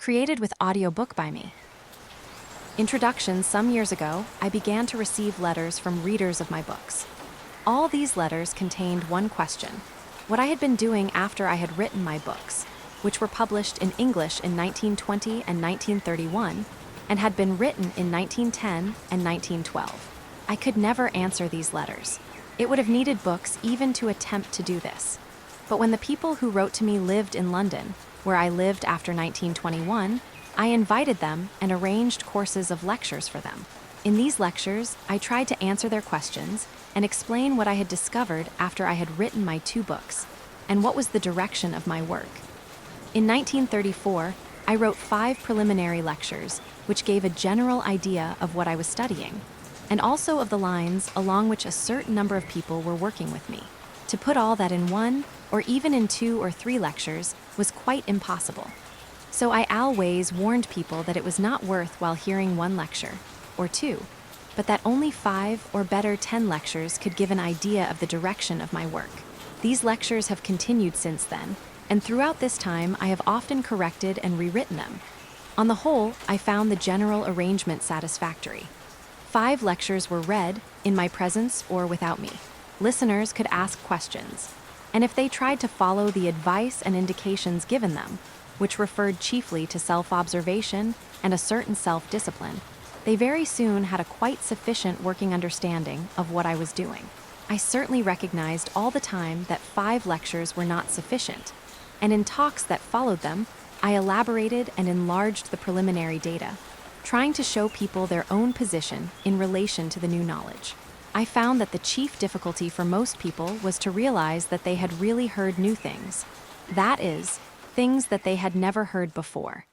created with Audiobook by me. Introduction. Some years ago, I began to receive letters from readers of my books. All these letters contained one question: what I had been doing after I had written my books, which were published in English in 1920 and 1931, and had been written in 1910 and 1912. I could never answer these letters. It would have needed books even to attempt to do this. But when the people who wrote to me lived in London, where I lived after 1921, I invited them and arranged courses of lectures for them. In these lectures, I tried to answer their questions and explain what I had discovered after I had written my 2 books, and what was the direction of my work. In 1934, I wrote 5 preliminary lectures, which gave a general idea of what I was studying, and also of the lines along which a certain number of people were working with me. To put all that in 1, or even in 2 or 3 lectures, was quite impossible. So I always warned people that it was not worth while hearing 1 lecture, or 2, but that only 5 or better 10 lectures could give an idea of the direction of my work. These lectures have continued since then, and throughout this time I have often corrected and rewritten them. On the whole, I found the general arrangement satisfactory. 5 lectures were read, in my presence or without me. Listeners could ask questions, and if they tried to follow the advice and indications given them, which referred chiefly to self-observation and a certain self-discipline, they very soon had a quite sufficient working understanding of what I was doing. I certainly recognized all the time that 5 lectures were not sufficient, and in talks that followed them, I elaborated and enlarged the preliminary data, trying to show people their own position in relation to the new knowledge. I found that the chief difficulty for most people was to realize that they had really heard new things. That is, things that they had never heard before.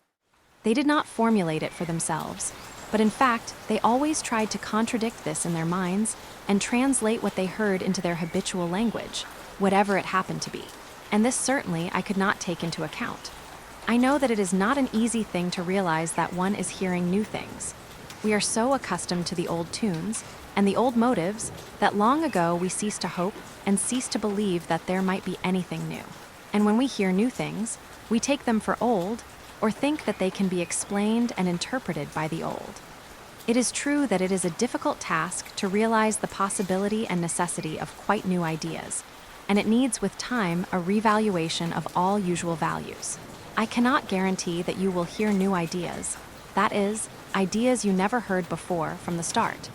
They did not formulate it for themselves, but in fact, they always tried to contradict this in their minds and translate what they heard into their habitual language, whatever it happened to be. And this certainly I could not take into account. I know that it is not an easy thing to realize that one is hearing new things. We are so accustomed to the old tunes and the old motives that long ago we ceased to hope and ceased to believe that there might be anything new. And when we hear new things, we take them for old or think that they can be explained and interpreted by the old. It is true that it is a difficult task to realize the possibility and necessity of quite new ideas, and it needs with time a revaluation of all usual values. I cannot guarantee that you will hear new ideas, that is, ideas you never heard before from the start.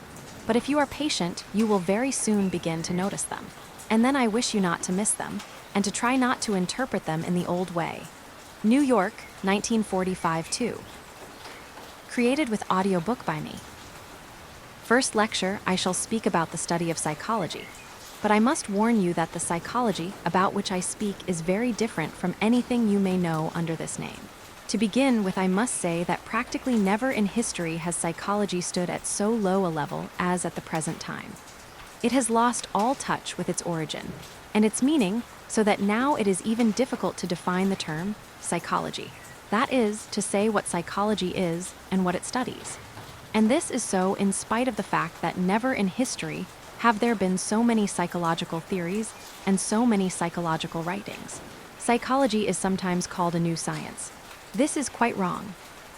But if you are patient, you will very soon begin to notice them. And then I wish you not to miss them, and to try not to interpret them in the old way. New York, 1945-2. Created with Audiobook by me. First lecture, I shall speak about the study of psychology. But I must warn you that the psychology about which I speak is very different from anything you may know under this name. To begin with, I must say that practically never in history has psychology stood at so low a level as at the present time. It has lost all touch with its origin and its meaning, so that now it is even difficult to define the term psychology. That is, to say what psychology is and what it studies. And this is so in spite of the fact that never in history have there been so many psychological theories and so many psychological writings. Psychology is sometimes called a new science. This is quite wrong.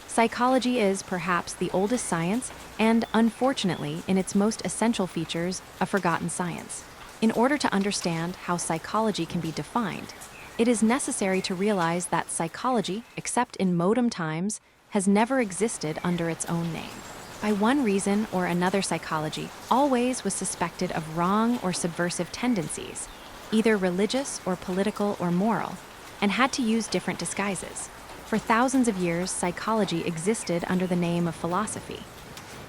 Psychology is perhaps the oldest science and, unfortunately, in its most essential features, a forgotten science. In order to understand how psychology can be defined, it is necessary to realize that psychology, except in modern times, has never existed under its own name. By one reason or another, psychology always was suspected of wrong or subversive tendencies, either religious or political or moral, and had to use different disguises. For thousands of years, psychology existed under the name of philosophy.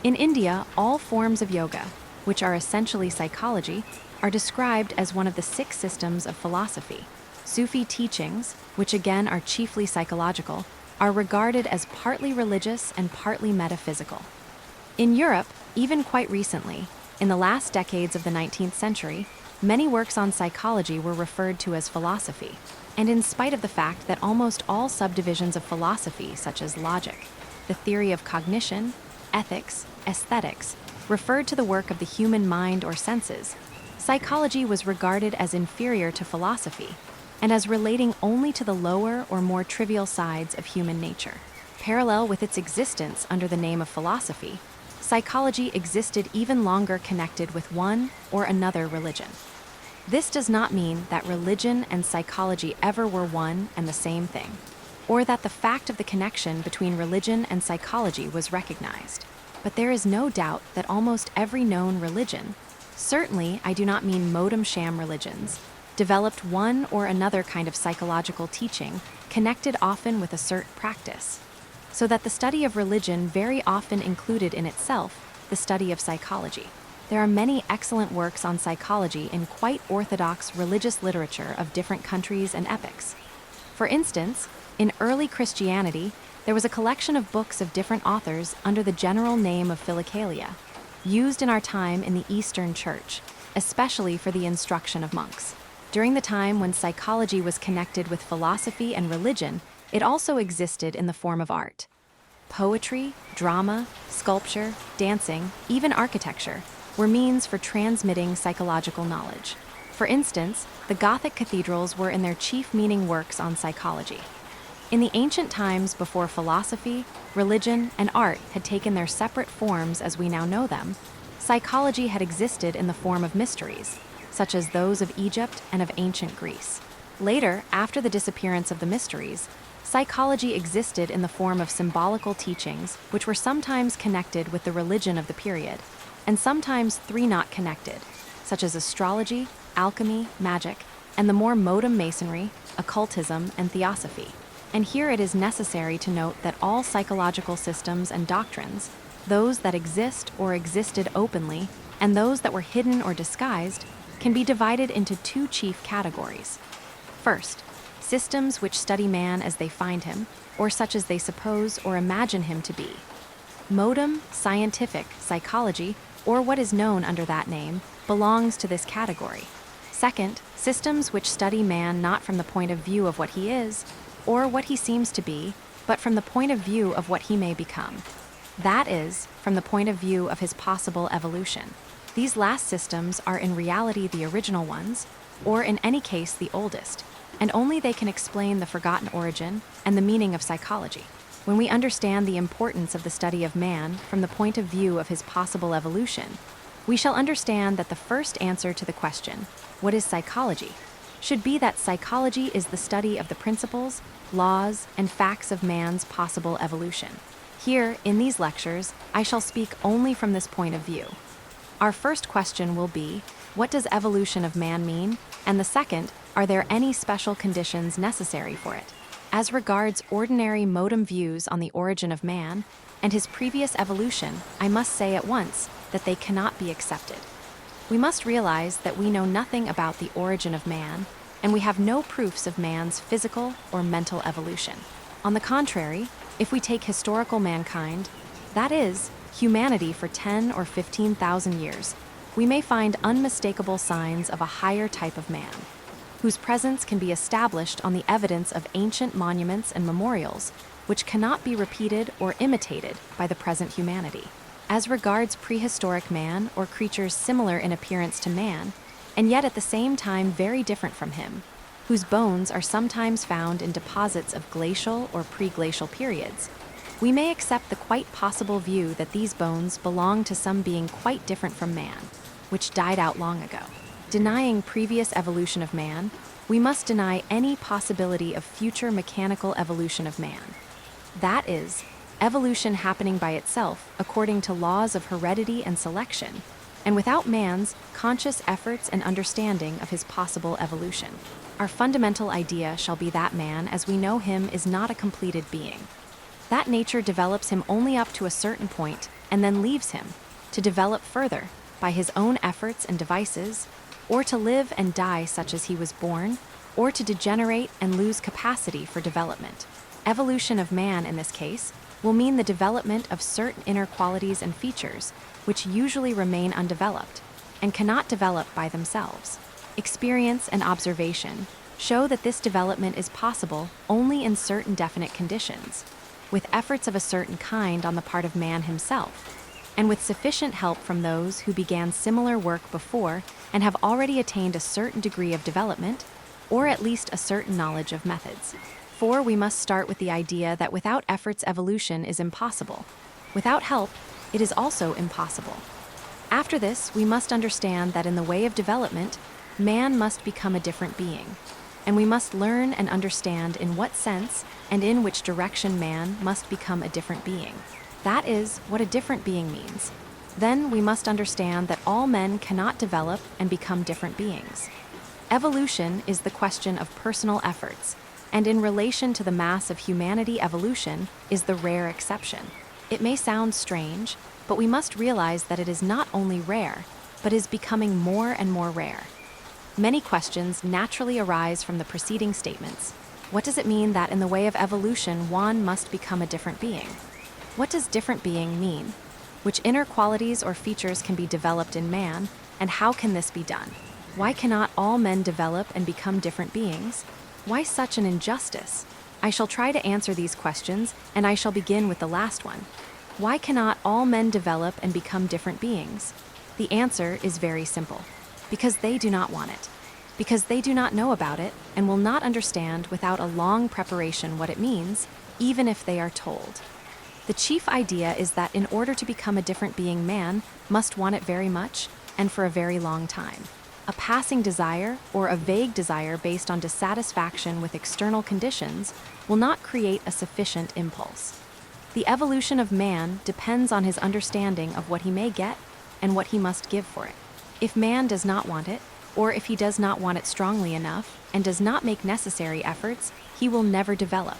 In India, all forms of yoga, which are essentially psychology, are described as one of the 6 systems of philosophy. Sufi teachings, which again are chiefly psychological, are regarded as partly religious and partly metaphysical. In Europe, even quite recently, in the last decades of the 19th century, many works on psychology were referred to as philosophy. And in spite of the fact that almost all subdivisions of philosophy, such as logic, the theory of cognition, ethics, aesthetics, referred to the work of the human mind or senses, psychology was regarded as inferior to philosophy and as relating only to the lower or more trivial sides of human nature. Parallel with its existence under the name of philosophy, psychology existed even longer connected with one or another religion. This does not mean that religion and psychology ever were one and the same thing, or that the fact of the connection between religion and psychology was recognized. But there is no doubt that almost every known religion, certainly I do not mean modem sham religions, developed one or another kind of psychological teaching connected often with a certain practice, so that the study of religion very often included in itself the study of psychology. There are many excellent works on psychology in quite orthodox religious literature of different countries and epochs. For instance, in early Christianity, there was a collection of books of different authors under the general name of Philokalia, used in our time in the Eastern Church, especially for the instruction of monks. During the time when psychology was connected with philosophy and religion, it also existed in the form of art. Poetry, drama, sculpture, dancing, even architecture were means for transmitting psychological knowledge. For instance, the Gothic cathedrals were in their chief meaning works on psychology. In the ancient times before philosophy, religion, and art had taken their separate forms as we now know them, psychology had existed in the form of mysteries, such as those of Egypt and of ancient Greece. Later, after the disappearance of the mysteries, psychology existed in the form of symbolical teachings which were sometimes connected with the religion of the period, and sometimes not connected, such as astrology, alchemy, magic, and the more modern masonry, occultism, and theosophy. And here it is necessary to note that all psychological systems and doctrines, those that exist or existed openly, and those that were hidden or disguised, can be divided into two chief categories. First, systems which study man as they find him, or such as they suppose or imagine him to be. Modem, scientific, psychology, or what is known under that name, belongs to this category. Second, systems which study man not from the point of view of what he is, or what he seems to be, but from the point of view of what he may become. That is, from the point of view of his possible evolution. These last systems are in reality the original ones, or in any case the oldest, and only they can explain the forgotten origin and the meaning of psychology. When we understand the importance of the study of man from the point of view of his possible evolution, we shall understand that the first answer to the question, what is psychology, should be that psychology is the study of the principles, laws, and facts of man's possible evolution. Here, in these lectures, I shall speak only from this point of view. Our first question will be, what does evolution of man mean? And the second, are there any special conditions necessary for it? As regards ordinary modem views on the origin of man and his previous evolution, I must say at once that they cannot be accepted. We must realize that we know nothing about the origin of man, and we have no proofs of man's physical or mental evolution. On the contrary, if we take historical mankind, that is, humanity for 10 or 15,000 years, we may find unmistakable signs of a higher type of man, whose presence can be established on the evidence of ancient monuments and memorials, which cannot be repeated or imitated by the present humanity. As regards prehistoric man or creatures similar in appearance to man, and yet at the same time very different from him, whose bones are sometimes found in deposits of glacial or pre-glacial periods, we may accept the quite possible view that these bones belong to some being quite different from man, which died out long ago. Denying previous evolution of man, we must deny any possibility of future mechanical evolution of man. That is, evolution happening by itself according to laws of heredity and selection, and without man's conscious efforts and understanding of his possible evolution. Our fundamental idea shall be that man, as we know him, is not a completed being. That nature develops him only up to a certain point and then leaves him, to develop further by his own efforts and devices, or to live and die such as he was born, or to degenerate and lose capacity for development. Evolution of man, in this case, will mean the development of certain inner qualities and features which usually remain undeveloped and cannot develop by themselves. Experience and observation show that this development is possible only in certain definite conditions, with efforts of a certain kind on the part of man himself, and with sufficient help from those who began similar work before and have already attained a certain degree of development, or at least a certain knowledge of methods. Before, we must start with the idea that without efforts, evolution is impossible. Without help, it is also impossible. After this, we must understand that in the way of development, man must become a different being, and we must learn and understand in what sense and in which direction man must become a different being. That is what a different being means. Then we must understand that all men cannot develop and become different beings. Evolution is the question of personal efforts, and in relation to the mass of humanity, evolution is the rare exception. It may sound strange, but we must realize that it is not only rare, but is becoming more and more rare. Many questions naturally arise from the preceding statements. What does it mean that in the way of evolution, one must become a different being? What does different being mean? Which inner qualities or features can be developed in man, and how can this be done? Why cannot all men develop and become different beings? Why such an injustice? I shall try to answer these questions, and I shall begin with the last one. Why cannot all men develop and become different beings? The answer is very simple. Because they do not want it. Because they do not know about it and will not understand without a long preparation what it means, even if they are told. The chief idea is that in order to become a different being, man must want it very much and for a very long time. A passing desire or a vague desire based on dissatisfaction with external conditions will not create a sufficient impulse. The evolution of man depends on his understanding of what he may get and what he must give for it. If man does not want it, or if he does not want it strongly enough and does not make necessary efforts, he will never develop.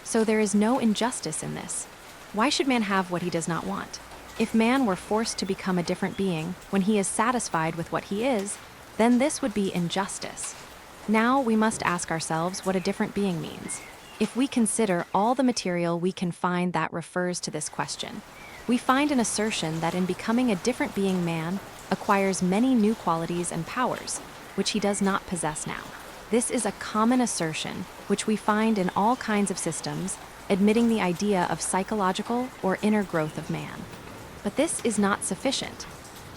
So there is no injustice in this. Why should man have what he does not want? If man were forced to become a different being when he is satisfied with what he is, then this would be injustice. Now we must ask ourselves what a different being means. If we consider all the material we can find that refers to this question, we find an assertion that in becoming a different being, man acquires many new qualities and powers, which he does not possess now. This is a common assertion which we find in all kinds of systems, admitting the idea of psychological or inner growth of man. But this is not sufficient.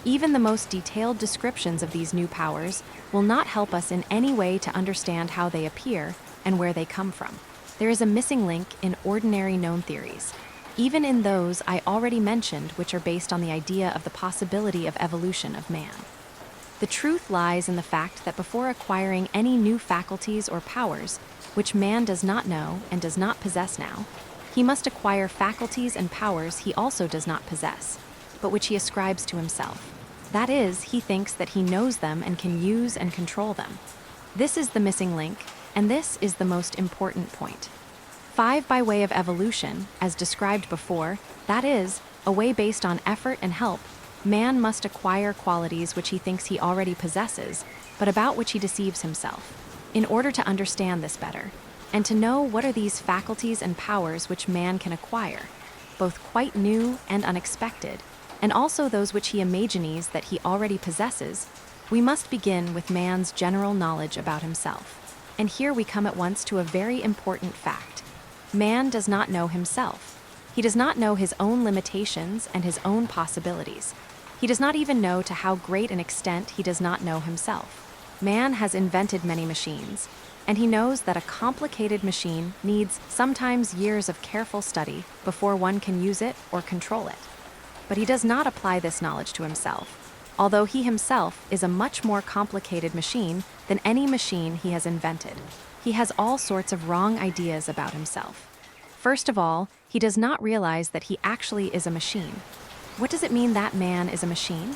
Even the most detailed descriptions of these new powers will not help us in any way to understand how they appear and where they come from. There is a missing link in ordinary known theories, even in those I already mentioned, which are based on the idea of the possibility of evolution of man. The truth lies in the fact that before acquiring any new faculties or powers, which man does not know and does not possess now, he must acquire faculties and powers he also does not possess, but which he ascribes to himself. That is, he thinks that he knows them and can use and control them. This is the missing link, and this is the most important point. 5. By way of evolution, as described before, that is, a way based on effort and help, man must acquire qualities which he thinks he already possesses, but about which he deceives himself. In order to understand this better, and to know what are these faculties and powers which man can acquire, both quite new and unexpected, and also those which he imagines that he already possesses, we must begin with man's general knowledge about himself. And here we come at once to a very important fact. Man does not know himself. He does not know his own limitations and his own possibilities. He does not even know to how great an extent he does not know himself. Man has invented many machines, and he knows that a complicated machine needs sometimes years of careful study before one can use it or control it. But he does not apply this knowledge to himself, although he himself is a much more complicated machine than any machine he has invented. He has all sorts of wrong ideas about himself. First of all, he does not realize that he actually is a machine. What does it mean that man is a machine?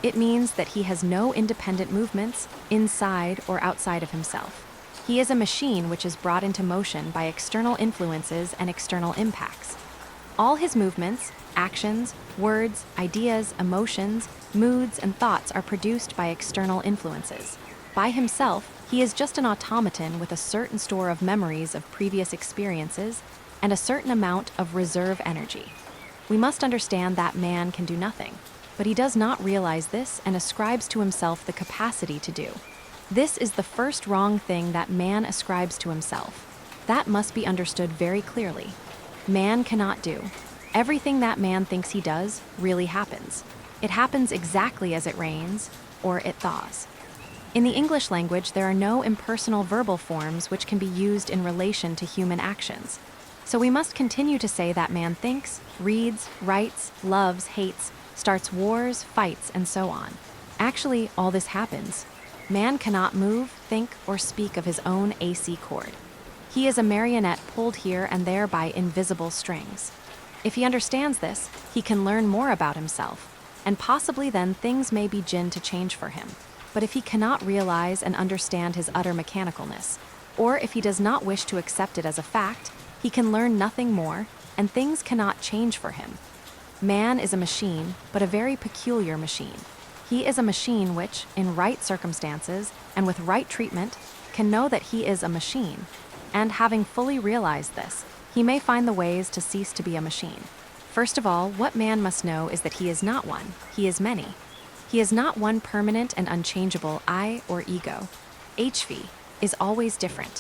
It means that he has no independent movements inside or outside of himself. He is a machine which is brought into motion by external influences and external impacts. All his movements, actions, words, ideas, emotions, moods, and thoughts are produced by external influences. By himself, he is just an automaton with a certain store of memories of previous experiences and a certain amount of reserve energy. We must understand that man can do nothing, but he does not realize this and ascribes to himself the capacity to do. This is the first wrong thing that man ascribes to himself. That must be understood very clearly. Man cannot do. Everything that man thinks he does really happens. It happens exactly as it rains or it thaws. In the English language, there are no impersonal verbal forms which can be used in relation to human actions. So we must continue to say that man thinks, reads, writes, loves, hates, starts wars, fights, and so on. Actually, all this happens. Man cannot move, think, or speak of his own AC chord. He is a marionette pulled here and there by invisible strings. If he understands this, he can learn more about himself, and possibly then things may begin to change for him. But if he cannot realize and understand his utter mechanicalness, or if he does not wish to accept it as a fact, he can learn nothing more, and things cannot change for him. Man is a machine, but a very peculiar machine. He is a machine which, in right circumstances and with right treatment, can know that he is a machine. And having fully realized this, he may find the ways to cease to be a machine. First of all, what man must know is that he is not one, he is many. He is not one permanent and unchangeable I or ego. HV is always different.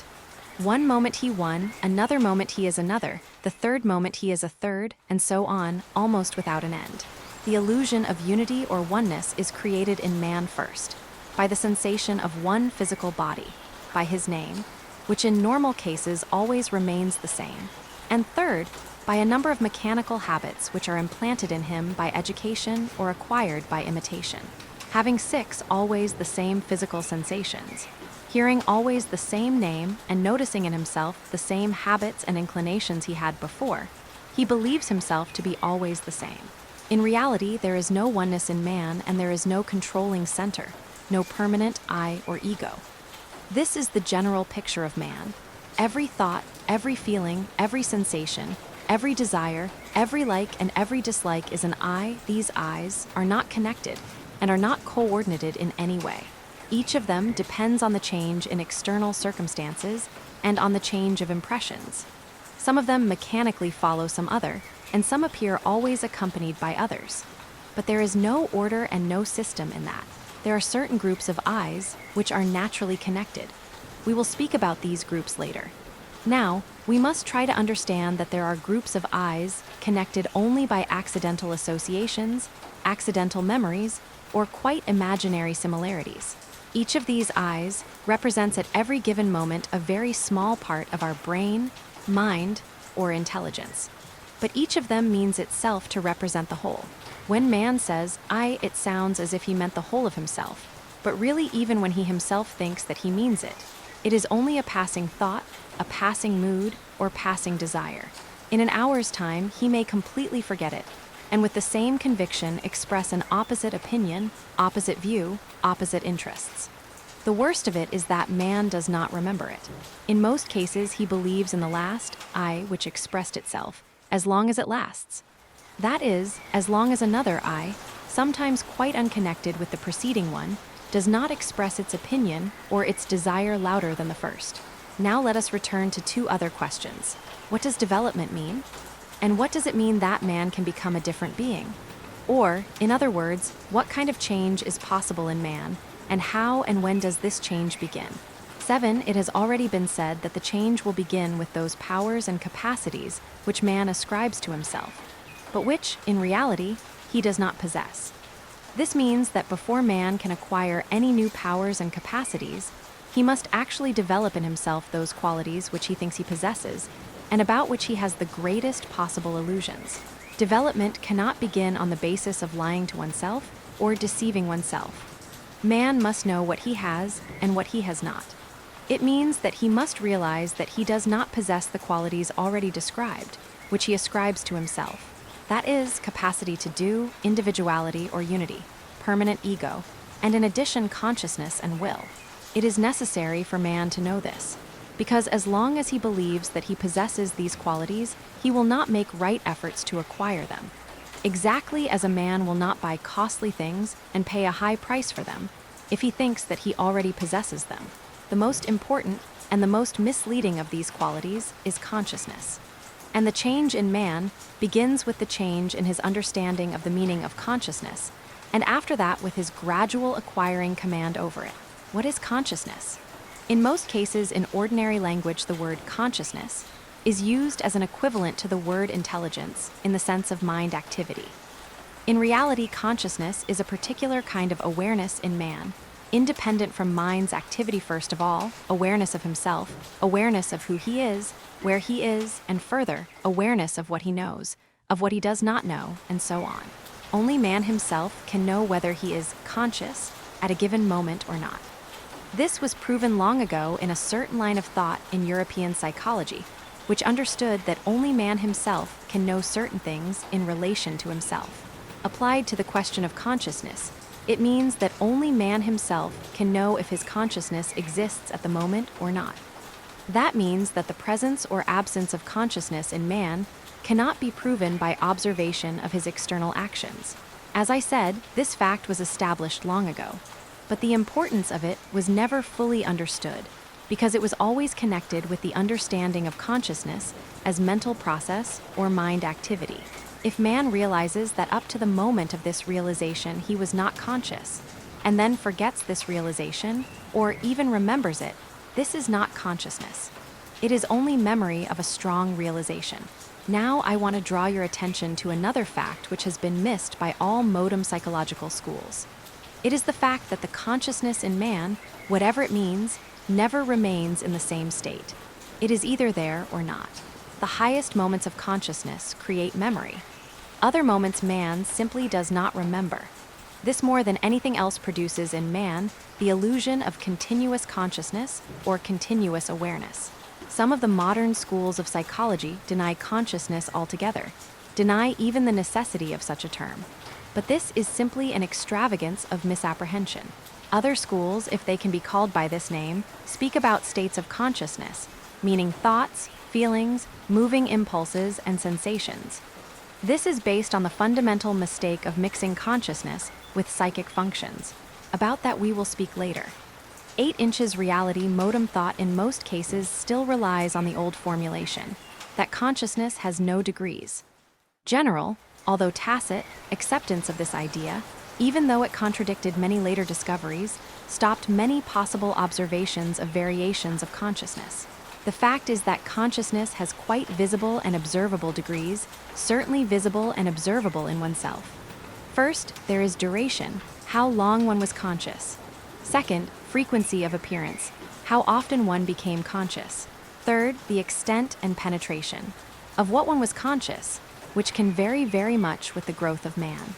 One moment he one, another moment he is another, the third moment he is a third, and so on, almost without an end. The illusion of unity or oneness is created in man first, by the sensation of one physical body, by his name, which in normal cases always remains the same, and third, by a number of mechanical habits which are implanted in him by education or acquired by imitation. Having 6 always the same physical sensations, hearing always the same name and noticing in himself the same habits and inclinations he had before, he believes himself to be always the same. In reality, there is no oneness in man, and there is no controlling center, no permanent I or ego. This is the general picture of man. Every thought, every feeling, every sensation, every desire, every like and every dislike is an I. These I's are not connected and are not coordinated in any way. Each of them depends on the change in external circumstances and on the change of impressions. Some of them mechanically follow some other, and some appear always accompanied by others. But there is no order and no system in that. There are certain groups of I's which are naturally connected. We will speak about these groups later. Now, we must try to understand that there are groups of I's connected only by accidental associations, accidental memories, or quite imaginary similarities. Each of these I's represents at every given moment a very small part of our brain, mind, or intelligence. But each of them means itself to represent the whole. When man says I, it sounds as if he meant the whole of himself, but really even when he himself thinks that he means it, it is only a passing thought, a passing mood, or passing desire. In an hour's time, he may completely forget it, and with the same conviction express an opposite opinion, opposite view, opposite interests. The worst of it is that man does not remember it. In most cases, he believes in the last I which expressed itself, as long as it lasts. That is, as long as another I, sometimes quite unconnected with the preceding one, does not express its opinion or its desire louder than the first. Now let us return to 2 other questions. What does development mean? And what does it mean that man can become a different being? Or, in other words, what kind of change is possible in man, and how and when does this change begin? 7. It has already been said that the change will begin with those powers and capacities which man ascribes to himself, but which, in reality, he does not possess. This means that before man can acquire any new powers and capacities, he must actually develop in himself those qualities which he thinks he possesses, and about which he has the greatest possible illusions. Development cannot begin on the basis of lying to oneself or deceiving oneself. Man must know what he has and what he has not. It means that he must realize that he does not possess the qualities already described, which he ascribes to himself. That is, capacity to do, individuality or unity, permanent ego, and in addition consciousness and will. It is necessary for man to know this, because as long as he believes that he possesses these qualities, he will not make right efforts to acquire them. Exactly as a man will not buy costly things and pay a high price for them, if he thinks that he already possesses them. The most important and the most misleading of these qualities is consciousness. And the change in man begins with the change in his understanding of the meaning of consciousness, and after that with his gradual acquiring command over it. What is consciousness? In most cases, in ordinary language, the word consciousness is used as an equivalent to the word intelligence in the sense of mind activity. In reality, consciousness is a particular kind of awareness in man, independent from mind's activity first of all, awareness of himself, awareness of who he is, where he is, and further, awareness of what he knows, of what he does not know, and so on. Only man himself can know whether he is conscious at a given moment or not. This was proven long ago in a certain line of thought in European psychology, which understood that only man himself can know certain things in relation to himself. Applied to the question of consciousness, it means that only man himself can know if his consciousness exists at the moment or not. That means that the presence or absence of consciousness in man cannot be proven by observation of his external actions. As I said, this fact was established long ago, but the importance of it was never fully understood because it was always connected with the understanding of consciousness as mental process or mind activity. If man realizes that up to the moment of this realization he was not conscious, and then forgets this realization, or even remembers it, this is not consciousness. It is only memory of a strong realization. Now I want to draw your attention to another fact which has been missed by all modern psychological schools. It is the fact that the consciousness in man, whatever it means, never remains in the same state. It is either there or not. The highest moments of consciousness create memory. Other moments man simply does not remember. This more than anything else produces in man the illusion of continuous consciousness or continuous awareness. Some of the modern schools of psychology deny consciousness altogether, deny even the necessity of such a term. But this is simply an extravagance of misapprehension. Other schools, if they can be called by this name, speak about states of consciousness, meaning thoughts, feelings, moving impulses, and sensations. This is based on the fundamental mistake of mixing consciousness with psychic functions. About that we will speak later. 8 inches reality modem thought in most cases still relies on the old formulation, that consciousness has no degrees. General, although tacit, acceptance of this idea, even though it contradicted many later discoveries, stopped many possible observations of variations of consciousness. The fact is that consciousness has quite visible and observable degrees, certainly visible and observable in oneself. First, there is duration, how long one was conscious. Second, frequency of appearance, how often one became conscious. Third, the extent and penetration of what one was conscious, which can vary very much with the growth of man.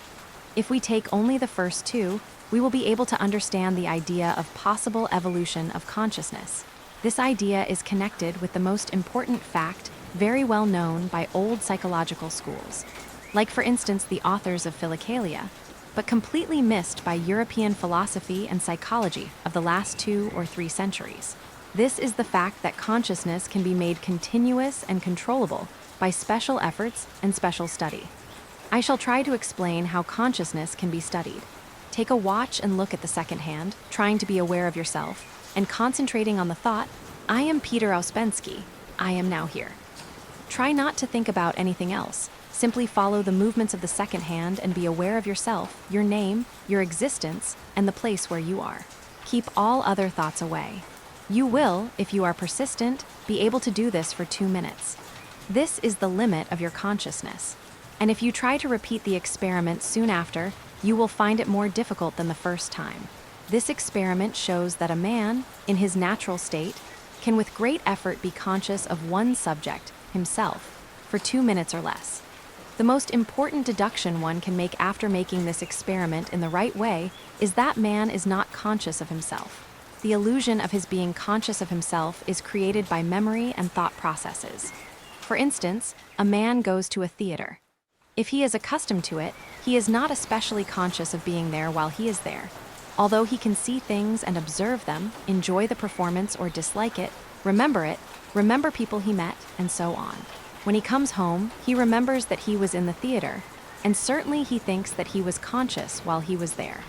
If we take only the first two, we will be able to understand the idea of possible evolution of consciousness. This idea is connected with the most important fact very well known by old psychological schools, like for instance the authors of Philokalia, but completely missed by European philosophy and psychology of the last 2 or 3 centuries. This is the fact that consciousness can be made continuous and controllable by special efforts and special study. I shall try to explain how consciousness can be studied. Take a watch and look at the second hand, trying to be aware of yourself, and concentrating on the thought, I am Peter Ouspensky, I am now here. Try not to think about anything else. Simply follow the movements of the second hand and be aware of yourself, your name, your existence, and the place where you are. Keep all other thoughts away. You will, if you are persistent, be able to do this for 2 minutes. This is the limit of your consciousness. And if you try to repeat the experiment soon after, you will find it more difficult than the first time. This experiment shows that a man, in his natural state, can with great effort be conscious of one subject, himself, for 2 minutes or less. The most important deduction one can make after making this experiment in the right way is that man is not conscious of himself. The illusion of his being conscious of himself is created by memory and thought processes. For instance, a man goes to a theater. If he is accustomed to it, he is not especially conscious of being there while he is there. Although he can see things and observe them, enjoy the performance or dislike it, remember people he met, and so on. When he comes home, he remembers that he was in the theater, and certainly he thinks that he was conscious while he was there.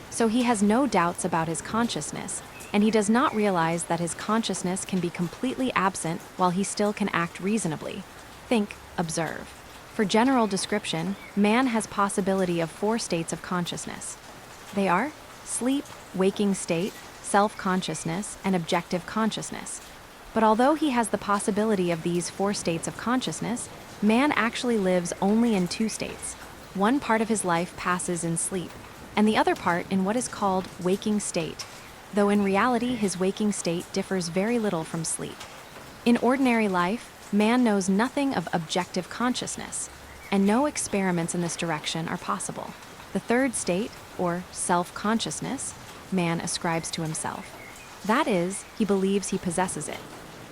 So he has no doubts about his consciousness, and he does not realize that his consciousness can be completely absent while he still can act reasonably. Think, observe. For general description, man has possibility of 4 states of consciousness. They are sleep, waking state, self-consciousness, and objective consciousness. But although he has the possibility of these 4 states of consciousness, man actually lives only in 2 states. One part of his life passes in sleep, and the other part in what is called waking state, though in reality his waking state differs very little from sleep. In ordinary life, man knows nothing of objective consciousness, and no experiments in this direction are possible. The third state, or self-consciousness, man ascribes to himself. That is, he believes he possesses it,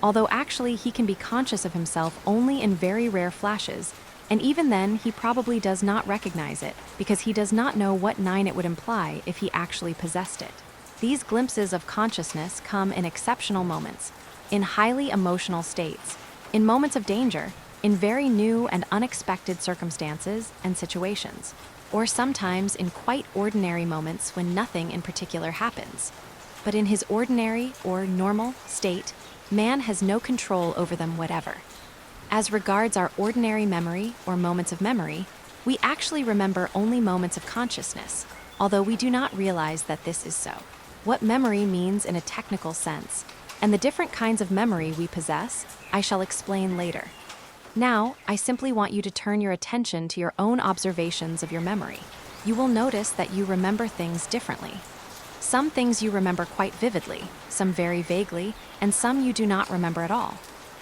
although actually he can be conscious of himself only in very rare flashes, and even then he probably does not recognize it because he does not know what nine it would imply if he actually possessed it. These glimpses of consciousness come in exceptional moments, in highly emotional states, in moments of danger, in very new and unexpected circumstances and situations, or sometimes in quite ordinary moments when nothing in particular happens. But in his ordinary or normal state, man has no control over them whatever. As regards our ordinary memory or moments of memory, we actually remember only moments of consciousness, although we do not realize that this is so. What memory means in a technical sense, and the different kinds of memory we possess, I shall explain later. Now, I simply want you to turn your attention to your own observations of your memory. You will notice that you remember things differently. Some things you remember quite vividly, some very vaguely, and some you do not remember at all.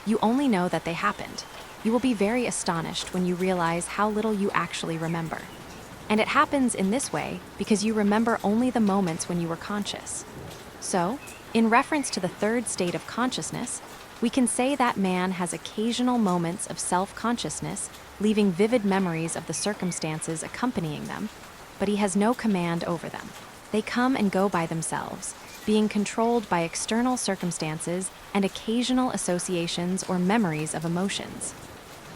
You only know that they happened. You will be very astonished when you realize how little you actually remember. And it happens in this way because you remember only the moments when you were conscious. So, in reference to the third state of consciousness, we can say that man has occasional moments of self-consciousness, leaving vivid memories of the circumstances accompanying them, but he has no command over them. They come and go by themselves, being controlled by external circumstances and occasional associations or memories of emotions.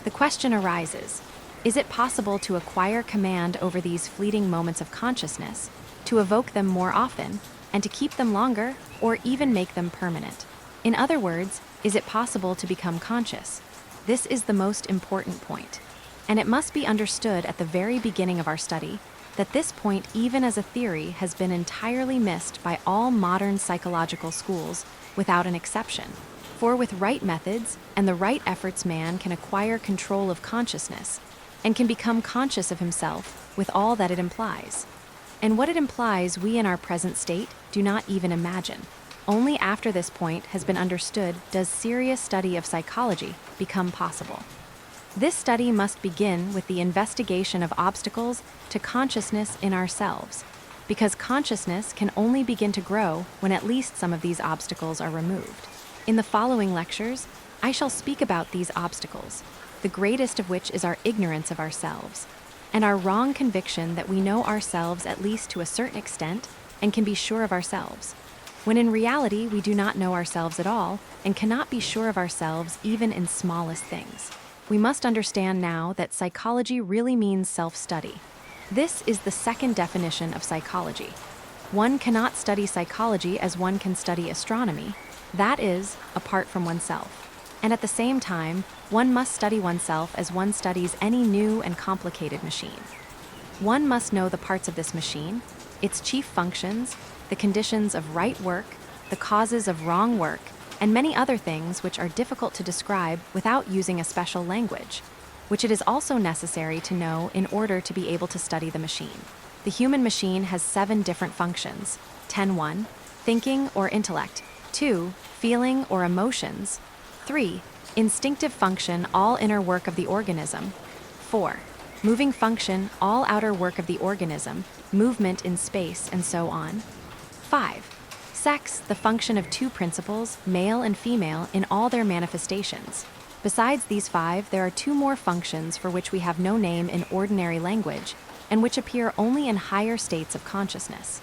The question arises, is it possible to acquire command over these fleeting moments of consciousness, to evoke them more often, and to keep them longer, or even make them permanent? In other words, is it possible to become conscious? This is the most important point. And it must be understood at the very beginning of our study that this point, even as a theory, has been entirely missed by all modern psychological schools without an exception. For with right methods and the right efforts, man can acquire control of consciousness and can become conscious of himself with all that it implies. And what it implies, we in our present state do not even imagine. Only after this point has been understood does serious study of psychology become possible. This study must begin with the investigation of obstacles to consciousness in ourselves, because consciousness can only begin to grow when at least some of these obstacles are removed. In the following lectures, I shall speak about these obstacles, the greatest of which is our ignorance of ourselves, and our wrong conviction that we know ourselves at least to a certain extent and can be sure of ourselves, when in reality we do not know ourselves at all and cannot be sure of ourselves even in smallest things. We must understand now that psychology really means self-study. This is the second definition of psychology. One cannot study psychology as one can study astronomy, that is, apart from oneself. And at the same time, one must study oneself as one studies any new and complicated machine. One must know the parts of this machine, its chief functions, the conditions of right work, the causes of wrong work, and many other things which are difficult to describe without using a special language, which it is also necessary to know in order to be able to study the machine. The human machine has 7 different functions. 10.1, thinking or intellect. 2, feeling or emotions. 3, instinctive function, all inner work of the organism. 4, moving function, all outer work of the organism, movement in space, and so on. 5, sex, the function of 2 principles, male and female, in all their manifestations. Besides these 5, there are 2 more functions for which we have no name in ordinary language, and which appear only in higher states of consciousness.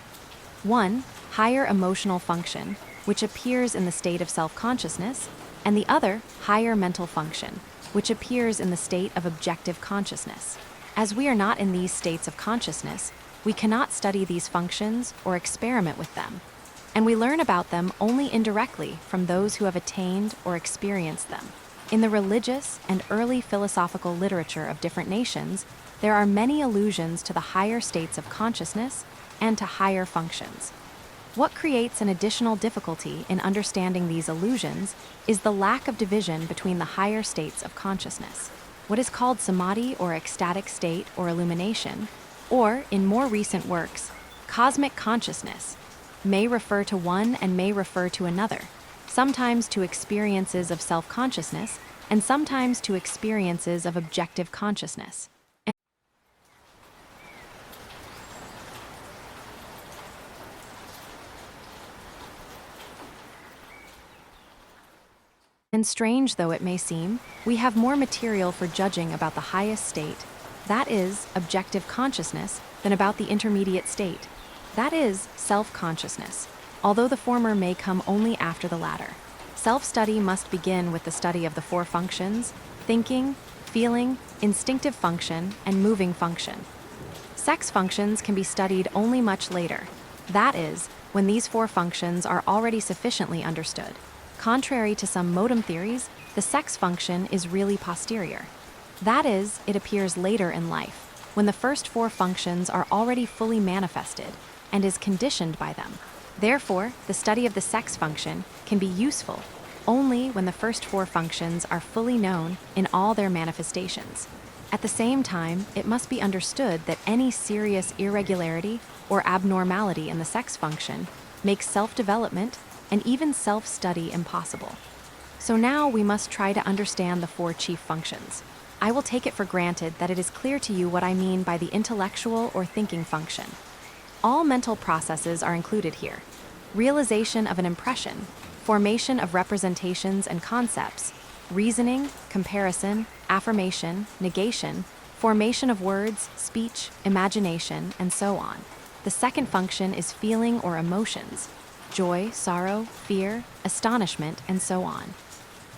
1, higher emotional function, which appears in the state of self-consciousness, and the other, higher mental function, which appears in the state of objective consciousness. As we are not in these states of consciousness, we cannot study these functions or experiment with them, and we learn about them only indirectly from those who have attained or experienced them. In the religious and early philosophical literature of different nations, there are many allusions to the higher states of consciousness and to higher functions. What creates an additional difficulty in understanding these allusions is the lack of division between the higher states of consciousness. What is called samadhi or ecstatic state or illumination, or, in more recent works, Cosmic consciousness may refer to one and may refer to another, sometimes to experiences of self-consciousness and sometimes to experiences of objective consciousness. And strange though it may seem, we have more material for judging about the highest state, that is, objective consciousness, than about the intermediate state, that is, self-consciousness, although the former may come only after the latter. Self-study must begin with the study of the four functions: thinking, feeling, instinctive function, and moving function. Sex functions can be studied only much later, that is, when these four functions are already sufficiently understood. Contrary to some modem theories, the sex function is really posterior. That is, it appears later in life, when the first four functions are already fully manifested and is conditioned by them. Therefore, the study of the sex function can be useful only when the first four functions are fully known in all their manifestations. At the same time, it must be understood that any serious irregularity or abnormality in the sex function makes self-development and even self-study impossible. So now we must try to understand the four chief functions. I will take it for granted that it is clear to you what I mean by the intellectual or thinking function. All mental processes are included here: realization of an impression, formation of representations and concepts, reasoning, comparison, affirmation, negation, formation of words, speech, imagination, and so on. The second function is feeling or emotions: joy, sorrow, fear, astonishment, and so on.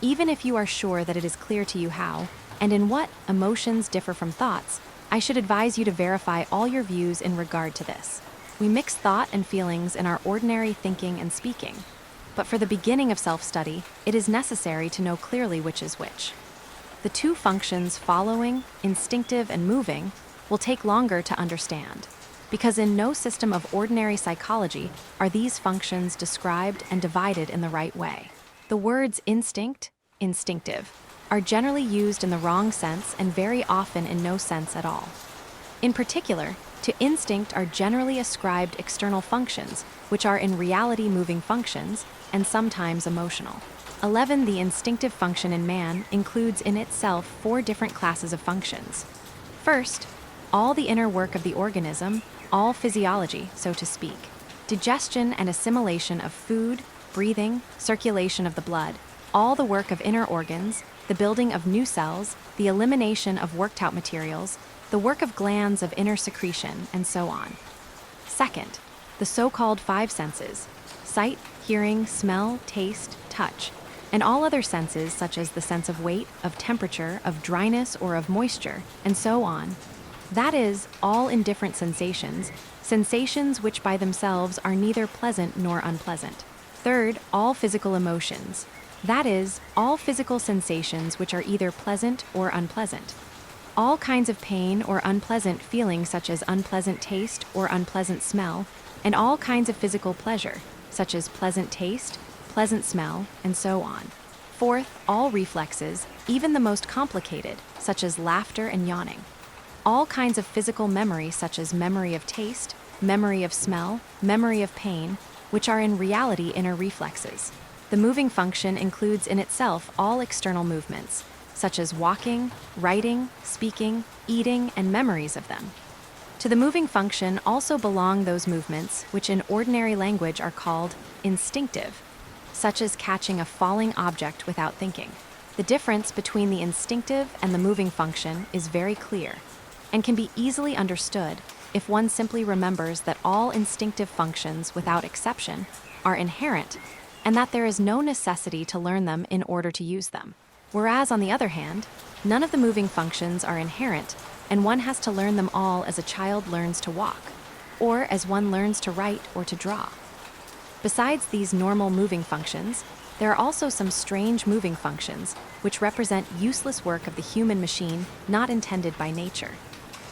Even if you are sure that it is clear to you how and in what emotions differ from thoughts, I should advise you to verify all your views in regard to this. We mix thought and feelings in our ordinary thinking and speaking, but for the beginning of self-study, it is necessary to know clearly which is which. The two functions following, instinctive and moving, will take longer to understand, because in no system of ordinary psychology are these functions described and divided in the right way. The words instinct, instinctive, are generally used in the wrong sense and very often in no sense at all. In particular, to instinct are generally ascribed external functions, which are in reality moving functions, and sometimes emotional. 11. The instinctive function in man includes in itself four different classes of functions. First, all the inner work of the organism, all physiology, so to speak: digestion and assimilation of food, breathing, circulation of the blood, all the work of inner organs, the building of new cells, the elimination of worked-out materials, the work of glands of inner secretion, and so on. Second, the so-called five senses: sight, hearing, smell, taste, touch, and all other senses such as the sense of weight, of temperature, of dryness, or of moisture, and so on. That is, all indifferent sensations, sensations which by themselves are neither pleasant nor unpleasant. Third, all physical emotions. That is, all physical sensations which are either pleasant or unpleasant. All kinds of pain or unpleasant feelings such as unpleasant taste or unpleasant smell, and all kinds of physical pleasure, such as pleasant taste, pleasant smell, and so on. Fourth, all reflexes, even the most complicated, such as laughter and yawning. All kinds of physical memory such as memory of taste, memory of smell, memory of pain, which are in reality inner reflexes. The moving function includes in itself all external movements, such as walking, writing, speaking, eating, and memories of them. To the moving function also belong those movements which in ordinary language are called instinctive, such as catching a falling object without thinking. The difference between the instinctive and the moving function is very clear, and can be easily understood if one simply remembers that all instinctive functions, without exception, are inherent, and that there is no necessity to learn them in order to use them. Whereas, on the other hand, none of the moving functions are inherent, and one has to learn them all as a child learns to walk, or as one learns to write or to draw. Besides these normal moving functions, there are also some strange moving functions which represent useless work of the human machine not intended by nature,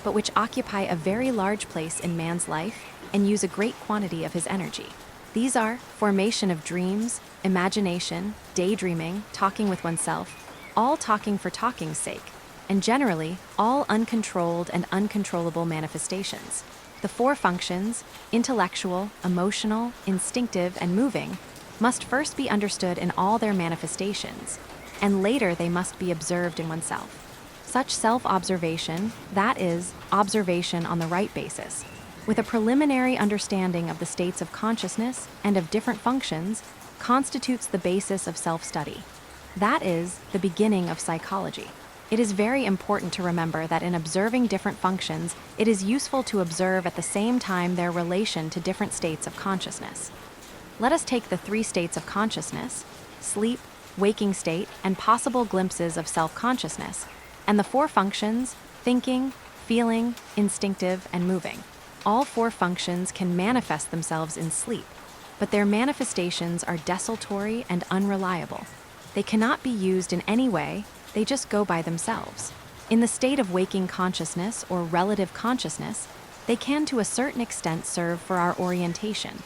but which occupy a very large place in man's life and use a great quantity of his energy. These are formation of dreams, imagination, daydreaming, talking with oneself, all talking for talking's sake, and generally all uncontrolled and uncontrollable manifestations. The four functions, intellectual, emotional, instinctive, and moving, must first be understood in all their manifestations, and later they must be observed in oneself. Such self-observation, that is, observation on the right basis, with a preliminary understanding of the states of consciousness and of different functions, constitutes the basis of self-study. That is, the beginning of psychology. It is very important to remember that in observing different functions, it is useful to observe at the same time their relation to different states of consciousness. Let us take the three states of consciousness, sleep, waking state, and possible glimpses of self-consciousness, and the four functions, thinking, feeling, instinctive, and moving. All four functions can manifest themselves in sleep, but their manifestations are desultory and unreliable. They cannot be used in any way, they just go by themselves. In the state of waking consciousness or relative consciousness, they can to a certain extent serve for our orientation.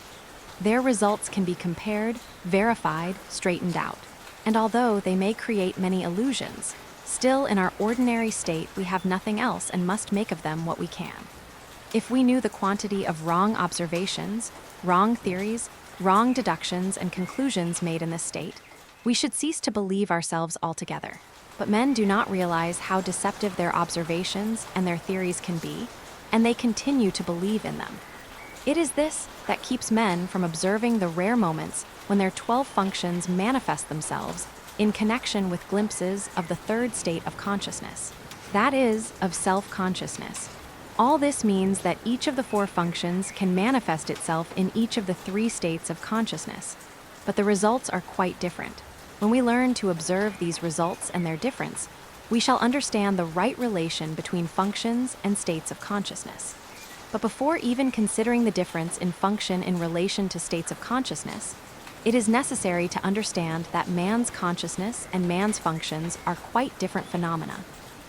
Their results can be compared, verified, straightened out. And although they may create many illusions, still in our ordinary state we have nothing else and must make of them what we can. If we knew the quantity of wrong observations, wrong theories, wrong deductions, and conclusions made in this state, we should cease to believe ourselves altogether. But men do not realize how deceptive their observations and their theories can be, and they continue to believe in them. It is this that keeps men from observing the rare moments when their 12 functions manifest themselves in connection with glimpses of the third state of consciousness, that is, of self-consciousness. All this means that each of the four functions can manifest itself in each of the three states of consciousness, but the results are quite different. When we learn to observe these results and their difference, we shall understand the right relation between functions and states of consciousness. But before even considering the difference in function in relation to states of consciousness, it is necessary to understand that man's consciousness and man's functions are quite different phenomena,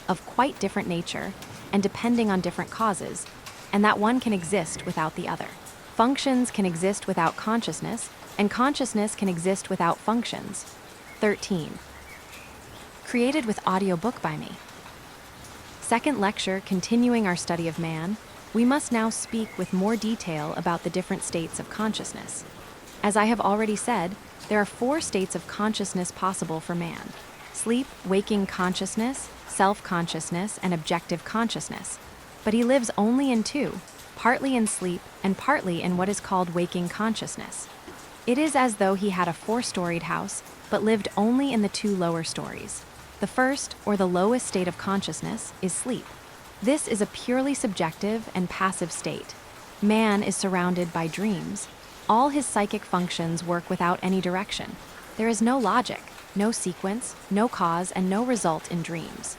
of quite different nature, and depending on different causes, and that one can exist without the other. Functions can exist without consciousness, and consciousness can exist without functions. 13. Created with Audiobook by me. Second lecture, continuing our study of man, we must now speak with more detail about the different states of consciousness. As I have already said, there are four states of consciousness possible for man: sleep, waking consciousness, self-consciousness, and objective consciousness. But he lives only in two, partly in sleep and partly in what is called waking consciousness. It is as though he had a four-storied house, but lived only in the two lower stories. The first, or the lowest state of consciousness, is sleep. This is a purely subjective and passive state. Man is surrounded by dreams. All his psychic functions work without any direction. There is no logic, no sequence, no cause, and no result in dreams.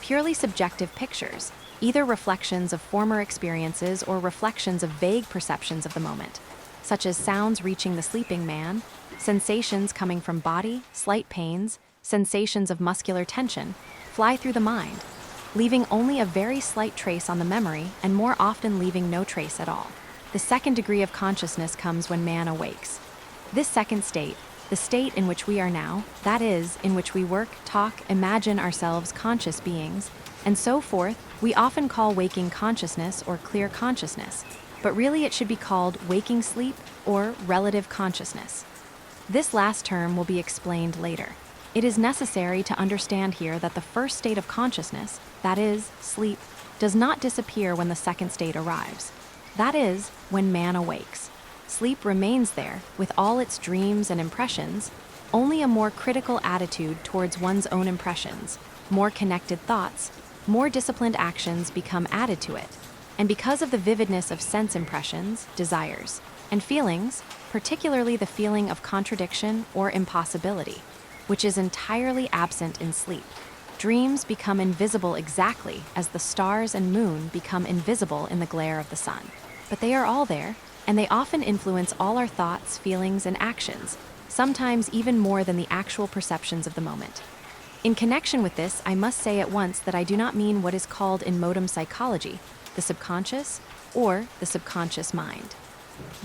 Purely subjective pictures, either reflections of former experiences or reflections of vague perceptions of the moment, such as sounds reaching the sleeping man, sensations coming from body, slight pains, sensations of muscular tension, fly through the mind, leaving only a very slight trace on the memory and more often leaving no trace at all. The second degree of consciousness comes when man awakes. This second state, the state in which we are now, that is, in which we work, talk, imagine ourselves conscious beings, and so forth, we often call waking consciousness or clear consciousness, but really it should be called waking sleep or relative consciousness. This last term will be explained later. It is necessary to understand here that the first state of consciousness, that is, sleep, does not disappear when the second state arrives. That is, when man awakes. Sleep remains there, with all its dreams and impressions, only a more critical attitude towards one's own impressions, more connected thoughts, more disciplined actions become added to it, and because of the vividness of sense impressions, desires, and feelings, particularly the feeling of contradiction or impossibility, which is entirely absent in sleep, dreams become invisible exactly as the stars and moon become invisible in the glare of the sun. But they are all there, and they often influence all our thoughts, feelings, and actions, sometimes even more than the actual perceptions of the moment. In connection with this, I must say at once that I do not mean what is called in modern psychology, the subconscious, or the subconscious mind.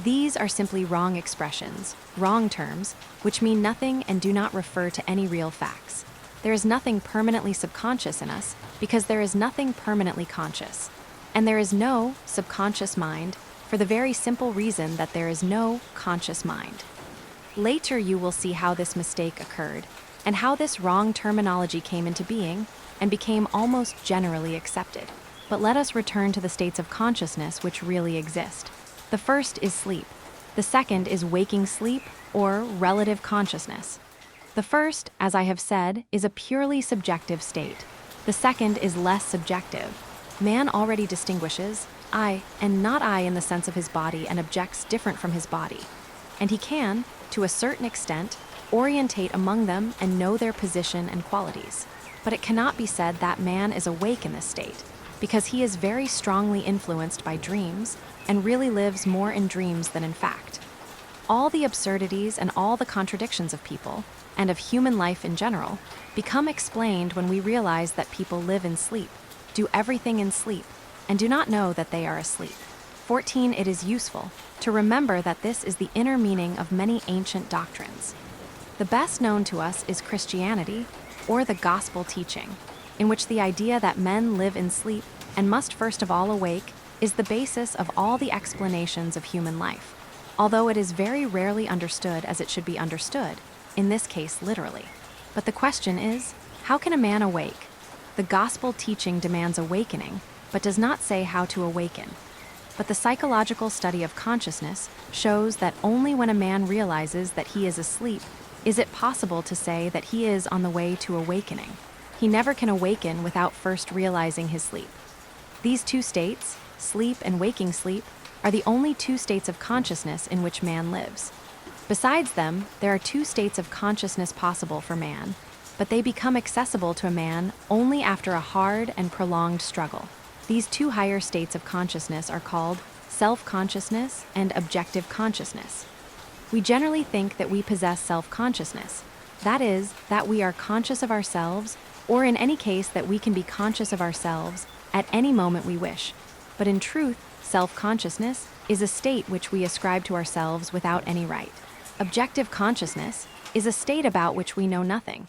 These are simply wrong expressions, wrong terms, which mean nothing and do not refer to any real facts. There is nothing permanently subconscious in us because there is nothing permanently conscious. And there is no subconscious mind for the very simple reason that there is no conscious mind. Later you will see how this mistake occurred and how this wrong terminology came into being and became almost generally accepted. But let us return to the states of consciousness which really exist. The first is sleep. The second is waking sleep or relative consciousness. The first, as I have said, is a purely subjective state. The second is less subjective. Man already distinguishes I and not I in the sense of his body and objects different from his body. And he can, to a certain extent, orientate among them and know their position and qualities. But it cannot be said that man is awake in this state, because he is very strongly influenced by dreams and really lives more in dreams than in fact. All the absurdities and all the contradictions of people, and of human life in general, become explained when we realize that people live in sleep, do everything in sleep, and do not know that they are asleep. 14. It is useful to remember that this is the inner meaning of many ancient doctrines. The best known to us is Christianity, or the gospel teaching, in which the idea that men live in sleep and must first of all awake is the basis of all the explanations of human life, although it is very rarely understood as it should be understood, in this case literally. But the question is, how can a man awake? The gospel teaching demands awakening, but does not say how to awaken. But the psychological study of consciousness shows that only when a man realizes that he is asleep is it possible to say that he is on the way to awakening. He never can awaken without first realizing his sleep. These two states, sleep and waking sleep, are the only two states of consciousness in which man lives. Besides them, there are two states of consciousness possible for man, but they become accessible to a man only after a hard and prolonged struggle. These two higher states of consciousness are called self-consciousness and objective consciousness. We generally think that we possess self-consciousness, that is, that we are conscious of ourselves, or in any case that we can be conscious of ourselves at any moment we wish. But in truth, self-consciousness is a state which we ascribe to ourselves without any right. Objective consciousness is a state about which we know nothing.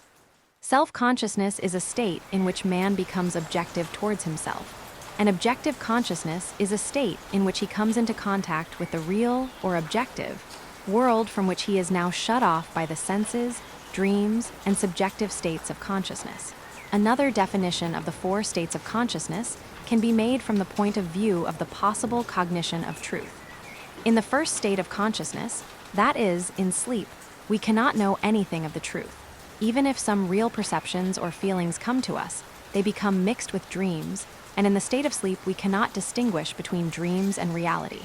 Self-consciousness is a state in which man becomes objective towards himself. And objective consciousness is a state in which he comes into contact with the real, or objective, world from which he is now shut off by the senses, dreams, and subjective states of consciousness. Another definition of the four states of consciousness can be made from the point of view of the possible cognition of truth. In the first state of consciousness, that is, in sleep, we cannot know anything of the truth. Even if some real perceptions or feelings come to us, they become mixed with dreams, and in the state of sleep we cannot distinguish between dreams and reality.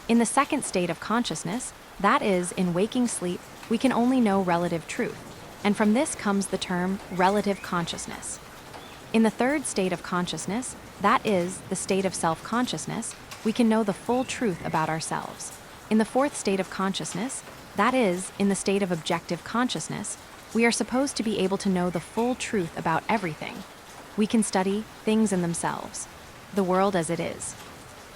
In the second state of consciousness, that is, in waking sleep, we can only know relative truth, and from this comes the term relative consciousness. In the third state of consciousness, that is, the state of self-consciousness, we can know the full truth about ourselves. In the fourth state of consciousness, that is, in the state of objective consciousness, we are supposed to be able to know the full truth about everything. We can study things in themselves, the world as it is.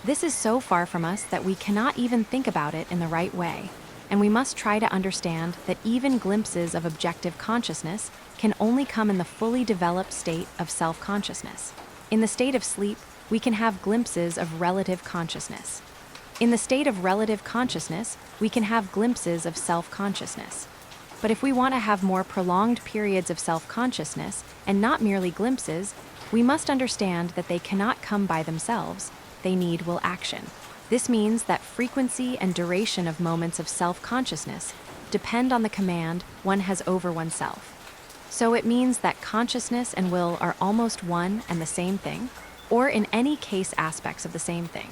This is so far from us that we cannot even think about it in the right way, and we must try to understand that even glimpses of objective consciousness can only come in the fully developed state of self-consciousness. In the state of sleep, we can have glimpses of relative consciousness. In the state of relative consciousness, we can have glimpses of self-consciousness. But if we want to have more prolonged periods of self-consciousness, and not merely glimpses, we must understand that they cannot come by themselves. They need will action. This means that frequency and duration of moments of self-consciousness depend on the command one has over oneself. So it means that consciousness and will are almost one and the same thing, or in any case aspects of the same thing.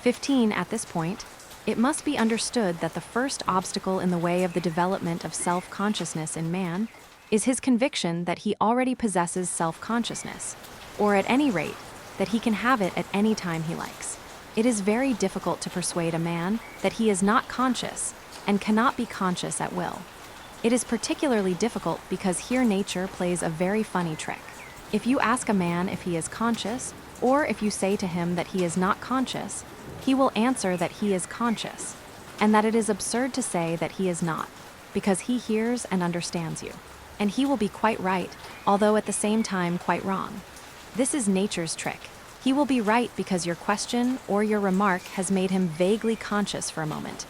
15. At this point, it must be understood that the first obstacle in the way of the development of self-consciousness in man is his conviction that he already possesses self-consciousness, or at any rate, that he can have it at any time he likes. It is very difficult to persuade a man that he is not conscious and cannot be conscious at will. It is particularly difficult because here nature plays a very funny trick. If you ask a man if he is conscious, or if you say to him that he is not conscious, he will answer that he is conscious, and that it is absurd to say that he is not, because he hears and understands you. And he will be quite right, although at the same time quite wrong. This is nature's trick. He will be right because your question or your remark has made him vaguely conscious for a moment.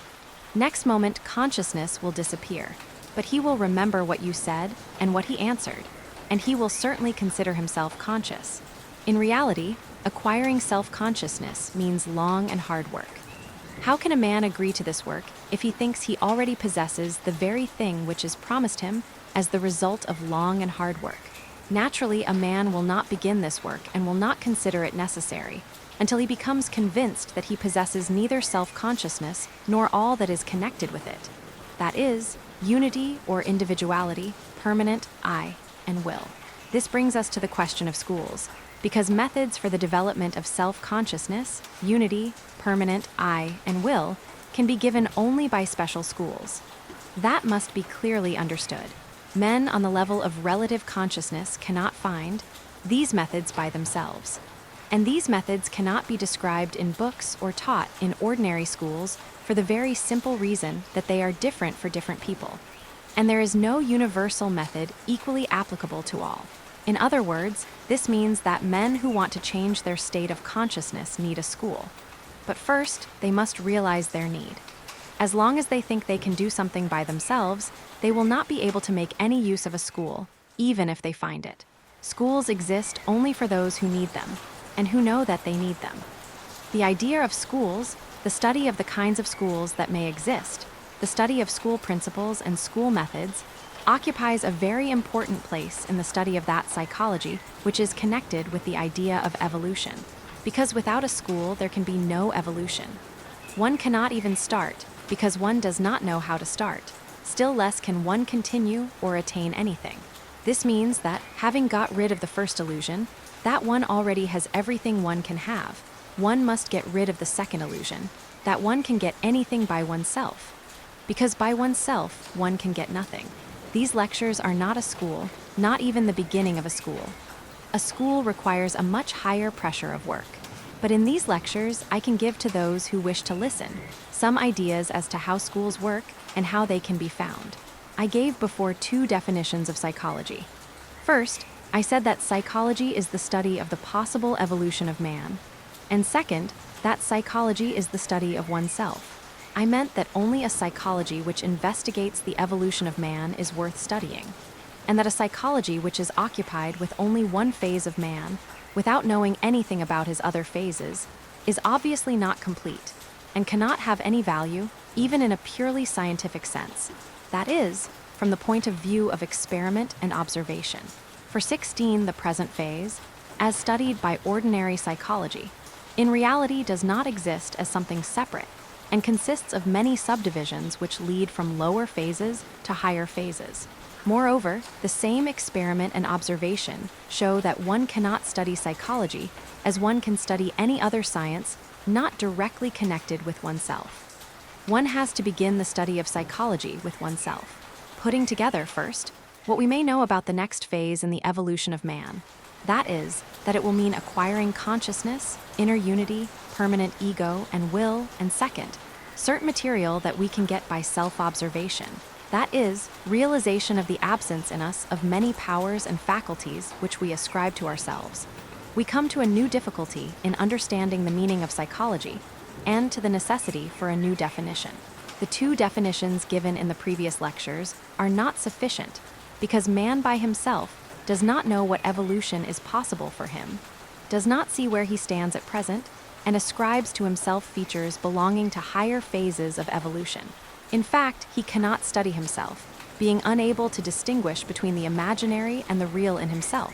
Next moment, consciousness will disappear, but he will remember what you said and what he answered, and he will certainly consider himself conscious. In reality, acquiring self-consciousness means long and hard work. How can a man agree to this work if he thinks he already possesses the very thing which is promised him as the result of long and hard work? Naturally, a man will not begin this work and will not consider it necessary until he becomes convinced that he possesses neither self-consciousness nor all that is connected with it. That is, unity or individuality, permanent I, and will. This brings us to the question of schools, because methods for the development of self-consciousness, unity, permanent I, and will can be given only by special schools. That must be clearly understood. Men on the level of relative consciousness cannot find these methods by themselves. And these methods cannot be described in books or taught in ordinary schools for the very simple reason that they are different for different people. And there is no universal method equally applicable to all. In other words, this means that men who want to change their state of consciousness need a school. But first, they must realize their need. As long as they think they can do something by themselves, they will not be able to make any use of a school, even if they find it. Schools exist only for those who need them, and who know that they need them. The idea of schools, the study of the kinds of schools that may exist, the study of school principles and school methods, occupies a very important place in the study of that psychology which is connected with the idea of evolution. Because without a school, there can be no evolution. One cannot even start, because one does not know how to start. Still less can one continue or attain anything. This means that, having got rid of the first illusion, that one already has everything one can have. One must get rid of the second illusion, that one can get anything by oneself. Because by oneself, one can get nothing. These lectures are not a school, not even the beginning of a school. A school requires a much higher pressure of work. But in these lectures, I can give to those who wish to listen some ideas as to how schools work and how they can be found. I gave before 2 definitions of psychology. First, I said that psychology is the study of the possible evolution of man. And second, that psychology is the study of oneself. I meant that only a psychology which investigates the evolution of man is worth studying, and that a psychology which is occupied with only one phase of man, without knowing anything about his other phases, is obviously not complete, and cannot have any value, even in a purely scientific sense. That is, from the point of view of experiment and observation. For 16, the present phase, as studied by ordinary psychology, in reality does not exist as something separate, and consists of many subdivisions which lead from lower phases to higher phases. Moreover, the same experiment and observation show that one cannot study psychology as one can study any other science not directly connected with oneself. One has to begin the study of psychology with oneself, putting together first what we may know about the next phase in the evolution of man. That is, that it will mean acquiring consciousness, inner unity, permanent ego and will, and second, certain material that we can get by self-observation. That is, realization of the absence in us of many powers and faculties which we ascribe to ourselves. We come to a new difficulty in understanding the meaning of psychology, and to the necessity for a new definition. The 2 definitions given in the previous lectures are not sufficient, because man by himself does not know what evolution is possible for him, does not see where he stands at present, and ascribes to himself features belonging to higher phases of evolution. In fact, he cannot study himself, being unable to distinguish between the imaginary and the real in himself.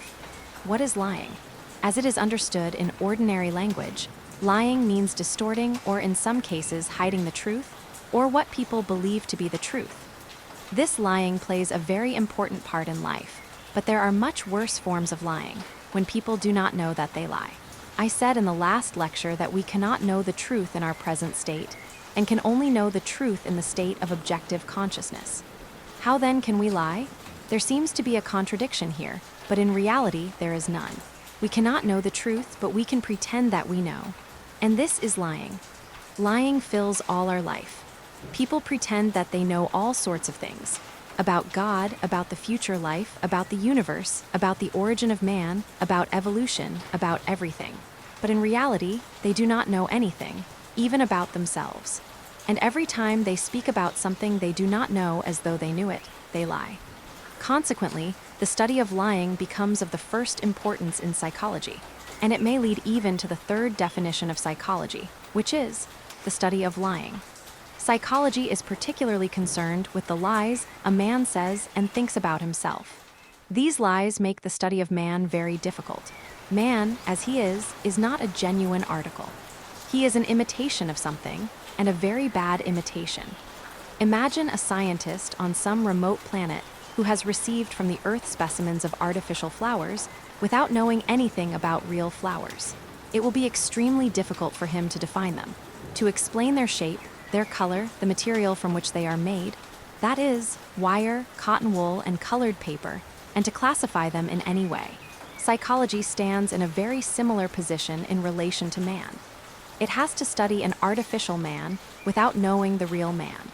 What is lying? As it is understood in ordinary language, lying means distorting or in some cases hiding the truth, or what people believe to be the truth. This lying plays a very important part in life, but there are much worse forms of lying, when people do not know that they lie. I said in the last lecture that we cannot know the truth in our present state, and can only know the truth in the state of objective consciousness. How then can we lie? There seems to be a contradiction here, but in reality there is none. We cannot know the truth, but we can pretend that we know. And this is lying. Lying fills all our life. People pretend that they know all sorts of things. About God, about the future life, about the universe, about the origin of man, about evolution, about everything. but in reality, they do not know anything, even about themselves. And every time they speak about something they do not know as though they knew it, they lie. Consequently, the study of lying becomes of the first importance in psychology, and it may lead even to the third definition of psychology, which is the study of lying. Psychology is particularly concerned with the lies a man says and thinks about himself. These lies make the study of man very difficult. Man, as he is not a genuine article. He is an imitation of something, and a very bad imitation. Imagine a scientist on some remote planet who has received from the Earth specimens of artificial flowers without knowing anything about real flowers. It will be extremely difficult for him to define them, to explain their shape, their color, the material from which they are made, that is, wire, cotton wool, and colored paper, and to classify them in any way. Psychology stands in a very similar position in relation to man. It has to study an artificial man without knowing the real man.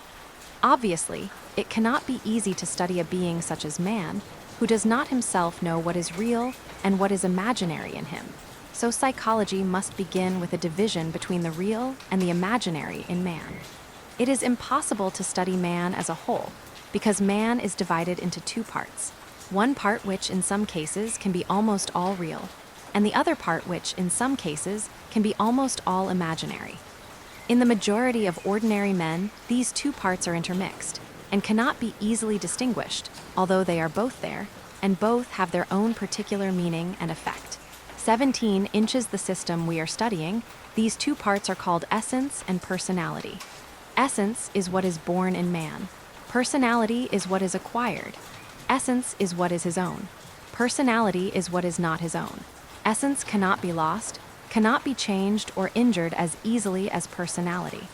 Obviously, it cannot be easy to study a being such as man, who does not himself know what is real and what is imaginary in him. So psychology must begin with a division between the real and the imaginary in man. It is impossible to study man as a whole, because man is divided into two parts. One part which in some cases can be almost all real, and the other part which in some cases can be almost all imaginary. In the majority of ordinary men, these two parts are intermixed and cannot be easily distinguished, although they are both there, and both have their own particular meaning and effect. 17 inches the system we are studying, these two parts are called essence and personality. Essence is what is born in man. Personality is what is acquired. Essence is what is his own. Personality is what is not his own. Essence cannot be lost, cannot be changed or injured as easily as personality.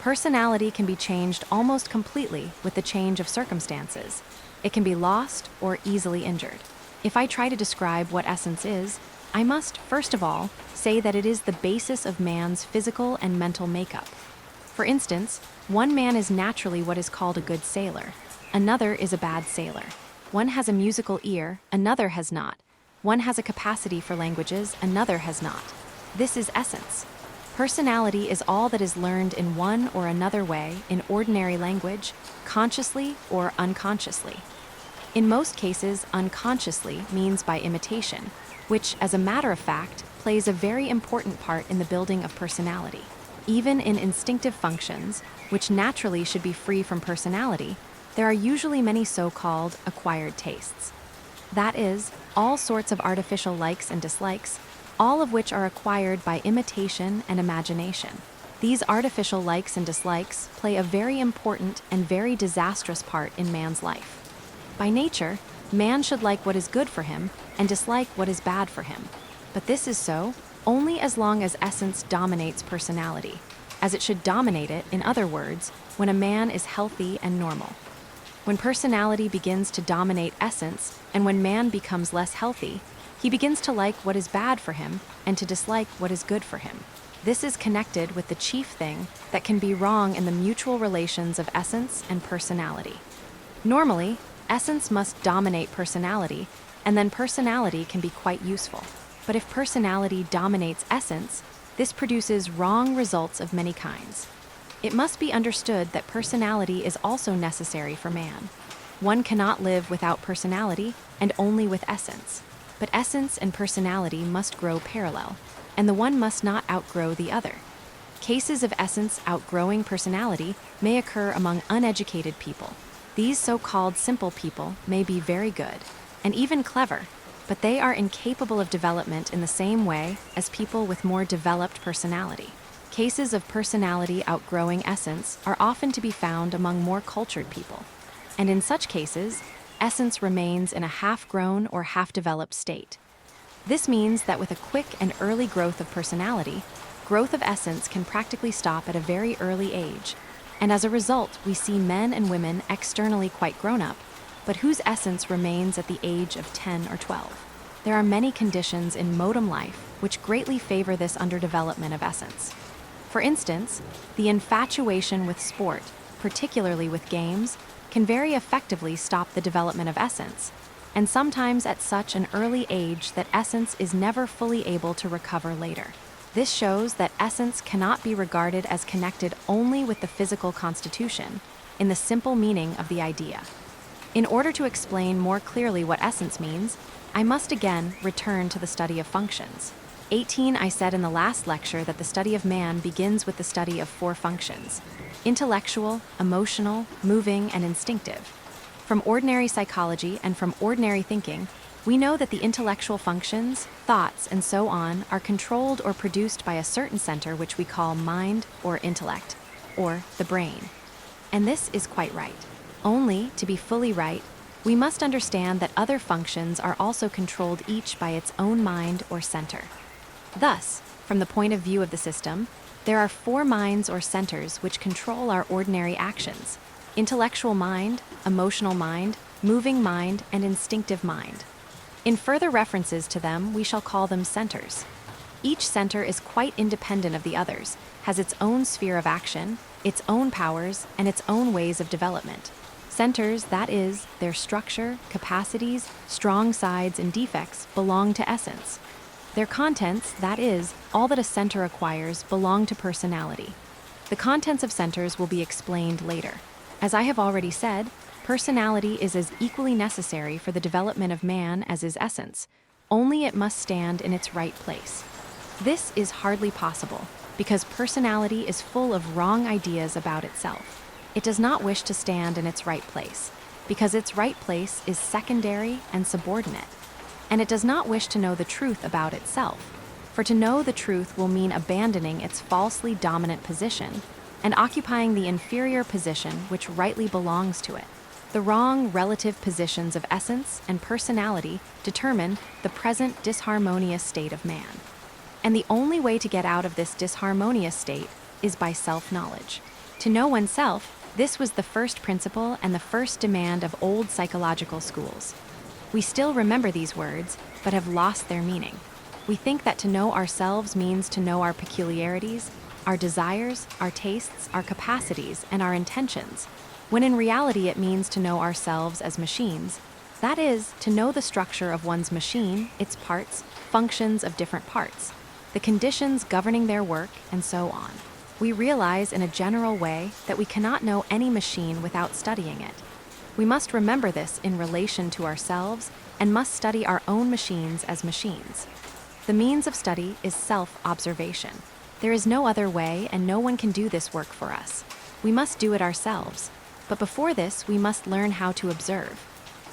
Personality can be changed almost completely with the change of circumstances. It can be lost or easily injured. If I try to describe what essence is, I must, first of all, say that it is the basis of man's physical and mental makeup. For instance, one man is naturally what is called a good sailor. Another is a bad sailor. One has a musical ear, another has not. One has a capacity for languages, another has not. This is essence. Personality is all that is learned in one or another way in ordinary language, consciously or unconsciously. In most cases, unconsciously means by imitation, which, as a matter of fact, plays a very important part in the building of personality. Even in instinctive functions, which naturally should be free from personality, there are usually many so-called acquired tastes. That is, all sorts of artificial likes and dislikes, all of which are acquired by imitation and imagination. These artificial likes and dislikes play a very important and very disastrous part in man's life. By nature, man should like what is good for him and dislike what is bad for him. But this is so only as long as essence dominates personality, as it should dominate it, in other words, when a man is healthy and normal. When personality begins to dominate essence, and when man becomes less healthy, he begins to like what is bad for him and to dislike what is good for him. This is connected with the chief thing that can be wrong in the mutual relations of essence and personality. Normally, essence must dominate personality, and then personality can be quite useful. But if personality dominates essence, this produces wrong results of many kinds. It must be understood that personality is also necessary for man. One cannot live without personality and only with essence. But essence and personality must grow parallel, and the one must not outgrow the other. Cases of essence outgrowing personality may occur among uneducated people. These so-called simple people may be very good, and even clever, but they are incapable of development in the same way as people with more developed personality. Cases of personality outgrowing essence are often to be found among more cultured people, and in such cases, essence remains in a half-grown or half-developed state. This means that with a quick and early growth of personality, growth of essence can practically stop at a very early age, and as a result, we see men and women externally quite grown up, but whose essence remains at the age of 10 or 12. There are many conditions in modern life which greatly favor this underdevelopment of essence. For instance, the infatuation with sport, particularly with games, can very effectively stop the development of essence, and sometimes at such an early age that essence is never fully able to recover later. This shows that essence cannot be regarded as connected only with the physical constitution, in the simple meaning of the idea. In order to explain more clearly what essence means, I must again return to the study of functions. 18 I said in the last lecture that the study of man begins with the study of 4 functions: intellectual, emotional, moving, and instinctive. From ordinary psychology and from ordinary thinking, we know that the intellectual functions, thoughts, and so on are controlled or produced by a certain center which we call mind or intellect, or the brain. And this is quite right. Only, to be fully right, we must understand that other functions are also controlled each by its own mind or center. Thus, from the point of view of the system, there are 4 minds or centers which control our ordinary actions: intellectual mind, emotional mind, moving mind, and instinctive mind. In further references to them, we shall call them centers. Each center is quite independent of the others, has its own sphere of action, its own powers, and its own ways of development. Centers, that is, their structure, capacities, strong sides, and defects, belong to essence. Their contents, that is, all that a center acquires, belong to personality. The contents of centers will be explained later. As I have already said, personality is as equally necessary for the development of man as is essence, only it must stand in its right place. This is hardly possible, because personality is full of wrong ideas about itself. It does not wish to stand in its right place, because its right place is secondary and subordinate. And it does not wish to know the truth about itself, for to know the truth will mean abandoning its falsely dominant position and occupying the inferior position which rightly belongs to it. The wrong relative positions of essence and personality determine the present disharmonious state of man. And the only way to get out of this disharmonious state is by self-knowledge. To know oneself, this was the first principle and the first demand of old psychological schools. We still remember these words, but have lost their meaning. We think that to know ourselves means to know our peculiarities, our desires, our tastes, our capacities, and our intentions, when in reality it means to know ourselves as machines, that is, to know the structure of one's machine, its parts, functions of different parts, the conditions governing their work, and so on. We realize in a general way that we cannot know any machine without studying it. We must remember this in relation to ourselves and must study our own machines as machines. The means of study is self-observation. There is no other way, and no one can do this work for us. We must do it ourselves. But before this, we must learn how to observe.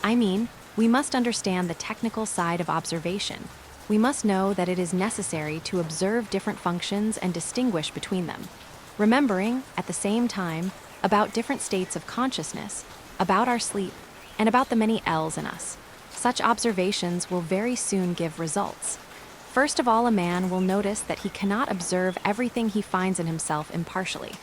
I mean, we must understand the technical side of observation. We must know that it is necessary to observe different functions and distinguish between them, remembering, at the same time, about different states of consciousness, about our sleep, and about the many L's in us. Such observations will very soon give results. First of all, a man will notice that he cannot observe everything he finds in himself impartially.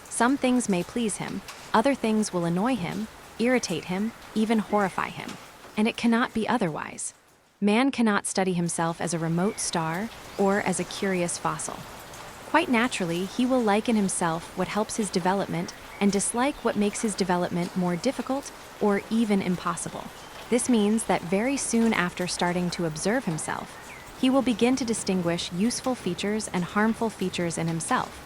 Some things may please him, other things will annoy him, irritate him, even horrify him, and it cannot be otherwise. Man cannot study himself as a remote star or as a curious fossil. Quite naturally, he will like in himself what helps his development and dislike what makes his development more difficult or even impossible. This means that very soon after starting to observe himself, he will begin to distinguish useful features and harmful features in himself.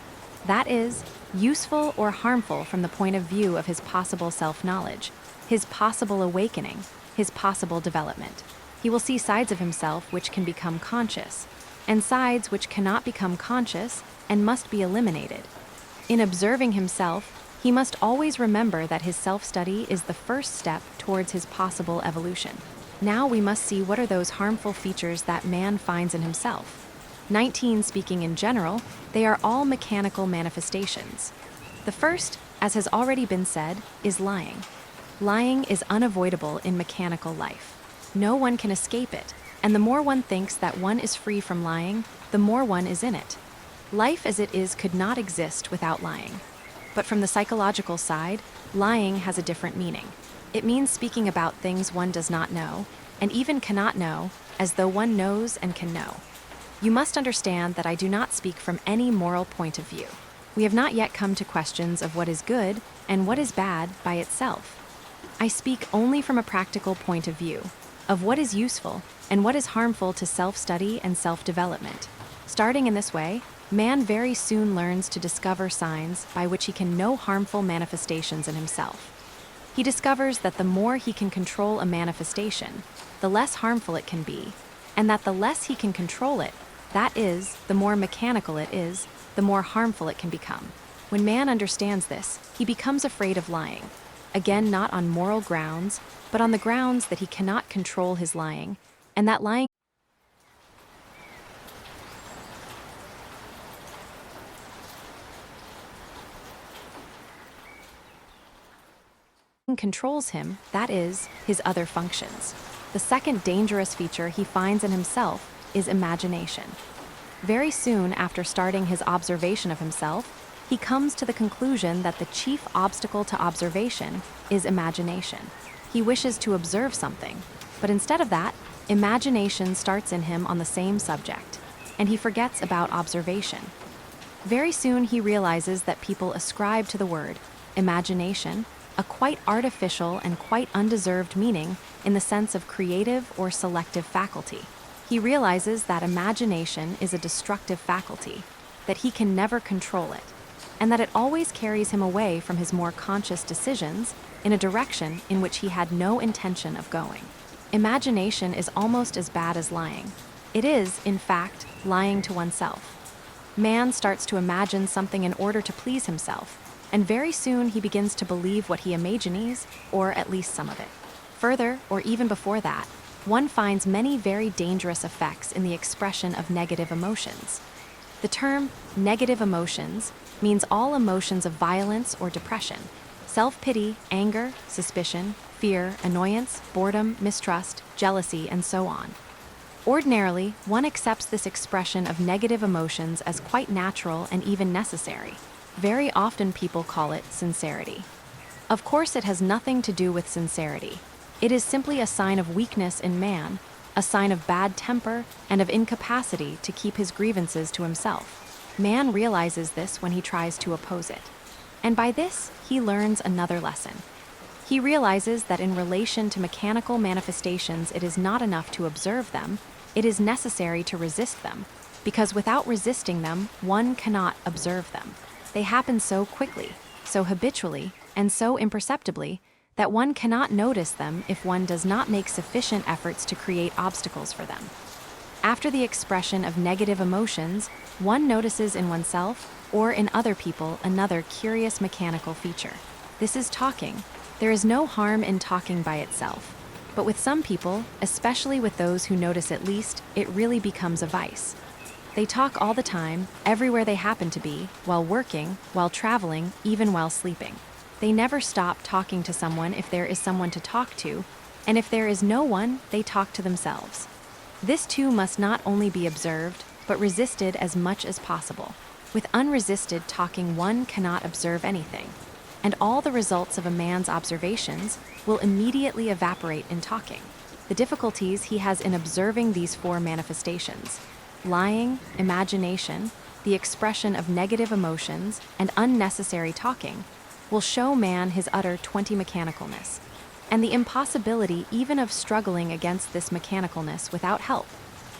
That is, useful or harmful from the point of view of his possible self-knowledge, his possible awakening, his possible development. He will see sides of himself which can become conscious, and sides which cannot become conscious and must be eliminated. In observing himself, he must always remember that his self-study is the first step towards his possible evolution. Now we must see what are those harmful features that man finds in himself. 19 Speaking in general, they are all mechanical manifestations. The first, as has already been said, is lying. Lying is unavoidable in mechanical life. No one can escape it, and the more one thinks that one is free from lying, the more one is in it. Life as it is could not exist without lying. But from the psychological side, lying has a different meaning. It means speaking about things one does not know, and even cannot know, as though one knows and can know. You must understand that I do not speak from any moral point of view. We have not yet come to questions of what is good and what is bad by itself. I speak only from a practical point of view, of what is useful and what is harmful to self-study and self-development. Starting in this way, man very soon learns to discover signs by which he can know harmful manifestations in himself. He discovers that the more he can control a manifestation, the less harmful it can be, and that the less he can control it, that is, the more mechanical it is, the more harmful it can become. When man understands this, he becomes afraid of lying. Again, not on moral grounds, but on the grounds that he cannot control his lying, and that lying controls him, that is, his other functions. The second dangerous feature he finds in himself is imagination. Very soon after starting his observation of himself, he comes to the conclusion that the chief obstacle to observation is imagination. He wishes to observe something, but instead of that, imagination starts in him on the same subject, and he forgets about observation. Very soon he realizes that people ascribe to the word imagination a quite artificial and quite undeserved meaning in the sense of creative or selective faculty. He realizes that imagination is a destructive faculty, that he can never control it, and that it always carries him away from his more conscious decisions in a direction in which he had no intention of going. Imagination is almost as bad as lying. It is, in fact, lying to oneself. Man starts to imagine something in order to please himself, and very soon he begins to believe what he imagines, or at least some of it. Further, or even before that, one finds many very dangerous effects in the expression of negative emotions. The term negative emotions means all emotions of violence or depression: self-pity, anger, suspicion, fear, annoyance, boredom, mistrust, jealousy, and so on. Ordinarily, one accepts this expression of negative emotions as quite natural and even necessary. Very often people call it sincerity. Of course, it has nothing to do with sincerity. It is simply a sign of weakness in man, a sign of bad temper and of incapacity to keep his grievances to himself. Man realizes this when he tries to oppose it. And by this, he learns another lesson. He realizes that in relation to mechanical manifestations, it is not enough to observe them, it is necessary to resist them, because without resisting them, one cannot observe them. They happen so quickly, so habitually, and so imperceptibly that one cannot notice them if one does not make sufficient efforts to create obstacles for them. After the expression of negative emotions, one notices in oneself or in other people another curious mechanical feature. This is talking. There is no harm in talking by itself, but with some people, especially with those who notice it least, it really becomes a vice. They talk all the time, everywhere they happen to be, while working, while traveling, even while sleeping. They never stop talking to someone if there is someone to talk to, and if there is no one, they talk to themselves. This too must not only be observed, but resisted as much as possible. With unresisted talking, one cannot observe anything, and all the results of a man's observations will immediately evaporate in talking. The difficulties he has in observing these four manifestations: lying, imagination, the expression of negative emotions, and unnecessary talking, will show man his utter mechanicalness, and the impossibility even of struggling against this mechanicalness without help,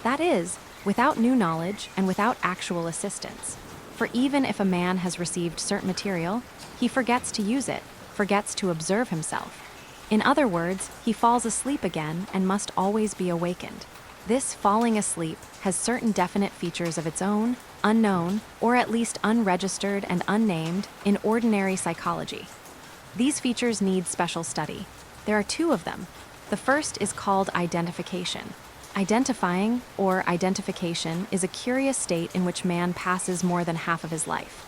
that is, without new knowledge and without actual assistance. For even if a man has received certain material, he forgets to use it, forgets to observe himself. In other words, he falls asleep again and must always be awakened. This falling asleep has certain definite features of its own, unknown, or at least unregistered and unnamed, in ordinary psychology. These features need special study. There are two of them. The first is called identification. Identifying, or identification, is a curious state in which man passes more than half of his life.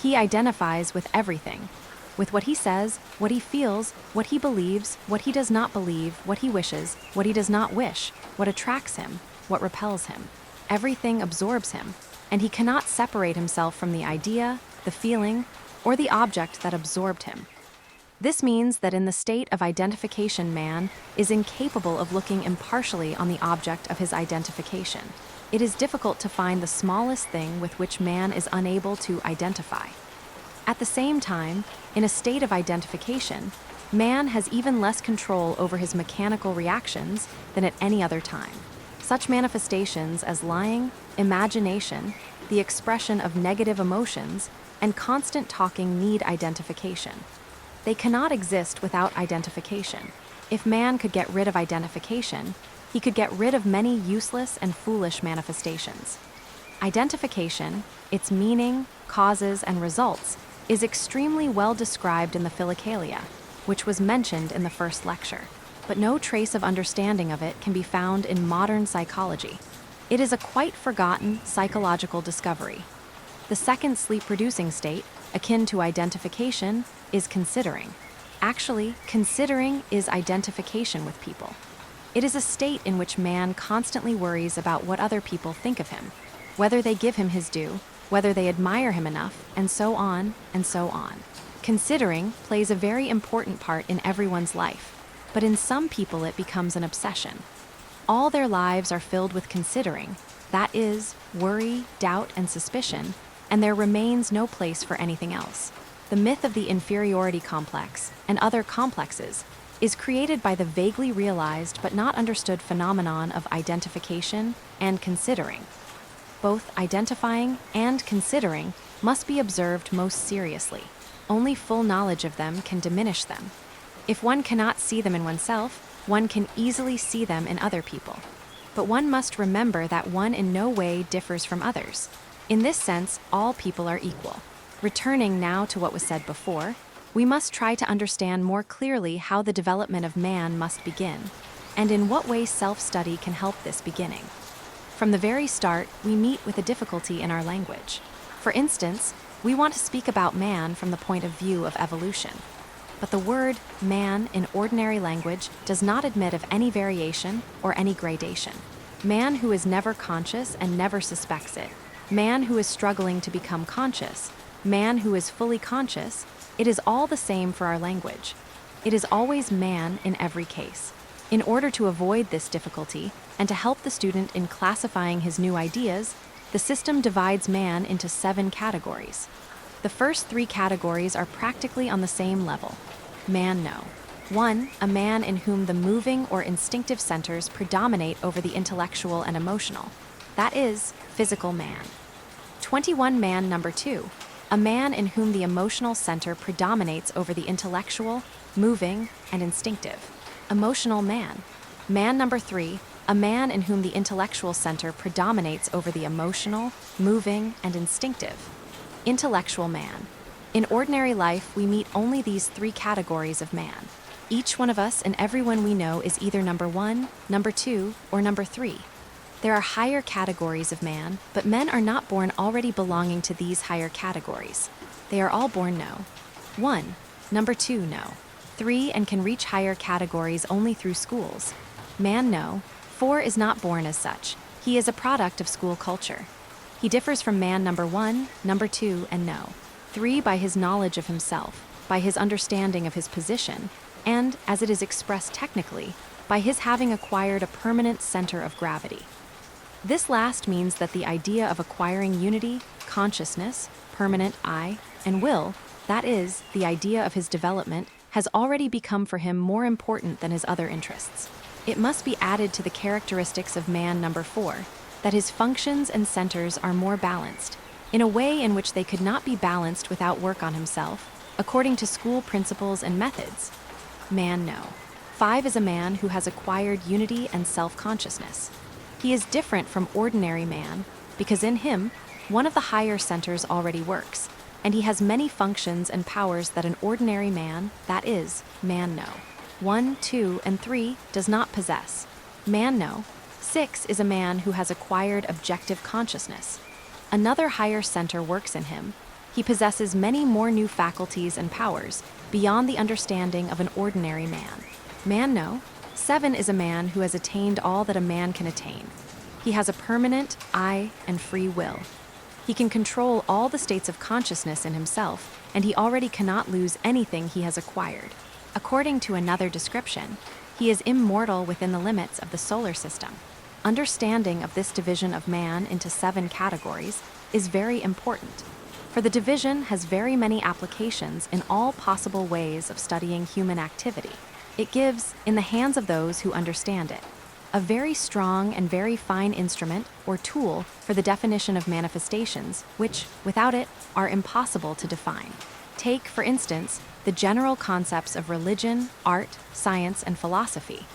He identifies with everything, with what he says, what he feels, what he believes, what he does not believe, what he wishes, what he does not wish, what attracts him, what repels him. Everything absorbs him, and he cannot separate himself from the idea, the feeling, or the object that absorbed him. This means that in the state of identification, man is incapable of looking impartially on the object of his identification. It is difficult to find the smallest thing with which man is unable to identify. At the same time, in a state of identification, man has even less control over his mechanical reactions than at any other time. Such manifestations as lying, imagination, the expression of negative emotions, and constant talking need identification. They cannot exist without identification. If man could get rid of identification, he could get rid of many useless and foolish manifestations. Identification, its meaning, causes, and results, is extremely well described in the Philokalia, which was mentioned in the first lecture, but no trace of understanding of it can be found in modern psychology. It is a quite forgotten psychological discovery. The second sleep-producing state, akin to identification, is considering. Actually, considering is identification with people. It is a state in which man constantly worries about what other people think of him, whether they give him his due, whether they admire him enough, and so on, and so on. Considering plays a very important part in everyone's life, but in some people it becomes an obsession. All their lives are filled with considering, that is, worry, doubt, and suspicion, and there remains no place for anything else. The myth of the inferiority complex, and other complexes, is created by the vaguely realized but not understood phenomenon of identification and considering. Both identifying and considering must be observed most seriously. Only full knowledge of them can diminish them. If one cannot see them in oneself, one can easily see them in other people. But one must remember that one in no way differs from others. In this sense, all people are equal. Returning now to what was said before, we must try to understand more clearly how the development of man must begin, and in what way self-study can help this beginning. From the very start, we meet with a difficulty in our language. For instance, we want to speak about man from the point of view of evolution. But the word man in ordinary language does not admit of any variation or any gradation. Man who is never conscious and never suspects it, man who is struggling to become conscious, man who is fully conscious, it is all the same for our language. It is always man in every case. In order to avoid this difficulty, and to help the student in classifying his new ideas, the system divides man into 7 categories. The first 3 categories are practically on the same level. Man-no. 1. A man in whom the moving or instinctive centers predominate over the intellectual and emotional. That is, physical man. 21. Man number 2. A man in whom the emotional center predominates over the intellectual, moving, and instinctive. Emotional man. Man number 3. A man in whom the intellectual center predominates over the emotional, moving, and instinctive. Intellectual man. In ordinary life, we meet only these 3 categories of man. Each one of us and everyone we know is either number 1, number 2, or number 3. There are higher categories of man, but men are not born already belonging to these higher categories. They are all born no. 1. Number 2, no. 3 and can reach higher categories only through schools. Man no. 4 is not born as such. He is a product of school culture. He differs from man number 1, number 2, and no. 3 by his knowledge of himself, by his understanding of his position, and, as it is expressed technically, by his having acquired a permanent center of gravity. This last means that the idea of acquiring unity, consciousness, permanent I, and will, that is, the idea of his development, has already become for him more important than his other interests. It must be added to the characteristics of man number 4, that his functions and centers are more balanced, in a way in which they could not be balanced without work on himself, according to school principles and methods. Man no. 5 is a man who has acquired unity and self-consciousness. He is different from ordinary man, because in him, one of the higher centers already works, and he has many functions and powers that an ordinary man, that is, man no. 1, 2, and 3 does not possess. Man no. 6 is a man who has acquired objective consciousness. Another higher center works in him. He possesses many more new faculties and powers beyond the understanding of an ordinary man. Man no. 7 is a man who has attained all that a man can attain. He has a permanent I and free will. He can control all the states of consciousness in himself, and he already cannot lose anything he has acquired. According to another description, he is immortal within the limits of the solar system. Understanding of this division of man into 7 categories is very important, for the division has very many applications in all possible ways of studying human activity. It gives, in the hands of those who understand it, a very strong and very fine instrument or tool for the definition of manifestations, which, without it, are impossible to define. Take, for instance, the general concepts of religion, art, science, and philosophy.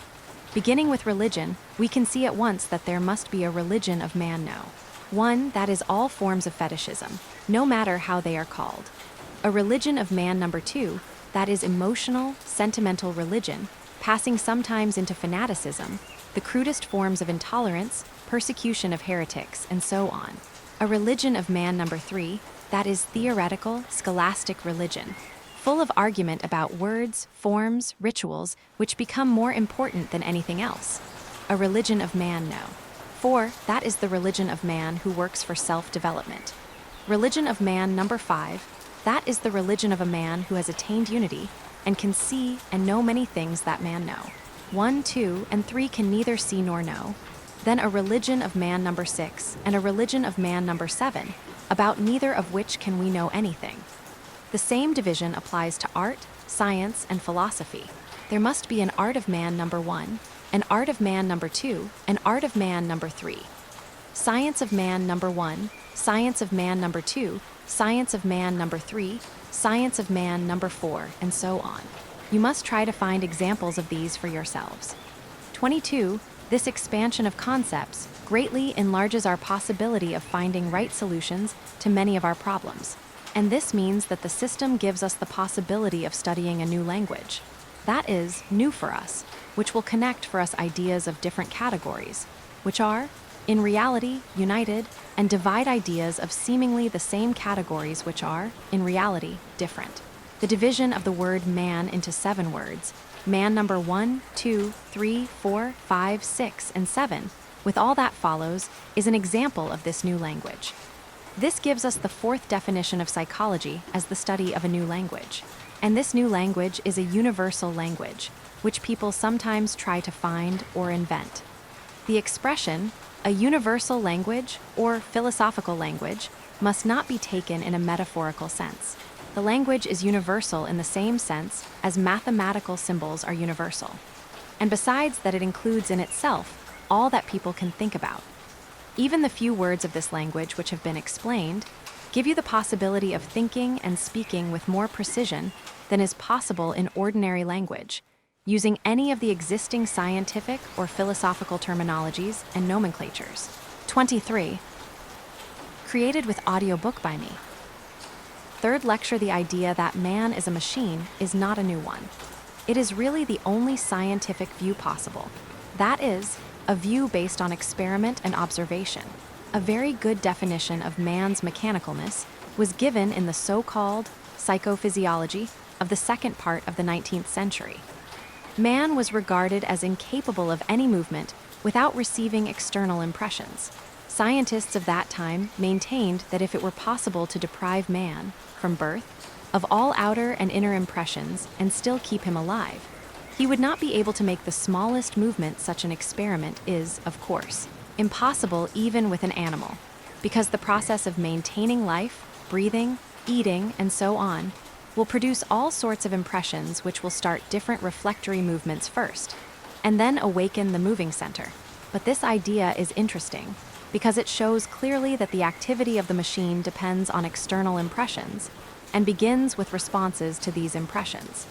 Beginning with religion, we can see at once that there must be a religion of man now. One that is all forms of fetishism, no matter how they are called. A religion of man number 2, that is emotional, sentimental religion, passing sometimes into fanaticism, the crudest forms of intolerance, persecution of heretics, and so on. A religion of man number 3, that is theoretical, scholastic religion, full of argument about words, forms, rituals, which become more important than anything else. A religion of man no. 4, that is the religion of man who works for self-development. Religion of man number 5, that is the religion of a man who has attained unity and can see and know many things that man know. 1, 2, and 3 can neither see nor know. Then a religion of man number 6 and a religion of man number 7, about neither of which can we know anything. The same division applies to art, science, and philosophy. There must be an art of man number 1, an art of man number 2, an art of man number 3. Science of man number 1, science of man number 2, science of man number 3, science of man number 4, and so on. You must try to find examples of these for yourselves. 22. This expansion of concepts greatly enlarges our possibility of finding right solutions to many of our problems. And this means that the system gives us the possibility of studying a new language. That is, new for us, which will connect for us ideas of different categories, which are, in reality, united, and divide ideas of seemingly the same categories which are, in reality, different. The division of the word man into 7 words, man number 1, 2, 3, 4, 5, 6, and 7, with all that follows, is an example of this new language. This gives us the 4th definition of psychology as the study of a new language. And this new language is a universal language, which people sometimes try to find or invent. The expression, a universal language or philosophical language, must not be taken in a metaphorical sense. The language is universal in the same sense as mathematical symbols are universal. And besides that, it includes in itself all that people can think about. Even the few words of this language which have been explained give you the possibility of thinking and speaking with more precision than is possible in ordinary language, using any of the existing scientific or philosophical terminologies and nomenclatures. 23. Created with AudioBookByMe. Third lecture, the idea that man is a machine is not a new one. It is really the only scientific view possible. That is, a view based on experiment and observation. A very good definition of man's mechanicalness was given in the so-called psychophysiology of the second part of the 19th century. Man was regarded as incapable of any movement without receiving external impressions. Scientists of that time maintained that if it were possible to deprive man, from birth, of all outer and inner impressions and still keep him alive, he would not be able to make the smallest movement. Such an experiment is, of course, impossible even with an animal, because the process of maintaining life, breathing, eating, and so on, will produce all sorts of impressions which will start different reflectory movements first, and then awaken the moving center. But this idea is interesting, because it shows clearly that the activity of the machine depends on external impressions, and begins with responses to these impressions.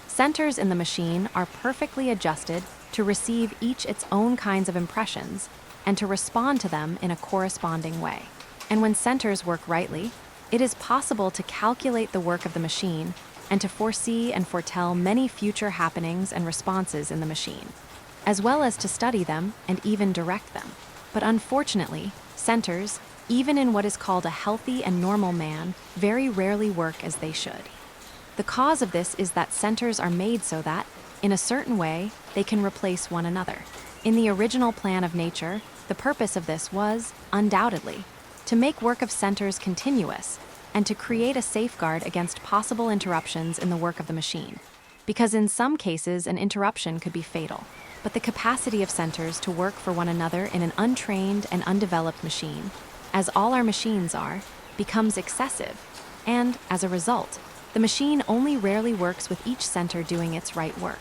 Centers in the machine are perfectly adjusted to receive each its own kinds of impressions and to respond to them in a corresponding way. And when centers work rightly, it is possible to calculate the work of the machine and to foresee and foretell many future happenings and responses in the machine, as well as to study them and even direct them. But unfortunately, centers, even in what is called a healthy and normal man, very rarely work as they should. The cause of this is that centers are made so that, in a certain way, they can replace one another. In the original plan of nature, the purpose of this was, undoubtedly, to make work of centers continuous and to create a safeguard against possible interruptions in the work of the machine, because in some cases an interruption could be fatal. But the capacity of centers to work for one another in an untrained and undeveloped machine, as all our machines are, becomes excessive, and, as a result, the machine only rarely works with each center doing its right work.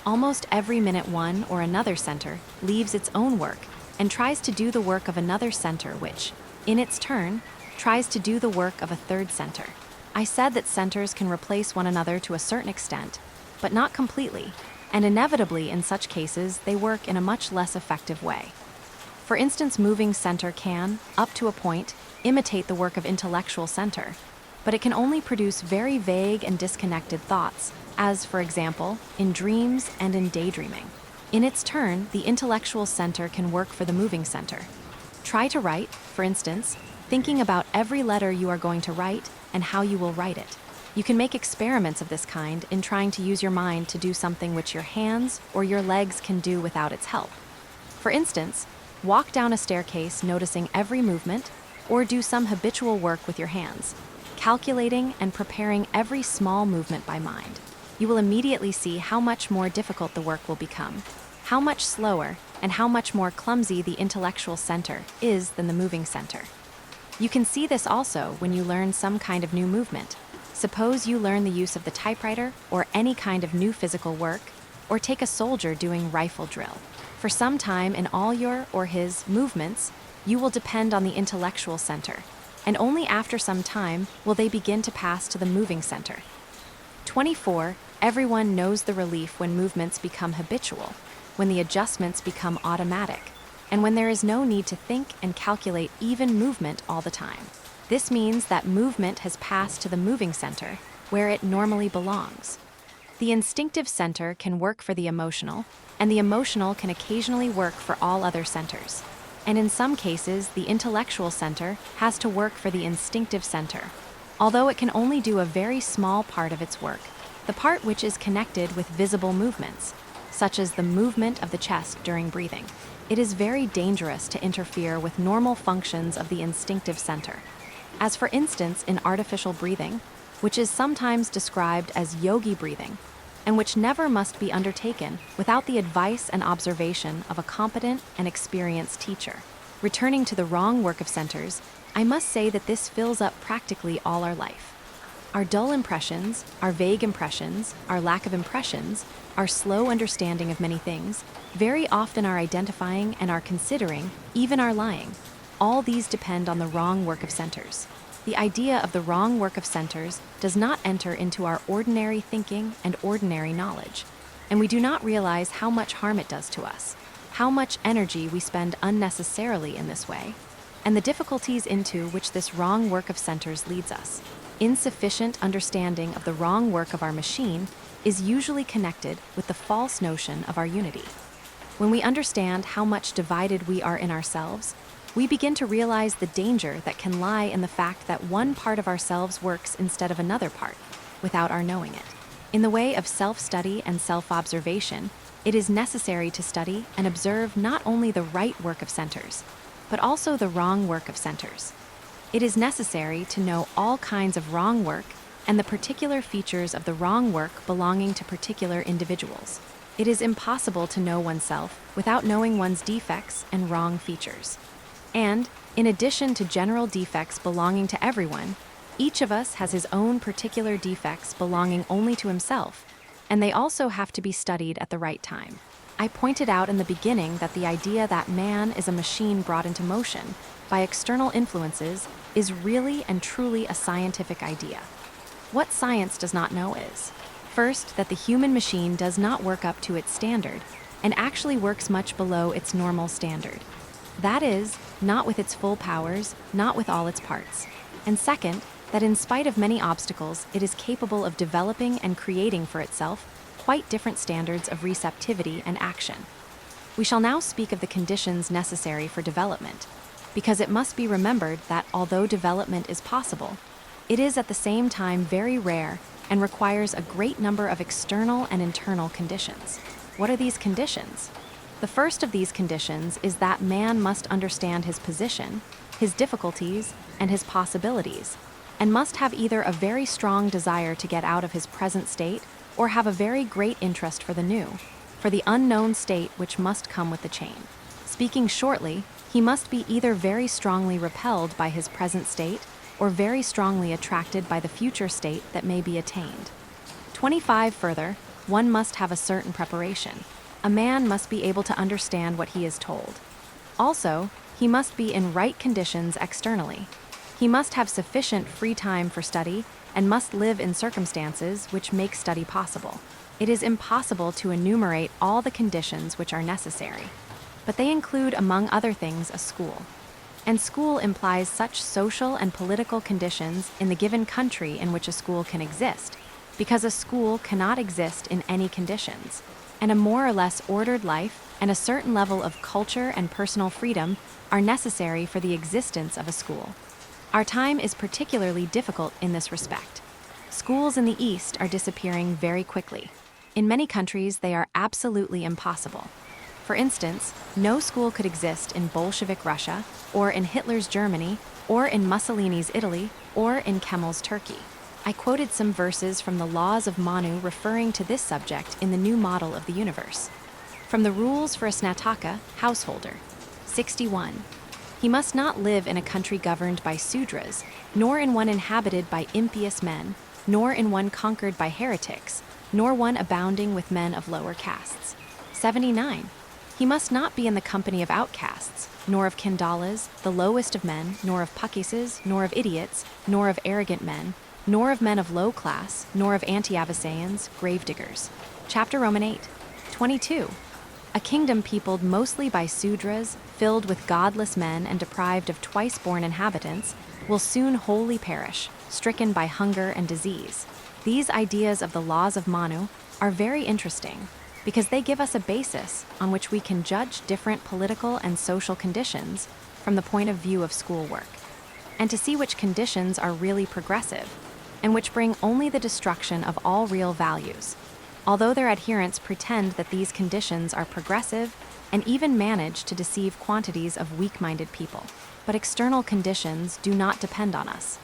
Almost every minute one or another center leaves its own work and tries to do the work of another center which, in its turn, tries to do the work of a third center. I said that centers can replace one another to a certain extent, but not completely, and inevitably in such cases they work in a much less effective way. For instance, moving center can, up to a point, imitate the work of intellectual center, but it can only produce very vague and disconnected thoughts, as, for example, in dreams and in daydreaming. In its turn, the intellectual center can work for the moving center. Try to write, for instance, thinking about every letter you are going to write and how you will write it. You can make experiments of this kind in trying to use your mind to do something which your hands or your legs can do without its help. For instance, walk down a staircase noticing every movement, or do some habitual work with your hands, calculating and preparing every small movement by mind. You will immediately see how much more difficult the work will become, how much slower and how much more clumsy the intellectual center is than the moving center. You can see this also when you learn some kind of new movement. Suppose you learn the use of the typewriter or any kind of new physical work, or take a soldier doing rifle drill. For some time in all your or his movements, you will depend on the intellectual center, and only after some time will they begin to pass to the moving center. 24. Everyone knows the relief when movements become habitual, when the adjustments become automatic, and when there is no need to think and calculate even movement all the time. This means that movement has passed to the moving center, where it normally belongs. The instinctive center can work for the emotional, and the emotional can occasionally work for all other centers. And in some cases, the intellectual center has to work for the instinctive center, although it can only do a very small part of its work, the part which is connected with visible movements, such as the movement of the chest during breathing. It is very dangerous to interfere with normal functions of the instinctive center, as for instance in artificial breathing, which is sometimes described as yogi breathing, and which never must be undertaken without the advice and observation of a competent and experienced teacher. Returning to the wrong work of centers, I must say that this fills up practically all our life. Our dull impressions, our vague impressions, our lack of impressions, our slow understanding of many things, very often our identifying and our considering, even our lying, all these depend on the wrong work of centers. The idea of the wrong work of centers does not enter into our ordinary thinking and ordinary knowledge, and we do not realize how much harm it does to us, how much energy we spend unnecessarily in this way, and the difficulties into which this wrong work of centers leads us. Insufficient understanding of the wrong work of our machine is usually connected with the false notion of our unity. When we understand how much divided we are in ourselves, we begin to realize the danger that can lie in the fact that one part of ourselves works instead of another part, without our knowing it. In the way of self-study and self-observation, it is necessary to study and observe not only the right work of centers, but also the wrong work of centers. It is necessary to know all kinds of wrong work and the particular features of the wrong work belonging to particular individuals. It is impossible to know oneself without knowing one's defects and wrong features. And, in addition to general defects belonging to everyone, each of us has his own particular defects belonging only to himself, and they also have to be studied at the right time. I pointed out in the beginning that the idea that man is a machine brought into motion by external influences is really and truly a scientific idea. What science does not know is, first, that the human machine does not work up to its standard, and actually works much below its normal standard. That is, not with its full powers, not with all its parts. And second, that in spite of many obstacles, it is capable of developing and creating for itself quite different standards of receptivity and action. We shall now speak of the conditions necessary for development, because it must be remembered that although development is possible, it is at the same time very rare and requires a great number of external and internal conditions. What are these conditions? The first of these conditions is that man must understand his position, his difficulties, and his possibilities, and must have either a very strong desire to get out of his present state or have a very great interest for the new, for the unknown state which must come with the change. Speaking shortly, he must be either very strongly repelled by his present state or very strongly attracted by the future state that may be attained. 25 Further, one must have a certain preparation. A man must be able to understand what he is told. Also, he must be in right conditions externally. He must have sufficient free time for study and must live in circumstances which make study possible. It is impossible to enumerate all the conditions which are necessary, but they include, among other things, a school. And school implies such social and political conditions in the given country in which a school can exist, because a school cannot exist in any conditions, and a more or less ordered life and a certain level of culture and personal freedom are necessary for the existence of a school. Our time is particularly difficult in this respect. Schools in the East are disappearing very quickly. In many countries, they are absolutely impossible. For instance, no school could exist in Bolshevik Russia, or in Hitler's Germany, or in Mussolini's Italy, or in Kemal's Turkey. I quoted some verses from the laws of Manu referring to this subject in the new model of the universe. From the rules for a Snataka, householder. 61. He must not live in a country governed by Sudras, nor in one inhabited by impious men, nor in one conquered by heretics, nor one abounding with men of lower castes. 79. He must not be in the company of outcasts, nor of Kandalas, the lowest of men, nor of Pakises, nor of idiots, nor of arrogant men, nor of men of low class, nor of anti-Abyssinians, gravediggers. Chapter Roman 8. 22. A kingdom peopled mostly by Sudras, filled with godless men and deprived of twice-born inhabitants, will soon wholly perish, stricken by hunger and disease. These ideas of the laws of Manu are very interesting, because they give us a basis on which we can judge different political and social conditions from the point of view of schoolwork, and to see which conditions are really progressive, and which bring only the destruction of all real values, although their adherents pretend that these conditions are progressive and even manage to deceive quantities of weak-minded people. But external conditions do not depend on us.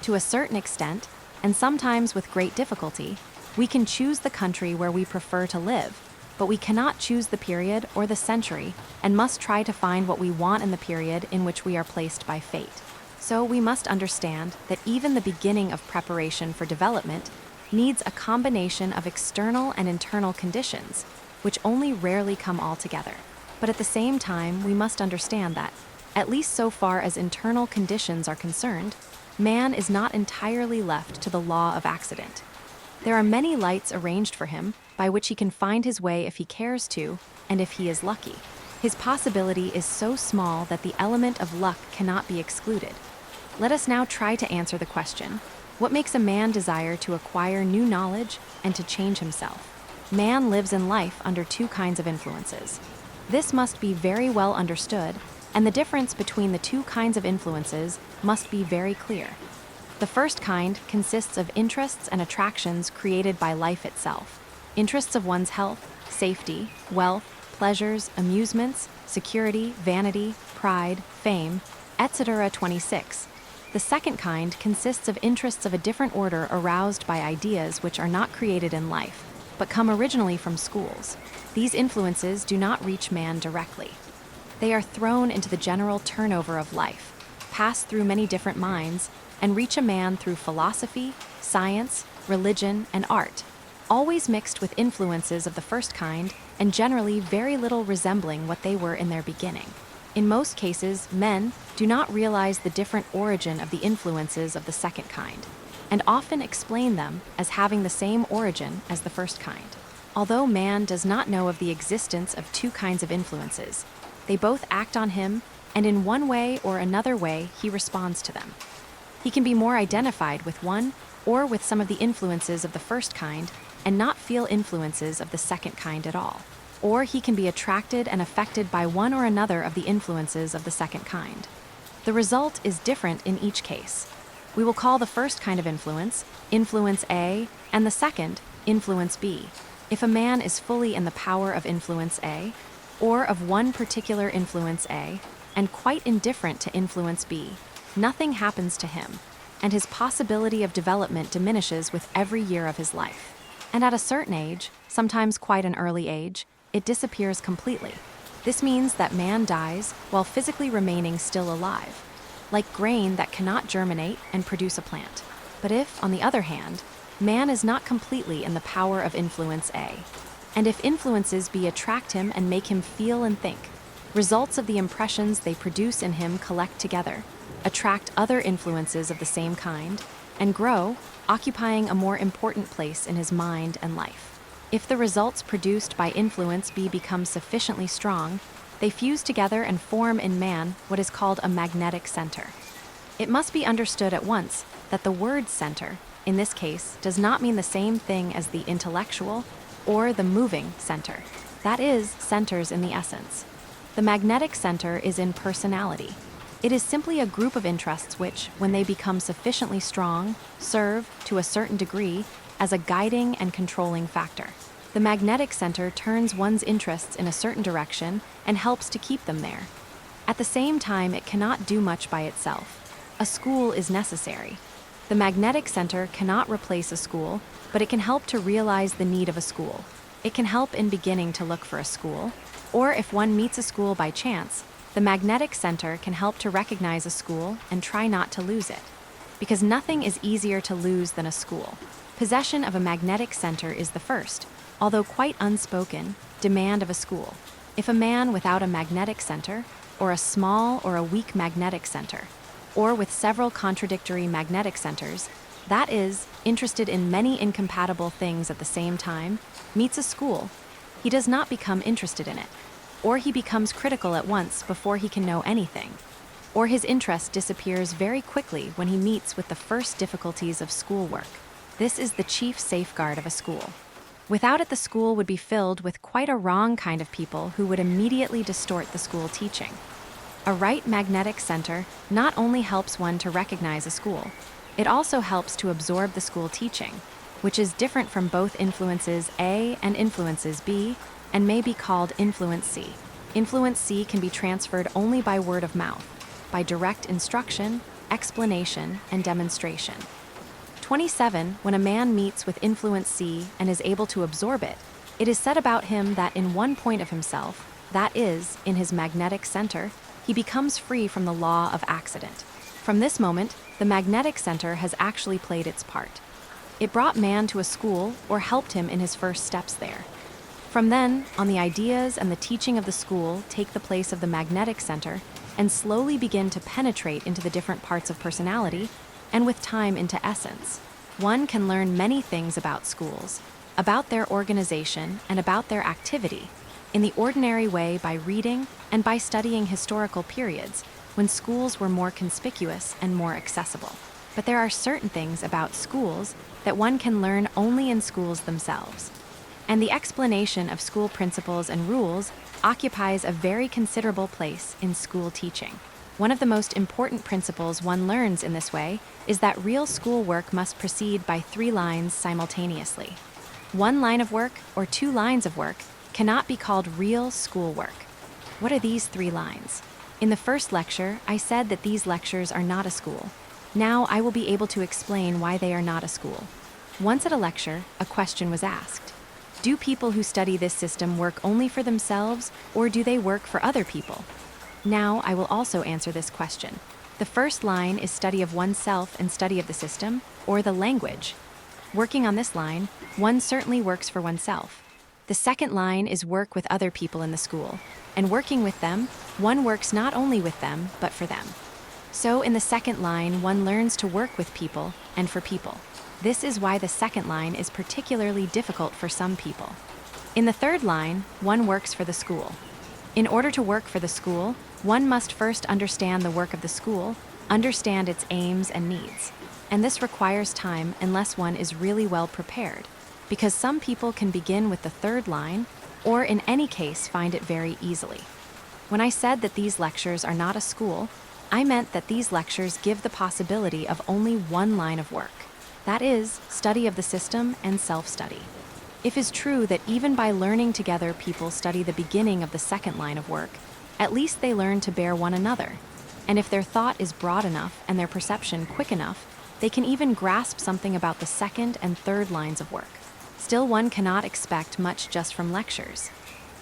To a certain extent, and sometimes with great difficulty, we can choose the country where we prefer to live, but we cannot choose the period or the century and must try to find what we want in the period in which we are placed by fate. So we must understand that even the beginning of preparation for development needs a combination of external and internal conditions, which only rarely come all together. But at the same time, we must understand that, at least so far as internal conditions are concerned, man is not entirely left to the law of accident. There are many lights arranged for him by which he can find his way if he cares to, and if he is lucky. His possibility is so small that the element of luck cannot be excluded. Let us now try to answer the question: what makes a man desire to acquire new knowledge and to change himself? Man lives in life under two kinds of influences. This must be very well understood, and the difference between the two kinds of influences must be very clear. The first kind consists of interests and attractions created by life itself. Interests of one's health, safety, wealth, pleasures, amusements, security, vanity, pride, fame, etc. 26. The second kind consists of interests of a different order aroused by ideas which are not created in life, but come originally from schools. These influences do not reach man directly. They are thrown into the general turnover of life, pass through many different minds, and reach a man through philosophy, science, religion, and art, always mixed with influences of the first kind and generally very little resembling what they were in their beginning. In most cases, men do not realize the different origin of the influences of the second kind, and often explain them as having the same origin as the first kind. Although man does not know of the existence of two kinds of influences, they both act on him, and in one way or another way he responds to them. He can be more identified with one or with some of the influences of the first kind and not feel influences of the second kind at all. Or he can be attracted and affected by one or another of the influences of the second kind. The result is different in each case. We will call the first kind of influence A, and the second, influence B. If a man is fully in the power of influence A, or of one particular influence A, and quite indifferent to influence B, nothing happens to him, and his possibility of development diminishes with every year of his life. And at a certain age, sometimes quite an early age, it disappears completely. This means that man dies while physically remaining still alive, like grain that cannot germinate and produce a plant. But if, on the other hand, man is not completely in the power of influence A. And if influences B attract him and make him feel and think, results of the impressions they produce in him collect together, attract other influences of the same kind, and grow, occupying a more important place in his mind and life. If the results produced by influence B become sufficiently strong, they fuse together and form in man what is called a magnetic center. It must be understood at once that the word center, in this case, does not mean the same thing as the intellectual or the moving center. That is, centers in the essence. The magnetic center is in personality. It is simply a group of interests which, when they become sufficiently strong, serve, to a certain degree, as a guiding and controlling factor. The magnetic center turns one's interests in a certain direction and helps to keep them there. At the same time, it cannot do much by itself. A school is necessary. The magnetic center cannot replace a school, but it can help to realize the need of a school. It can help in beginning to look for a school, or if one meets a school by chance, the magnetic center can help to recognize a school and try not to lose it. Because nothing is easier to lose than a school. Possession of a magnetic center is the first, although quite unspoken, demand of a school. If a man without a magnetic center, or a small or a weak magnetic center, or with several contradictory magnetic centers, that is, interested in many incompatible things at the same time, meets a school, he does not become interested in it, or he becomes critical at once before he can know anything, or his interest disappears very quickly when he meets with the first difficulties of schoolwork. This is the chief safeguard of a school. Without it, the school would be filled with quite a wrong kind of people who would immediately distort the school teaching. A right magnetic center not only helps one to recognize a school, it also helps to absorb the school teaching, which is different from both influences A and influences B, and may be called influence C. Influence C can be transferred only by word of mouth, by direct instruction, explanation, and demonstration. 27. When a man meets with influence C and is able to absorb it, it is said about him that in one point of himself, that is, in his magnetic center, he becomes free from the law of accident. From this moment, the magnetic center has actually played its part. It brought man to a school or helped him in his first steps there. From then on, the ideas and the teaching of the school take the place of the magnetic center and slowly begin to penetrate into the different parts of personality, and with time into essence. One can learn many things about schools, about their organization, and about their activity, in the ordinary way by reading and by studying historical periods when schools were more conspicuous and more accessible. But there are certain things about schools that one can learn only in schools themselves. And the explanation of school principles and rules occupies a very considerable place in school teaching. One of the most important principles one learns in this way is that real school work must proceed by 3 lines simultaneously. 1 line of work or 2 lines of work cannot be called real school work. What are these 3 lines? In the first lecture, I said that these lectures are not a school. Now I will be able to explain why they are not a school. Once at a lecture, a question was asked. Do people who study this system work only for themselves, or do they work for other people? Now I will also answer this question. The first line is study of oneself and study of the system, or the language. Working on this line, one certainly works for oneself. The second line is work with other people in the school, and working with them, one works not only with them, but for them. So in the second line, one learns to work with people and for people. This is why the second line is particularly difficult for some people. In the third line, one works for the school. In order to work for the school, one must first understand the work of the school, understand its aims and needs. And this requires time unless one is really well prepared, because some people can begin with the third line, or in any case find it very easily. When I said that these lectures are not a school, I meant that these lectures give the possibility of only 1 line of work. That is, study of the system and self-study. It is true that even by learning together people study the beginning of the second line of work, at least they learn to bear one another. And if their thought is broad enough and their perception quick enough, they can even grasp something about the second and third lines of work. Still, one cannot expect much just from lectures.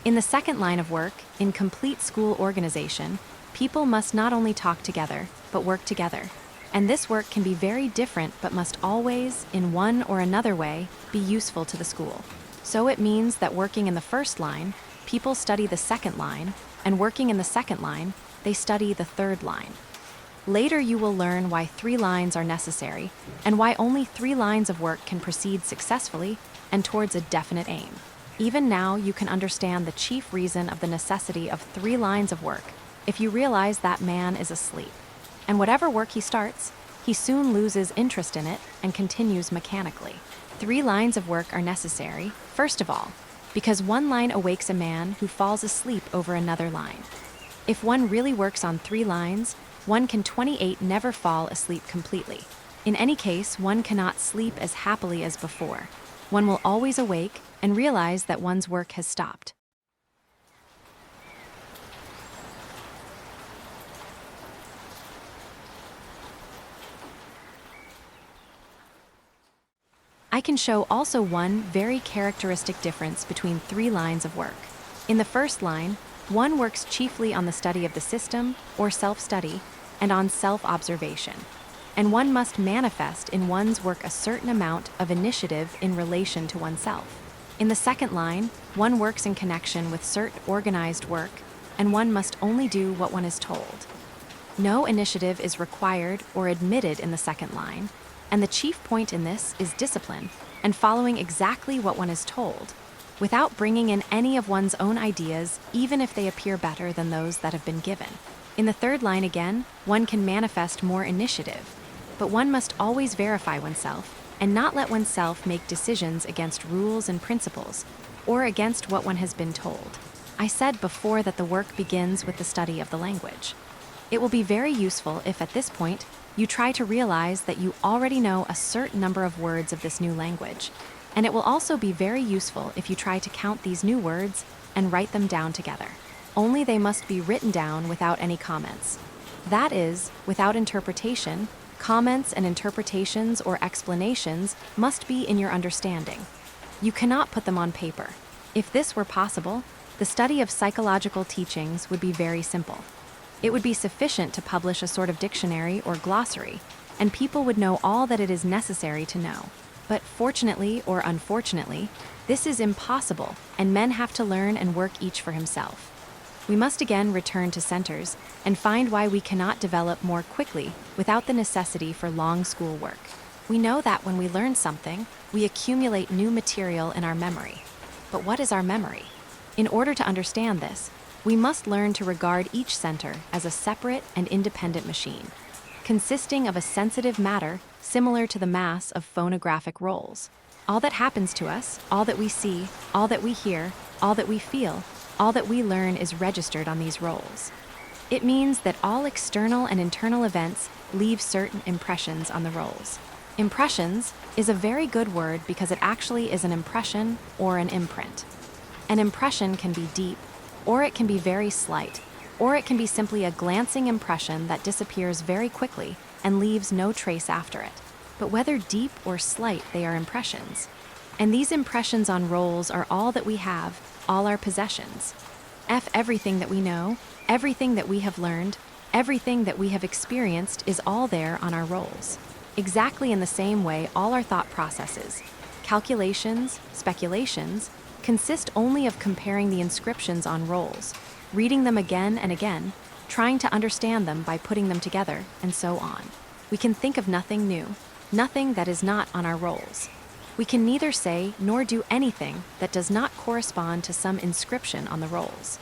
In the second line of work, in complete school organization, people must not only talk together, but work together. And this work can be very different but must always, in one or another way, be useful to the school. So it means that working in the first line, people study the second line, and working in the second line, they study the third line. Later you will learn why 3 lines are necessary, and why only 3 lines of work can proceed successfully and towards a definite aim. Even now you can understand the chief reason of the necessity of 3 lines of work if you realize that man is asleep. And whatever work he starts, he soon loses interest in it and continues mechanically. 3 lines of work are necessary, first of all, because 1 line awakes a man who falls asleep over another line. If one really works on 3 lines, one can 28 never fall asleep completely. In any case, one cannot sleep as happily as before. One will always awake and realize that one's work has stopped. I can show also one very characteristic difference between 3 lines of work. In the first line, one works chiefly on the study of the system, or self-study, and on self-observation. And one must manifest in one's work a certain amount of initiative in relation to oneself. In the second line, one works in connection with certain organized work, and one must only do what one is told. No initiative is required or admitted in the second line, and the chief point in this is discipline and following exactly what one is told, without bringing in any of one's own ideas, even if they appear better than those that have been given. In the third line again, one can manifest more initiative, but one must always verify oneself and not let oneself make decisions against rules and principles, or against what one has been told. I said before that the work begins with the study of the language. It will be very useful if at this point you try to realize that you already know a certain number of words of this new language, and it will also be very useful if you try to count these new words and write them down together. Only they must be written down without any comments. That is, without interpretation. Comments and interpretations or explanations must be in your understanding. You cannot put them on paper. If this were possible, the study of psychological teachings would be very simple. It would be sufficient to publish a sort of dictionary or glossary, and people would know all that it is necessary to know. But fortunately or unfortunately, this is impossible, and men have to learn and work each for himself. We must again return to centers and find why we cannot develop more quickly without the necessity for long school work. We know that when we learn something, we accumulate new material in our memory. But what is our memory? In order to understand this, we must learn to regard each center as a separate and independent machine, consisting of a sensitive matter similar to the mass of phonographic rolls. All that happens to us, all that we see, all that we hear, all that we feel, all that we learn is registered on these rolls. It means that all external and internal events leave certain impressions on the rolls. Impressions is a very good word because it actually is an impression or an imprint. An impression can be deep, or it can be very slight, or it can be simply a glancing impression that disappears very quickly and leaves no trace after it. But whether deep or slight, they are impressions. And these impressions on rolls are all that we have, all our possessions. Everything that we know, everything that we have learned, everything that we have experienced is all there on our rolls. Exactly in the same way, all our thought processes, calculations, speculations, consist only of comparing the inscriptions on rolls, reading them again and again, trying to understand them by putting them together, and so on. We can think of nothing new, nothing that is not on our rolls. We can neither say nor do anything that does not correspond to some inscription on the rolls.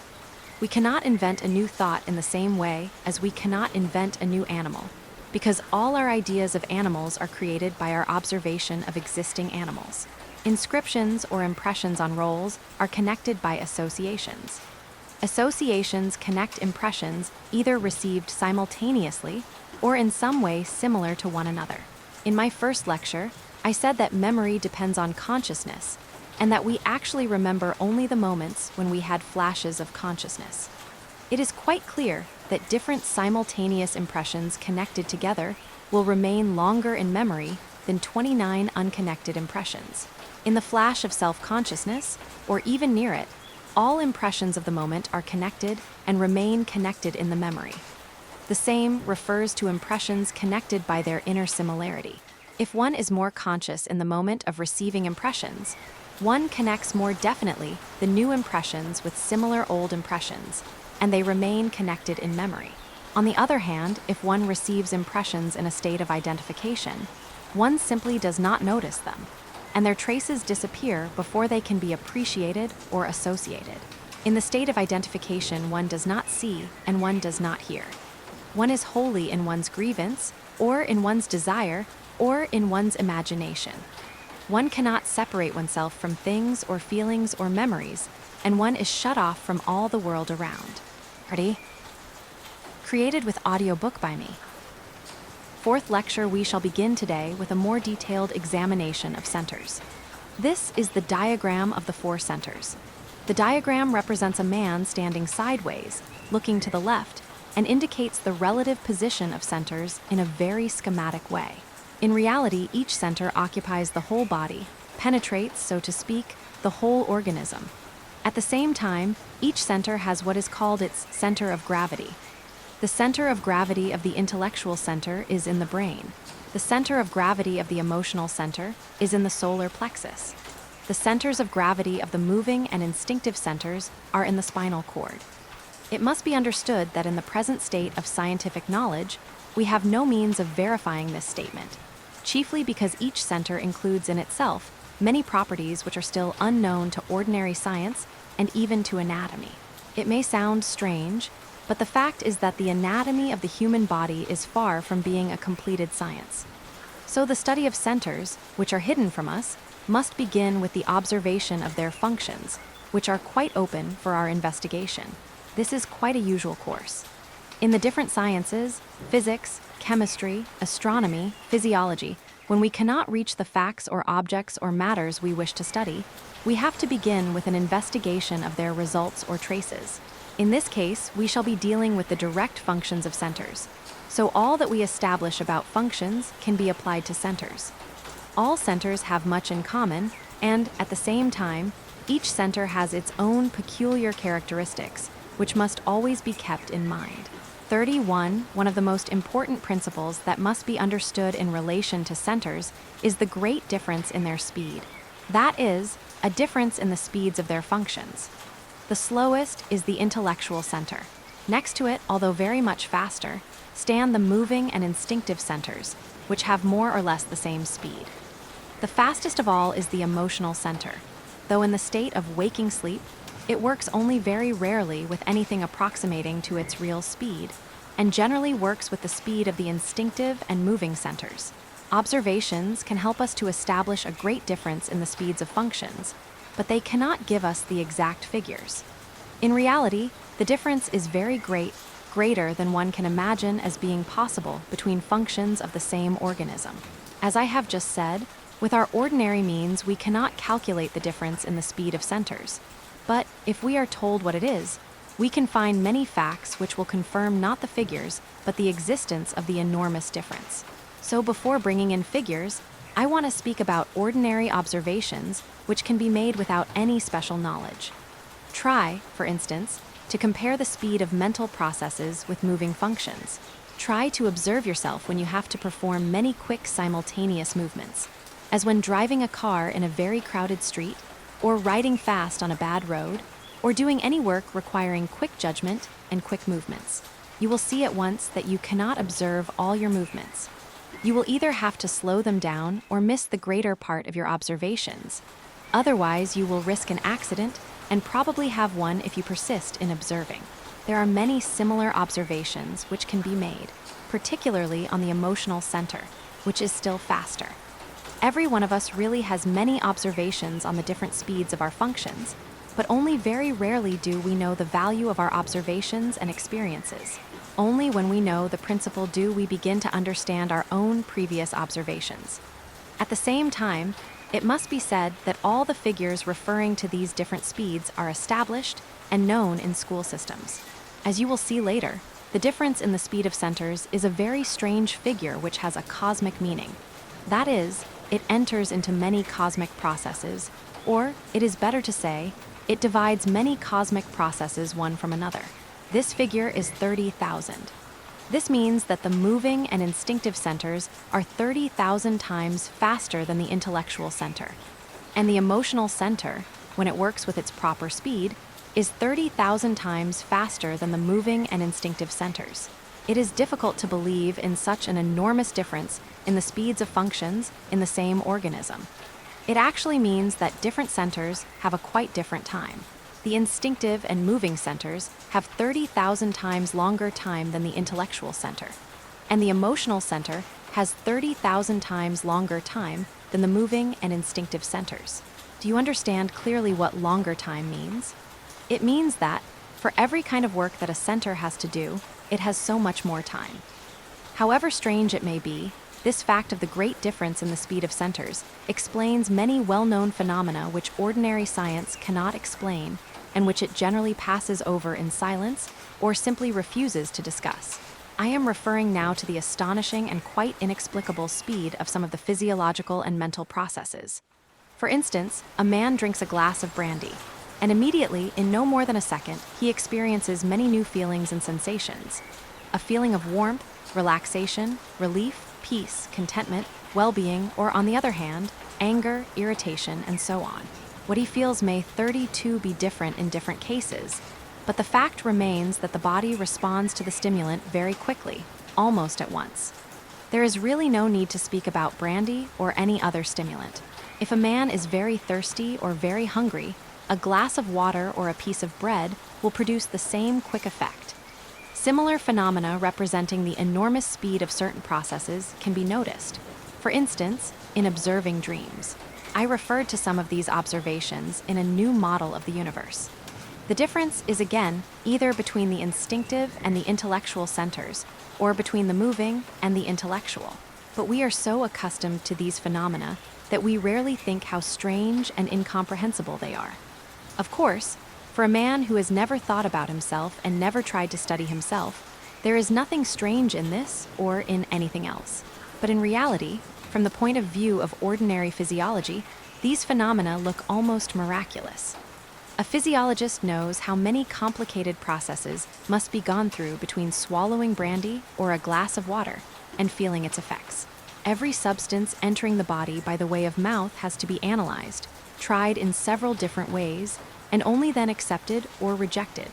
We cannot invent a new thought in the same way as we cannot invent a new animal, because all our ideas of animals are created by our observation of existing animals. Inscriptions or impressions on rolls are connected by associations. Associations connect impressions either received simultaneously or in some way similar to one another. In my first lecture, I said that memory depends on consciousness, and that we actually remember only the moments when we had flashes of consciousness. It is quite clear that different simultaneous impressions connected together will remain longer in memory than 29 unconnected impressions. In the flash of self-consciousness, or even near it, all impressions of the moment are connected and remain connected in the memory. The same refers to impressions connected by their inner similarity. If one is more conscious in the moment of receiving impressions, one connects more definitely the new impressions with similar old impressions, and they remain connected in memory. On the other hand, if one receives impressions in a state of identification, one simply does not notice them, and their traces disappear before they can be appreciated or associated. In the state of identification, one does not see and one does not hear. One is wholly in one's grievance, or in one's desire, or in one's imagination. One cannot separate oneself from things or feelings or memories, and one is shut off from all the world around. Ready? Created with Audiobook by me. Fourth lecture, we shall begin today with a more detailed examination of centers. This is the diagram of the 4 centers. The diagram represents a man standing sideways, looking to the left, and indicates the relative position of centers in a very schematic way. In reality, each center occupies the whole body, penetrates, so to speak, the whole organism. At the same time, each center has what is called its center of gravity. The center of gravity of the intellectual center is in the brain. The center of gravity of the emotional center is in the solar plexus. The centers of gravity of the moving and instinctive centers are in the spinal cord. It must be understood that in the present state of scientific knowledge, we have no means of verifying this statement, chiefly because each center includes in itself many properties which are still unknown to ordinary science and even to anatomy. It may sound strange, but the fact is that the anatomy of the human body is far from being a completed science. So the study of centers, which are hidden from us, must begin with the observation of their functions, which are quite open for our investigation. This is quite a usual course. In the different sciences, physics, chemistry, astronomy, physiology, when we cannot reach the facts or objects or matters we wish to study, we have to begin with an investigation of their results or traces. In this case, we shall be dealing with the direct functions of centers. So all that we establish about functions can be applied to centers. All centers have much in common, and at the same time, each center has its own peculiar characteristics, which must always be kept in mind. 31. One of the most important principles that must be understood in relation to centers is the great difference in their speed. That is, a difference in the speeds of their functions. The slowest is the intellectual center. Next to it, although very much faster, stand the moving and instinctive centers, which have more or less the same speed. The fastest of all is the emotional center. Though in the state of waking sleep, it works only very rarely with anything approximating to its real speed, and generally works with the speed of the instinctive and moving centers. Observations can help us to establish a great difference in the speeds of functions, but they cannot give us the exact figures. In reality, the difference is very greater than one can imagine as being possible between functions of the same organism. As I have just said, with our ordinary means we cannot calculate the difference in the speed of centers. But if we are told what it is, we can find many facts which will confirm not the figures, but the existence of the enormous difference. So before bringing in figures, I want to speak about ordinary observations which can be made without any special knowledge. Try, for instance, to compare the speed of mental processes with moving functions. Try to observe yourself when you have to perform many quick simultaneous movements, as when driving a car in a very crowded street, or riding fast on a bad road, or doing any work requiring quick judgment and quick movements. You will see at once that you cannot observe all your movements. You will either have to slow them down or miss the greater part of your observations. Otherwise, you will risk an accident and probably have one if you persist in observing. There are many similar observations which can be made, particularly on the emotional center, which is still faster. Every one of us really has many observations on the different speeds of our functions, but only very rarely do we know the value of our observations and experiences. Only when we know the principle do we begin to understand our own previous observations. At the same time, it must be said that all the figures referring to these different speeds are established and known in school systems. As you will see later, the difference in the speed of centers is a very strange figure which has a cosmic meaning. That is, it enters into many cosmic processes, or, it is better to say, it divides many cosmic processes one from another. This figure is 30,000. This means that the moving and instinctive centers are 30,000 times faster than the intellectual center. And the emotional center, when it works with its proper speed, is 30,000 times faster than the moving and instinctive centers. It is difficult to believe in such an enormous difference in the speeds of functions in the same organism. It actually means that different centers have a quite different time. The instinctive and moving centers have 30,000 times longer time than the intellectual center, and the emotional center has 30,000 times longer time than the moving and instinctive centers. Do you understand clearly what longer time means? It means that, for every kind of work that a center has to do, it has so much more time. However strange it may be, this fact of the great difference in the speed of centers explains many well-known phenomena which ordinary science cannot explain and which it generally passes over in silence or simply refuses to discuss. I am referring now to the astonishing and quite inexplicable speed of some of the physiological and mental processes. For instance, a man drinks a glass of brandy, and immediately, in no more than a second, he experiences many new feelings and sensations. A feeling of warmth, relaxation, relief, peace, contentment, well-being, or on the other hand, anger, irritation, and so on. What he feels may 32 be different in different cases, but the fact remains that the body responds to the stimulant very quickly, almost at once. There is really no need to speak about brandy or any other stimulant. If a man is very thirsty or very hungry, a glass of water or a piece of bread will produce the same quick effect. Similar phenomena representing the enormous speed of certain processes can be noticed. For instance, in observing dreams. I referred to some of these observations in a new model of the universe. The difference is again either between the instinctive and the intellectual centers, or between the moving and the intellectual. But we are so accustomed to these phenomena that we rarely think how strange and incomprehensible they are. Of course, for a man who has never thought about himself and never tried to study himself, there is nothing strange in this or in anything else. But in reality, from the point of view of ordinary physiology, these phenomena look almost miraculous. A physiologist knows how many complicated processes must be gone through between swallowing brandy or a glass of water and feeling its effects. Every substance entering the body by the way of mouth has to be analyzed, tried in several different ways, and only then accepted or rejected.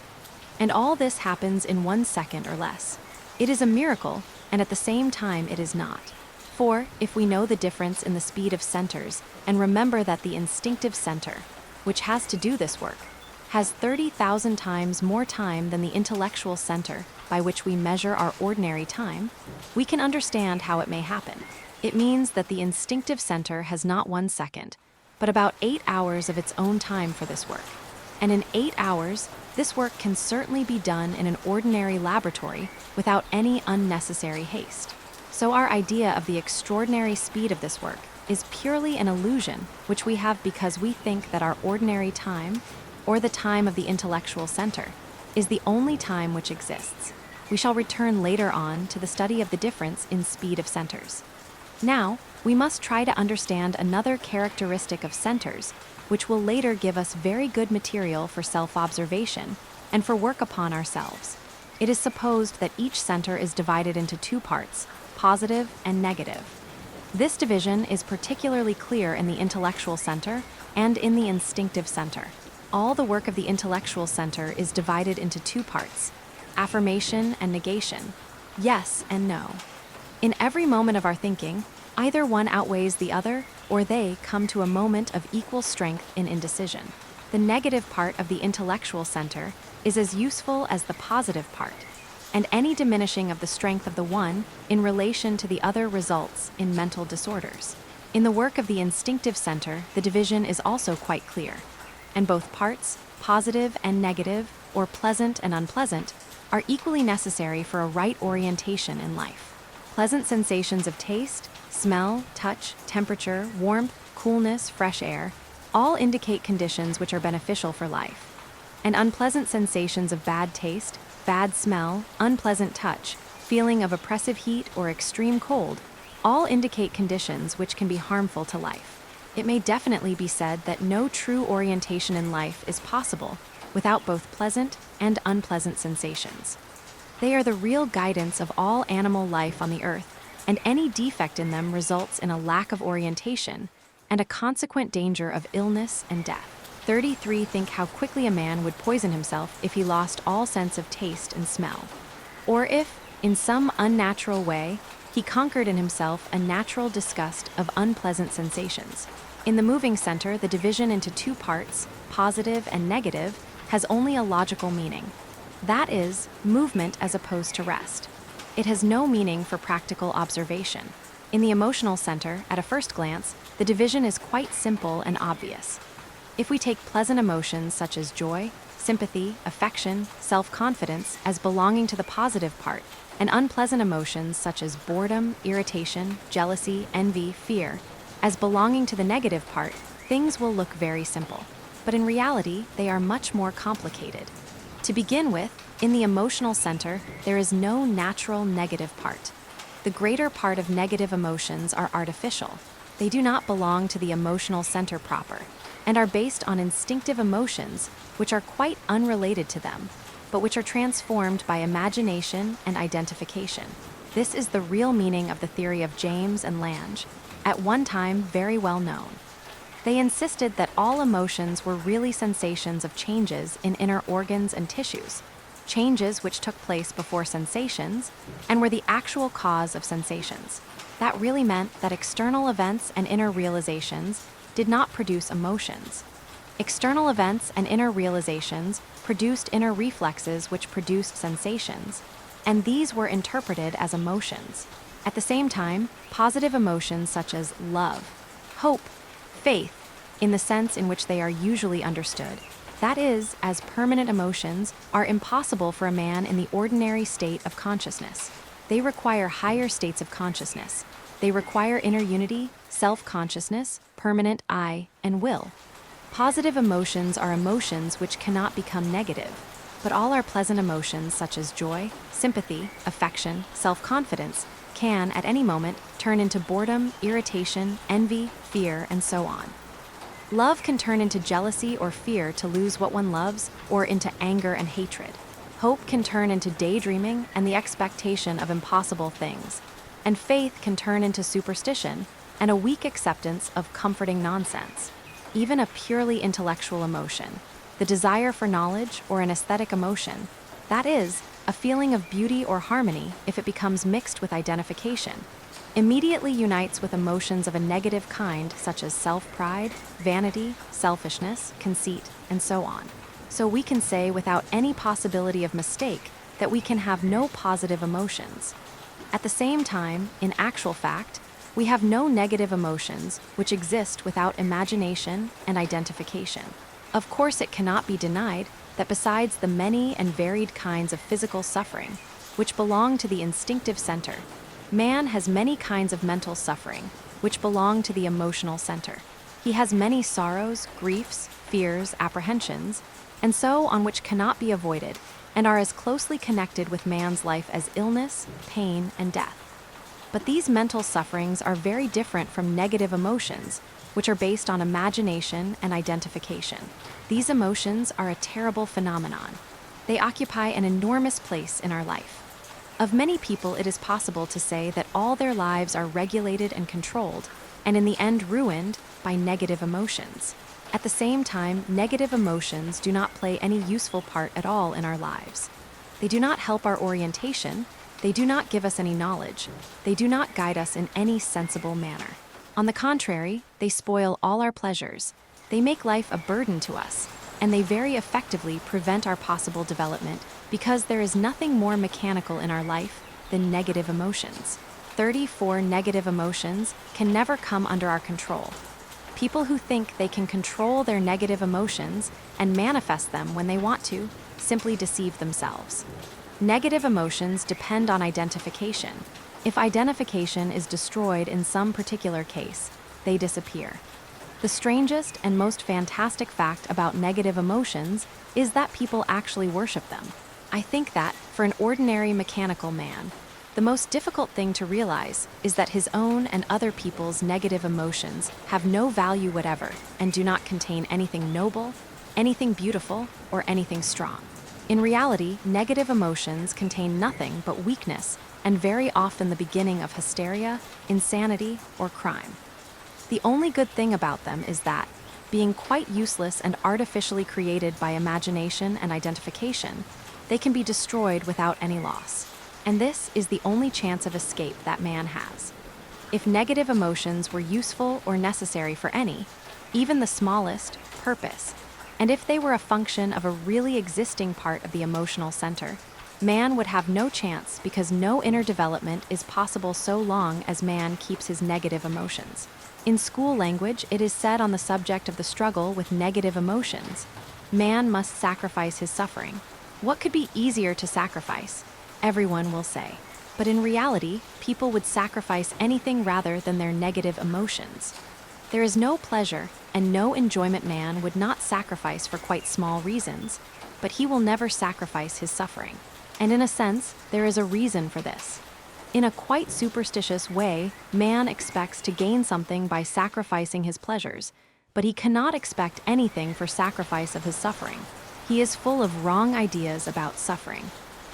And all this happens in 1 second or less. It is a miracle, and at the same time it is not. For, if we know the difference in the speed of centers and remember that the instinctive center, which has to do this work, has 30,000 times more time than the intellectual center by which we measure our ordinary time, we can understand how it may happen. It means that the instinctive center has not 1 second, but about 8 hours of its own time for this work. And in 8 hours, this work can certainly be done in an ordinary laboratory without any unnecessary haste. So our idea of the extraordinary speed of this work is purely an illusion which we have because we think that our ordinary time, or the time of the intellectual center, is the only time which exists. We shall return later on to the study of the difference in speed of centers. Now, we must try to understand another characteristic of centers, which will later give us very good material for self-observation and for work upon ourselves. It is supposed that each center is divided into 2 parts, positive and negative. This division is particularly clear in the intellectual center and in the instinctive center. All the work of the intellectual center is divided into 2 parts, affirmation and negation, yes and no. In every moment of our thinking, either one outweighs the other, or they come to a moment of equal strength in indecision. The negative part of the intellectual center is as useful as the positive part, and any diminishing of the strength of the one in relation to the other results in mental disorders. In the work of the instinctive center, the division is also quite clear, and both parts, positive and negative, or pleasant and unpleasant, are equally necessary for a right orientation in life. Pleasant sensations of taste, smell, touch, temperature, warmth, coolness, fresh air, all indicate conditions which are beneficial for life. And unpleasant sensations of bad taste, bad smell, unpleasant touch, feeling of oppressive heat or extreme cold, all indicate conditions which can be harmful to life. It may definitely be said that no true orientation in life is possible without both pleasant and unpleasant sensations. They are the real guidance of all animal life on the earth, and any defect in them results in a lack of orientation and a consequent danger of illness and death. 33. Think how quickly a man would poison himself if he lost all sense of taste and smell. Or if, in some unnatural way, he conquered in himself a natural disgust of unpleasant sensations. In the moving center, the division into two parts, positive and negative, has only a logical meaning. That is, movement as opposed to rest. It has no meaning for practical observation. In the emotional center, at a first glance, the division is quite simple and obvious. If we take pleasant emotions such as joy, sympathy, affection, self-confidence as belonging to the positive part, and unpleasant emotions such as boredom, irritation, jealousy, envy, fear, as belonging to the negative part, things will look very simple. But in reality, they are much more complicated. To begin with, in the emotional center, there is no natural negative part. The greater part of negative emotions are artificial. They do not belong to the emotional center proper, and are based on instinctive emotions, which are quite unrelated to them, but which are transformed by imagination and identification. This is the real meaning of the theory of James and Lange, at one time very well known. They insisted that all emotions were really sensations of changes in inner organs and tissues, changes which took place before sensations and were the actual cause of sensations. That really meant that external events and inner realizations did not produce emotions. External events and inner realizations produced inner reflexes which produced sensations, and these were interpreted as emotions. At the same time, positive emotions such as love, hope, faith, in the sense in which they are usually understood, that is, as permanent emotions, are impossible for a man in the ordinary state of consciousness. They require higher states of consciousness. They require inner unity, self-consciousness, permanent I, and will. Positive emotions are emotions which cannot become negative, but all our pleasant emotions such as joy, sympathy, affection, self-confidence can, at any moment, turn into boredom, irritation, envy, fear, and so on. Love can turn into jealousy or fear to lose what one loves, or into anger and hatred. Hope can turn into daydreaming and the expectation of impossible things. And faith can turn into superstition and a weak acceptance of comforting nonsense. Even a purely intellectual emotion, the desire for knowledge or an aesthetic emotion, that is, a feeling of beauty or harmony, if it becomes mixed with identification, immediately unites with emotions of a negative kind such as self-pride, vanity, selfishness, conceit, and so on. So we can say without any possibility of mistake that we can have no positive emotions. At the same time, in actual fact, we have no negative emotions which exist without imagination and identification. Of course, it cannot be denied that besides the many and varied kinds of physical suffering, which belong to the instinctive center, man has many kinds of mental suffering, which belong to the emotional center. He has many sorrows, griefs, fears, apprehensions, and so on which cannot be avoided, and are as closely connected with man's life as illness, pain, and death. But these mental sufferings are very different from negative emotions, which are based on imagination and identification. These emotions are a terrible phenomenon. They occupy an enormous place in our life. Of many people, it is possible to say that all their lives are regulated and controlled, and in the end ruined by negative emotions. At the same time, negative emotions do not play any useful part at all in our lives. They do not help our orientation. They do not give us any knowledge. They do not guide us in any sensible manner. On the contrary, they spoil all our pleasures. They make life a burden to us, and they very effectively prevent our possible development because there is nothing more mechanical in our life than negative emotions. 34 negative emotions can never come under our control. People who think they can control their negative emotions and manifest them when they want to simply deceive themselves. Negative emotions depend on identification. If identification is destroyed in some particular case, they disappear. The strangest and most fantastic fact about negative emotions is that people actually worship them. I think that, for an ordinary mechanical man, the most difficult thing to realize is that his own and other people's negative emotions have no value whatever and do not contain anything noble, anything beautiful, or anything strong. In reality, negative emotions contain nothing but weakness and very often the beginning of hysteria, insanity, or crime. The only good thing about them is that, being quite useless and artificially created by imagination and identification, they can be destroyed without any loss. And this is the only chance of escape that man has. If negative emotions were useful or necessary for any, even the smallest, purpose, and if they were a function of a really existing part of the emotional center, man would have no chance because no inner development is possible so long as man keeps his negative emotions. In school language, it is said on the subject of the struggle with negative emotions, man must sacrifice his suffering. What could be easier to sacrifice? Everyone will say. But in reality, people would sacrifice anything rather than their negative emotions. There is no pleasure and no enjoyment man would not sacrifice for quite small reasons, but he will never sacrifice his suffering. And in a sense, there is a reason for this. In a quite superstitious way, man expects to gain something by sacrificing his pleasures, but he cannot expect anything for sacrifice of his suffering. He is full of wrong ideas about suffering.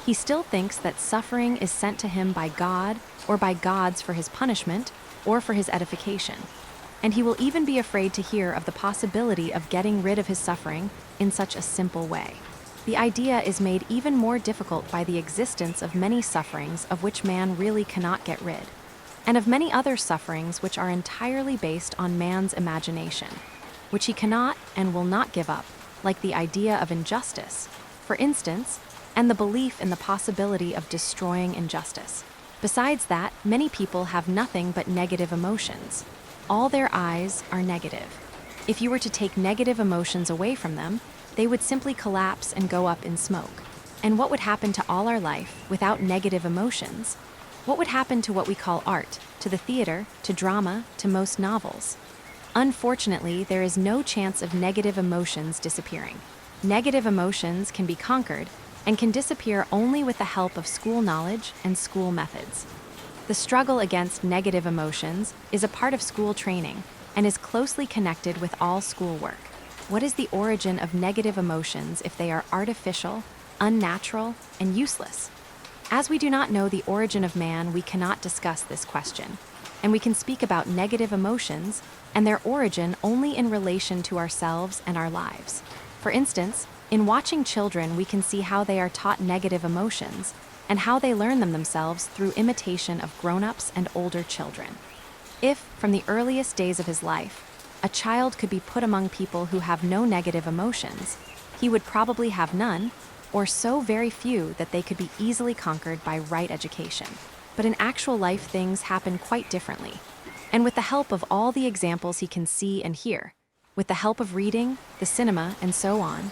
He still thinks that suffering is sent to him by God or by gods for his punishment or for his edification. And he will even be afraid to hear of the possibility of getting rid of his suffering in such a simple way. The idea is made even more difficult by the existence of many sufferings of which man really cannot get rid, and of many other sufferings which are entirely based on man's imagination, which he cannot and will not give up, like the idea of injustice, for instance, and the belief in the possibility of destroying injustice. Besides that, many people have nothing but negative emotions. All their eyes are negative. If you were to take negative emotions away from them, they would simply collapse and go up in smoke. And what would happen to all our life without negative emotions? What would happen to what we call art, to the theater, to drama, to most novels? Unfortunately, there is no chance of negative emotions disappearing. Negative emotions can be conquered and can disappear only with the help of school knowledge and school methods. The struggle against negative emotions is a part of school training and is closely connected with all schoolwork. What is the origin of negative emotions if they are artificial, unnatural, and useless? As we do not know the origin of man, we cannot discuss this question, and we can speak about negative emotions and their origin only in relation to ourselves and our lives. For instance, in watching children, we can see how they are taught negative emotions and how they learn them themselves through imitation of grown-ups and older children. If, from the earliest days of his life, a child could be put among people who have no negative emotions, he would probably have none, or so very few that they could be easily conquered by right education. But in actual life, things happen quite differently. And with the help of all the examples he can see and hear, with the help of reading, the cinema, and so on,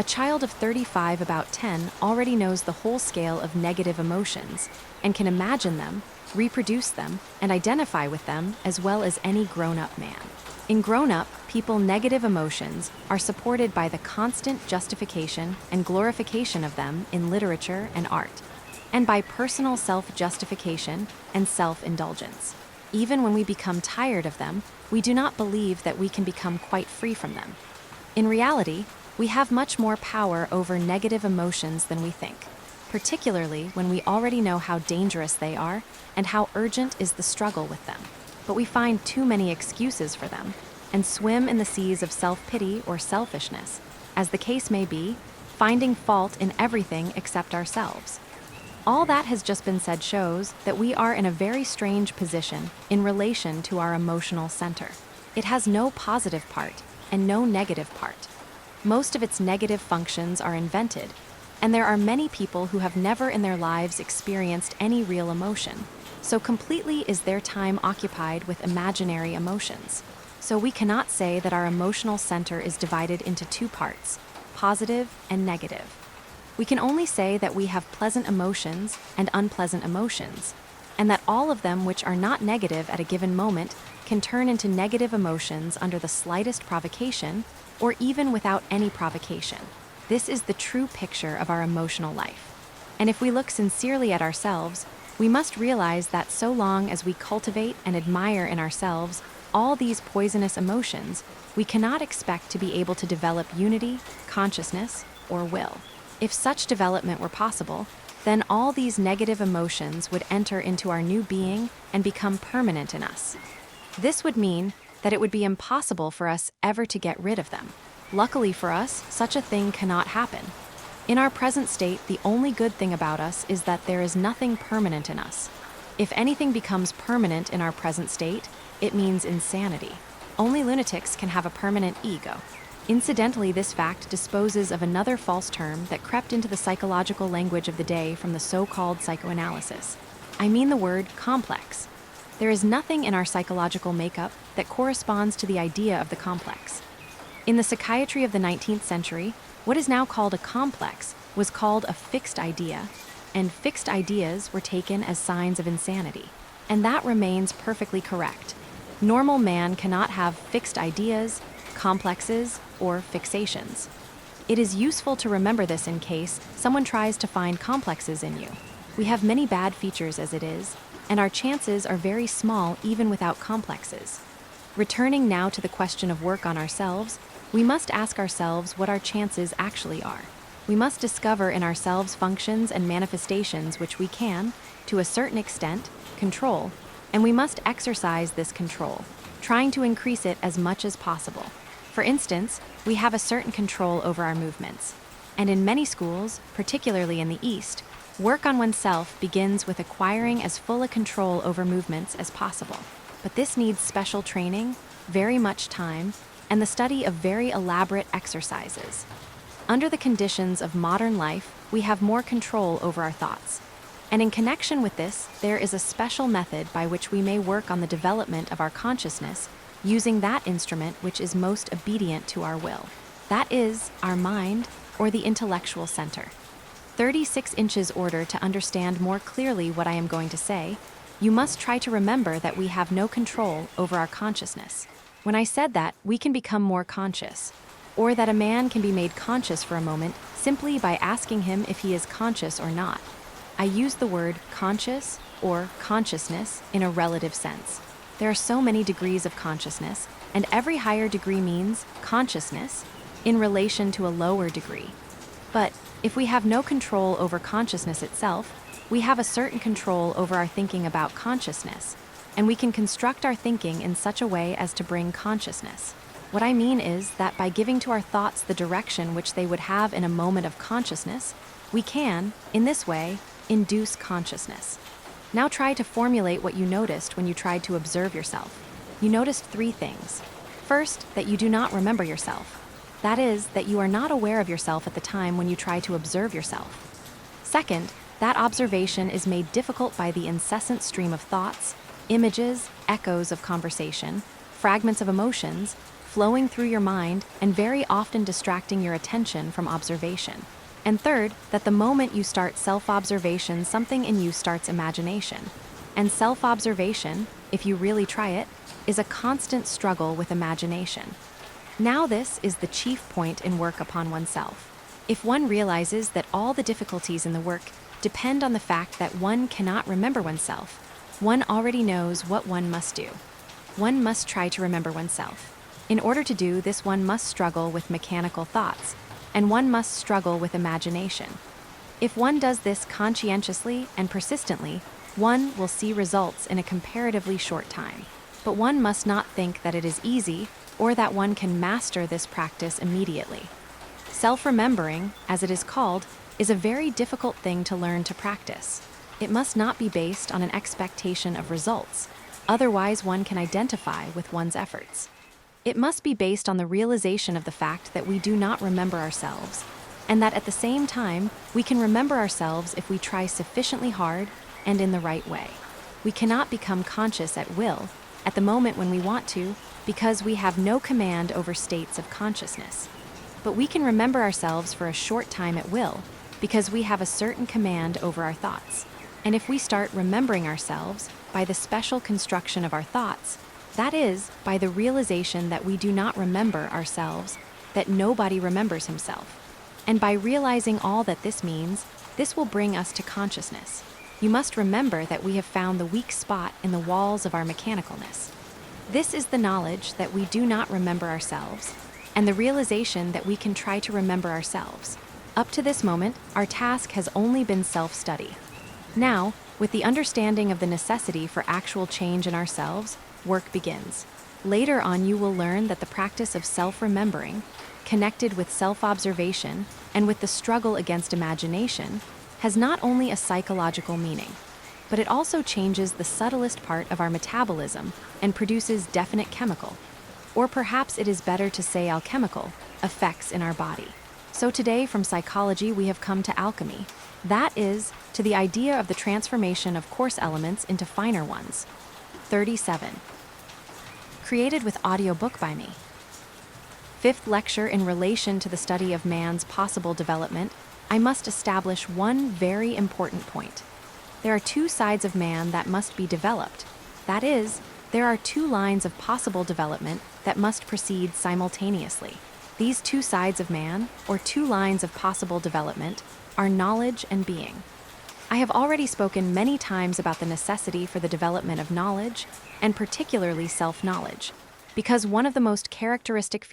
a child of 35, about 10, already knows the whole scale of negative emotions and can imagine them, reproduce them, and identify with them as well as any grown-up man. In grown-up people, negative emotions are supported by the constant justification and glorification of them in literature and art, and by personal self-justification and self-indulgence. Even when we become tired of them, we do not believe that we can become quite free from them. In reality, we have much more power over negative emotions than we think, particularly when we already know how dangerous they are and how urgent is the struggle with them. But we find too many excuses for them and swim in the seas of self-pity or selfishness, as the case may be, finding fault in everything except ourselves. All that has just been said shows that we are in a very strange position in relation to our emotional center. It has no positive part and no negative part. Most of its negative functions are invented, and there are many people who have never in their lives experienced any real emotion. So completely is their time occupied with imaginary emotions. So we cannot say that our emotional center is divided into two parts, positive and negative. We can only say that we have pleasant emotions and unpleasant emotions, and that all of them which are not negative at a given moment can turn into negative emotions under the slightest provocation, or even without any provocation. This is the true picture of our emotional life. And if we look sincerely at ourselves, we must realize that so long as we cultivate and admire in ourselves all these poisonous emotions, we cannot expect to be able to develop unity, consciousness, or will. If such development were possible, then all these negative emotions would enter into our new being and become permanent in us. This would mean that it would be impossible for us ever to get rid of them. Luckily for us, such a thing cannot happen. In our present state, the only good thing about us is that there is nothing permanent in us. If anything becomes permanent in our present state, it means insanity. Only lunatics can have a permanent ego. Incidentally, this fact disposes of another false term that crept into the psychological language of the day from the so-called psychoanalysis. I mean the word complex. There is nothing in our psychological makeup that corresponds to the idea of the complex. In the psychiatry of the 19th century, what is now called a complex was called a fixed idea, and fixed ideas were taken as signs of insanity. And that remains perfectly correct. Normal man cannot have fixed ideas, complexes, or fixations. It is useful to remember this in case someone tries to find complexes in you. We have many bad features as it is, and our chances are very small even without complexes. Returning now to the question of work on ourselves, we must ask ourselves what our chances actually are. We must discover in ourselves functions and manifestations which we can, to a certain extent, control, and we must exercise this control, trying to increase it as much as possible. For instance, we have a certain control over our movements. And in many schools, particularly in the East, work on oneself begins with acquiring as full a control over movements as possible. But this needs special training, very much time, and the study of very elaborate exercises. Under the conditions of modern life, we have more control over our thoughts. And in connection with this, there is a special method by which we may work on the development of our consciousness using that instrument which is most obedient to our will. That is, our mind, or the intellectual center. 36 inches order to understand more clearly what I am going to say, you must try to remember that we have no control over our consciousness. When I said that, we can become more conscious, or that a man can be made conscious for a moment simply by asking him if he is conscious or not. I use the word conscious or consciousness in a relative sense. There are so many degrees of consciousness, and every higher degree means consciousness in relation to a lower degree. But if we have no control over consciousness itself, we have a certain control over our thinking about consciousness, and we can construct our thinking in such a way as to bring consciousness. What I mean is that by giving to our thoughts the direction which they would have in a moment of consciousness, we can, in this way, induce consciousness. Now try to formulate what you noticed when you tried to observe yourself. You noticed 3 things. First, that you do not remember yourself. That is, that you are not aware of yourself at the time when you try to observe yourself. Second, that observation is made difficult by the incessant stream of thoughts, images, echoes of conversation, fragments of emotions, flowing through your mind and very often distracting your attention from observation. And third, that the moment you start self-observation, something in you starts imagination. And self-observation, if you really try it, is a constant struggle with imagination. Now this is the chief point in work upon oneself. If one realizes that all the difficulties in the work depend on the fact that one cannot remember oneself, one already knows what one must do. One must try to remember oneself. In order to do this, one must struggle with mechanical thoughts, and one must struggle with imagination. If one does this conscientiously and persistently, one will see results in a comparatively short time. But one must not think that it is easy or that one can master this practice immediately. Self-remembering, as it is called, is a very difficult thing to learn to practice. It must not be based on an expectation of results, otherwise one can identify with one's efforts. It must be based on the realization of the fact that we do not remember ourselves, and that at the same time, we can remember ourselves if we try sufficiently hard and in the right way. We cannot become conscious at will, at the moment when we want to, because we have no command over states of consciousness. But we can remember ourselves for a short time at will, because we have a certain command over our thoughts. And if we start remembering ourselves by the special construction of our thoughts, that is, by the realization that we do not remember ourselves, that nobody remembers himself. And by realizing all that this means, this will bring us to consciousness. You must remember that we have found the weak spot in the walls of our mechanicalness. This is the knowledge that we do not remember ourselves, and the realization that we can try to remember ourselves. Up to this moment, our task has only been self-study. Now, with the understanding of the necessity for actual change in ourselves, work begins. Later on, you will learn that the practice of self-remembering, connected with self-observation and with the struggle against imagination, has not only a psychological meaning, but it also changes the subtlest part of our metabolism and produces definite chemical, or perhaps it is better to say alchemical, effects in our body. So today, from psychology, we have come to alchemy. That is, to the idea of the transformation of coarse elements into finer ones. 37. Created with Audiobook by me. Fifth lecture in relation to the study of man's possible development, I must establish one very important point. There are two sides of man that must be developed. That is, there are two lines of possible development that must proceed simultaneously. These two sides of man, or two lines of possible development, are knowledge and being. I have already spoken many times about the necessity for the development of knowledge, and particularly self-knowledge, because one of the most characteristic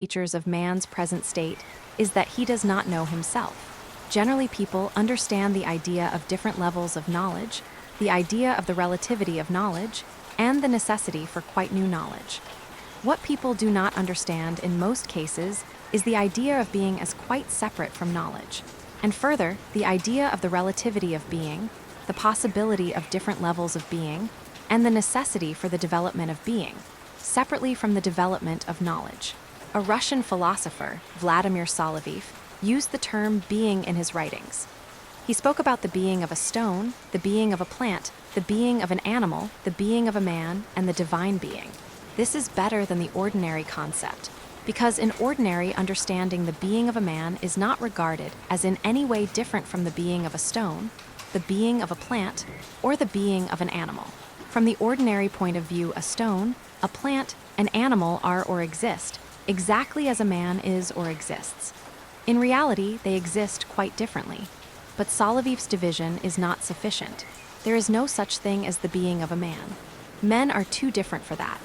features of man's present state is that he does not know himself. Generally, people understand the idea of different levels of knowledge, the idea of the relativity of knowledge, and the necessity for quite new knowledge. What people do not understand in most cases is the idea of being as quite separate from knowledge, and further, the idea of the relativity of being, the possibility of different levels of being, and the necessity for the development of being, separately from the development of knowledge. A Russian philosopher, Vladimir Soloviev, used the term being in his writings. He spoke about the being of a stone, the being of a plant, the being of an animal, the being of a man, and the divine being. This is better than the ordinary concept, because in ordinary understanding, the being of a man is not regarded as in any way different from the being of a stone, the being of a plant, or the being of an animal. From the ordinary point of view, a stone, a plant, an animal are or exist exactly as a man is or exists. In reality, they exist quite differently. But Soloviev's division is not sufficient. There is no such thing as the being of a man. Men are too different for that.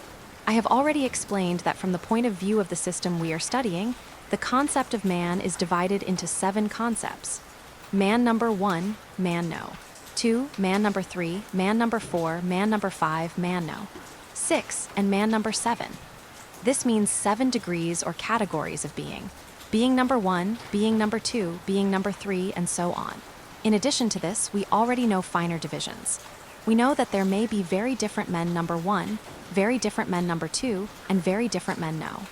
I have already explained that from the point of view of the system we are studying, the concept of man is divided into 7 concepts. Man number 1, man no. 2, man number 3, man number 4, man number 5, man no. 6, and man number 7. This means 7 degrees or categories of being. Being number 1, being number 2, being number 3, and so on. In addition to this, we already know finer divisions. We know that there may be very different men number 1, very different men number 2, and very different men no.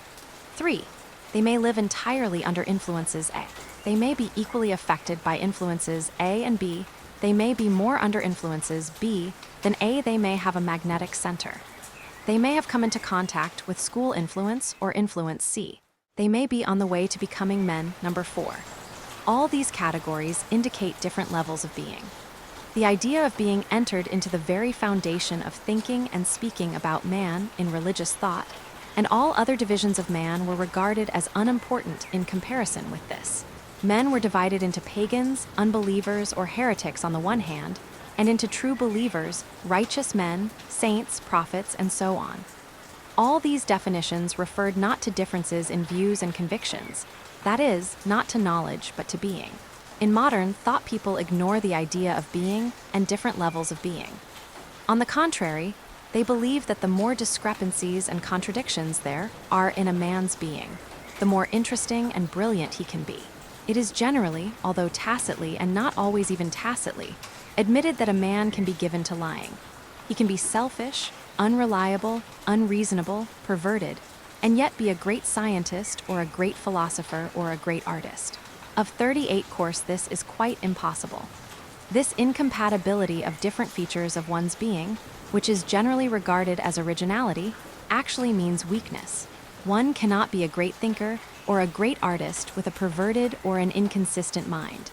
3. They may live entirely under influences A. They may be equally affected by influences A and B. They may be more under influences B than A. They may have a magnetic center. They may have come into contact with school influence or influence C. They may be on the way to becoming men number 4. All these categories indicate different levels of being. The idea of being entered into the very foundation of thinking and speaking about man in religious thought, and all other divisions of man were regarded as unimportant in comparison with this. Men were divided into pagans, unbelievers, or heretics on the one hand, and into true believers, righteous men, saints, prophets, and so on. All these definitions referred not to differences in views and convictions, that is, not to knowledge, but to being. In modern thought, people ignore the idea of being and different levels of being. On the contrary, they believe that the more discrepancies and contradictions there are in a man's being, the more interesting and brilliant he can be. It is generally, although tacitly and not always even tacitly, admitted that a man can be given to lying. He can be selfish, unreliable, unreasonable, perverted, and yet be a great scientist or a great philosopher or a great artist. Of 38 course, this is quite impossible. This incompatibility of different features of one's being, which is generally regarded as originality, actually means weakness. One cannot be a great thinker or a great artist with a perverted or an inconsistent mind,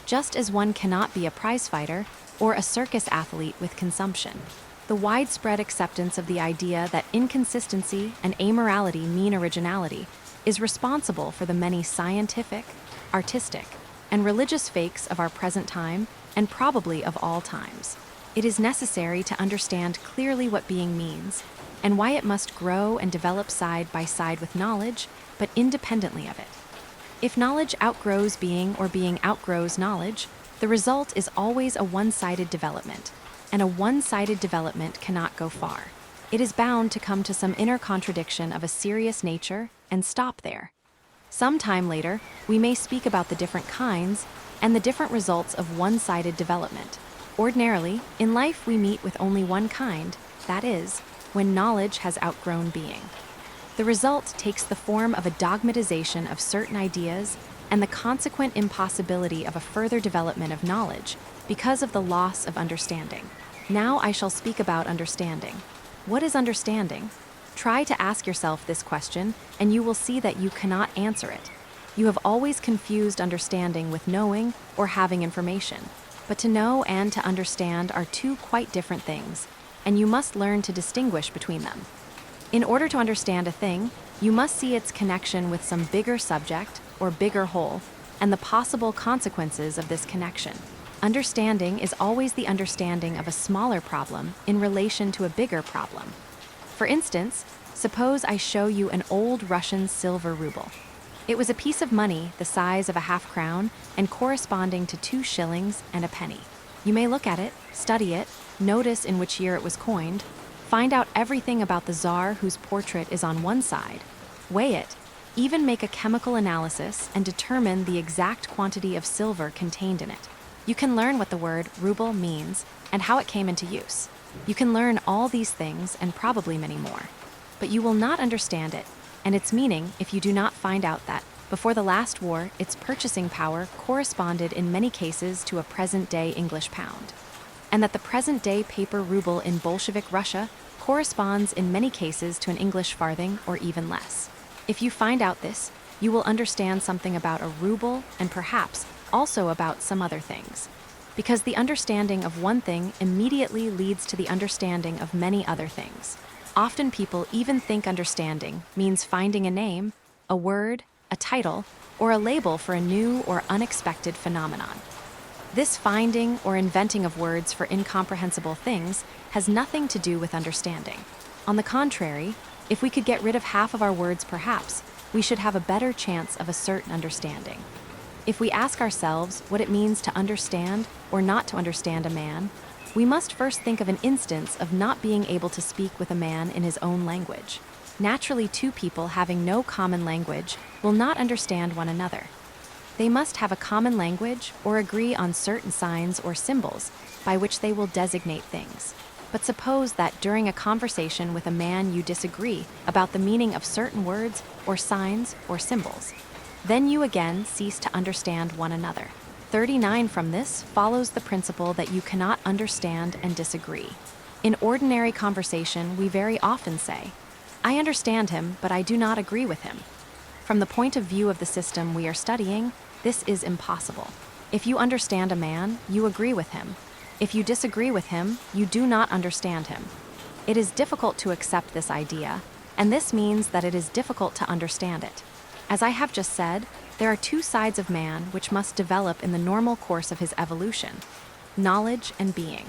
just as one cannot be a prizefighter or a circus athlete with consumption. The widespread acceptance of the idea that inconsistency and amorality mean originality is responsible for the many scientific, artistic, and religious fakes of our present time and probably of all times. It is necessary to understand clearly what being means, and why it must grow and develop side by side with knowledge, but independently of it. If knowledge outgrows being or being outgrows knowledge, the result is always a one-sided development, and a one-sided development cannot go far. It is bound to come to some inner contradiction of a serious nature and stop there. Some time later, we may speak about the different kinds and the different results of one-sided development. Ordinarily, in life we meet with only one kind, that is, when knowledge has outgrown being. The result takes the form of a dogmatization of certain ideas and the consequent impossibility of a further development of knowledge because of the loss of understanding. Now I shall speak about understanding. What is understanding? Try to ask yourself this question, and you will see that you cannot answer it. You have always confused understanding with knowing or having information. But to know and to understand are two quite different things, and you must learn to distinguish between them. In order to understand a thing, you must see its connection with some bigger subject or bigger whole, and the possible consequences of this connection. Understanding is always the understanding of a smaller problem in relation to a bigger problem. For instance, suppose I show you an old Russian silver ruble. It was a piece of money the size of a half-crown and corresponding to 2 shillings and a penny. You may look at it, study it, notice in which year it was coined, find out everything about the Tsar whose portrait is on one side, weigh it, even make a chemical analysis and determine the exact quantity of silver contained in it. You can learn what the word ruble means and how it came into use. You can learn all these things and probably many more. But you will not understand it and its meaning if you do not find out that, before the last war, its purchasing power corresponded in many cases to a present-day English pound, and that the present-day paper ruble in Bolshevik Russia corresponds in many cases to an English farthing or even less. If you find out this, you will understand something about a ruble and perhaps also about some other things, because the understanding of one thing immediately leads to the understanding of many other things. Often people even think understanding means finding a name, a word, a title, or a label for a new or unexpected phenomenon. This finding or inventing of words for incomprehensible things has nothing to do with understanding. On the contrary, if we could get rid of half of our words perhaps, we should have a better chance of a certain understanding. If we ask ourselves what it means to understand or not to understand a man, we must first think of an instance of not being able to speak with a man in his own language. Naturally, two people having no common language will not understand one another. They must have a common language or agree on certain signs or symbols by which they will designate things. But suppose that during a conversation with a man you disagree about the meaning of certain words or signs or symbols. Then you again cease to understand one another. 39 from this follows the principle that you cannot understand and disagree. In ordinary conversation, we very often say, "I understand him, but I do not agree with him." From the point of view of the system we are studying, this is impossible. If you understand a man, you agree with him. If you disagree with him, you do not understand him. It is difficult to accept this idea, and this means that it is difficult to understand it. As I have just said, there are two sides of man which must develop in the normal course of his evolution: knowledge and being.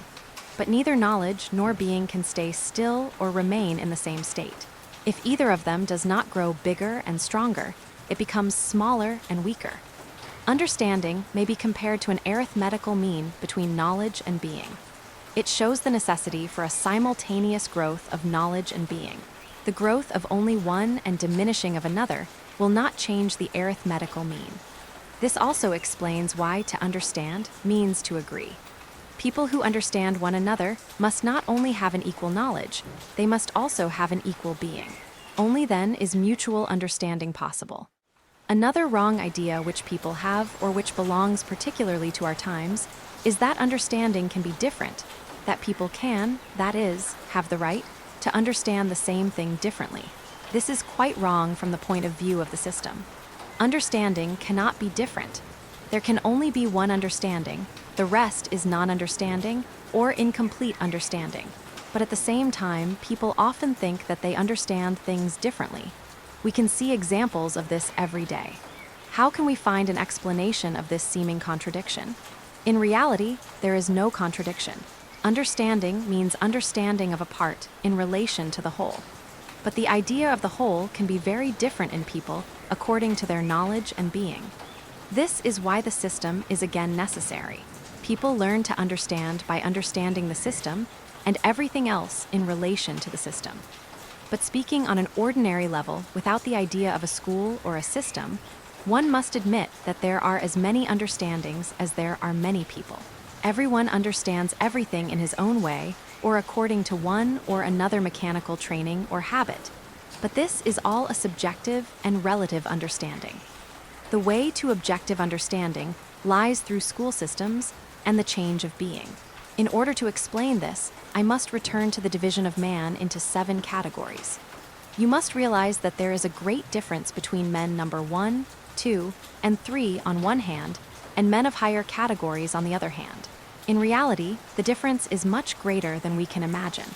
But neither knowledge nor being can stay still or remain in the same state. If either of them does not grow bigger and stronger, it becomes smaller and weaker. Understanding may be compared to an arithmetical mean between knowledge and being. It shows the necessity for a simultaneous growth of knowledge and being. The growth of only one and diminishing of another will not change the arithmetical mean. This also explains why to understand means to agree. People who understand one another must not only have an equal knowledge, they must also have an equal being. Only then is mutual understanding possible. Another wrong idea which people have, or which belongs particularly to our times, is that understanding can be different, that people can, that is, have the right, to understand the same thing differently. This is quite wrong from the point of view of the system. Understanding cannot be different. There can only be one understanding, the rest is non-understanding or incomplete understanding. But at the same time, people often think that they understand things differently. We can see examples of this every day. How can we find an explanation of this seeming contradiction? In reality, there is no contradiction. Understanding means understanding of a part in relation to the whole. But the idea of the whole can be very different in people according to their knowledge and being. This is why the system is again necessary. People learn to understand by understanding the system and everything else in relation to the system. But speaking on an ordinary level without the idea of a school or a system, one must admit that there are as many understandings as there are many people. Everyone understands everything in his own way or according to one or another mechanical training or habit. But this is all a subjective and relative understanding. The way to objective understanding lies through school systems and the change of being. In order to explain this, I must return to the division of man into 7 categories. You must realize that there is a great difference between men number 1, 2, and 3 on one hand, and men of higher categories on the other hand. In reality, the difference is much greater than we can imagine.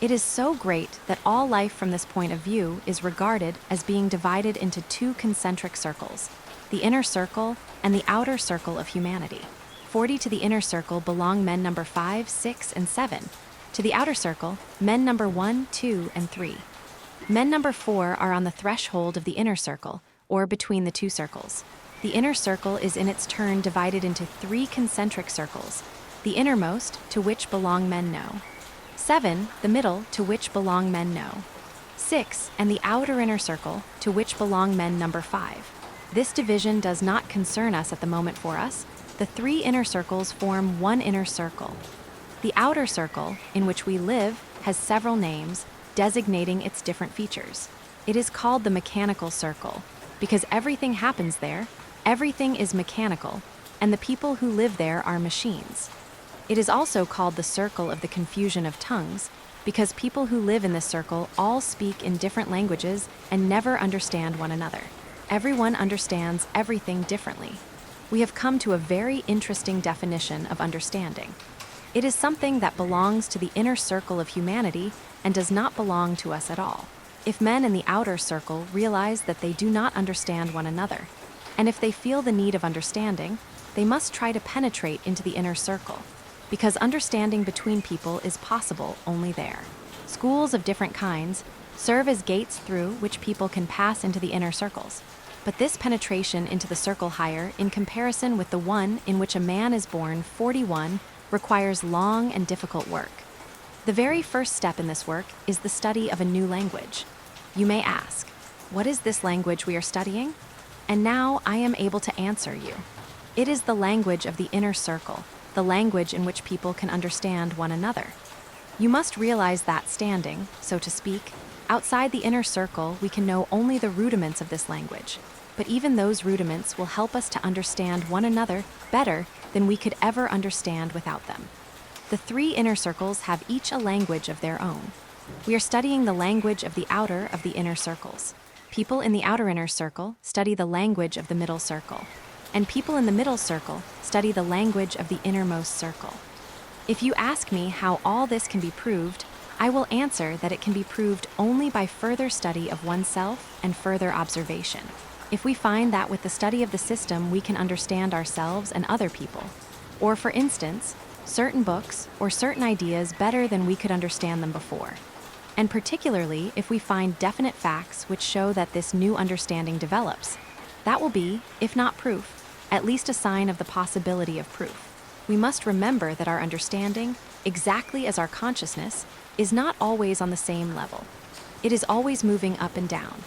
It is so great that all life from this point of view is regarded as being divided into 2 concentric circles, the inner circle and the outer circle of humanity. 40 to the inner circle belong men number 5, 6, and 7. To the outer circle, men number 1, 2, and 3. Men number 4 are on the threshold of the inner circle, or between the 2 circles. The inner circle is in its turn divided into 3 concentric circles, the innermost, to which belong men no. 7, the middle, to which belong men no. 6, and the outer inner circle, to which belong men number 5. This division does not concern us at the moment for us. The 3 inner circles form one inner circle. The outer circle, in which we live, has several names, designating its different features. It is called the mechanical circle, because everything happens there, everything is mechanical, and the people who live there are machines. It is also called the circle of the confusion of tongues, because people who live in this circle all speak in different languages and never understand one another. Everyone understands everything differently. We have come to a very interesting definition of understanding. It is something that belongs to the inner circle of humanity and does not belong to us at all. If men in the outer circle realize that they do not understand one another, and if they feel the need of understanding, they must try to penetrate into the inner circle, because understanding between people is possible only there. Schools of different kinds serve as gates through which people can pass into the inner circles. But this penetration into the circle higher, in comparison with the one in which a man is born 41, requires long and difficult work. The very first step in this work is the study of a new language. You may ask, what is this language we are studying? And now I am able to answer you. It is the language of the inner circle, the language in which people can understand one another. You must realize that standing, so to speak, outside the inner circle, we can know only the rudiments of this language. But even those rudiments will help us to understand one another better than we could ever understand without them. The 3 inner circles have each a language of their own. We are studying the language of the outer of the inner circles. People in the outer inner circle study the language of the middle circle, and people in the middle circle study the language of the innermost circle. If you ask me how all this can be proved, I will answer that it can be proved only by further study of oneself and further observation. If we find that with the study of the system we can understand ourselves and other people, or for instance, certain books or certain ideas better than we could understand them before, and particularly if we find definite facts which show that this new understanding develops, that will be, if not proof, at least a sign of the possibility of proof. We must remember that our understanding, exactly as our consciousness, is not always on the same level. It is always moving up and down.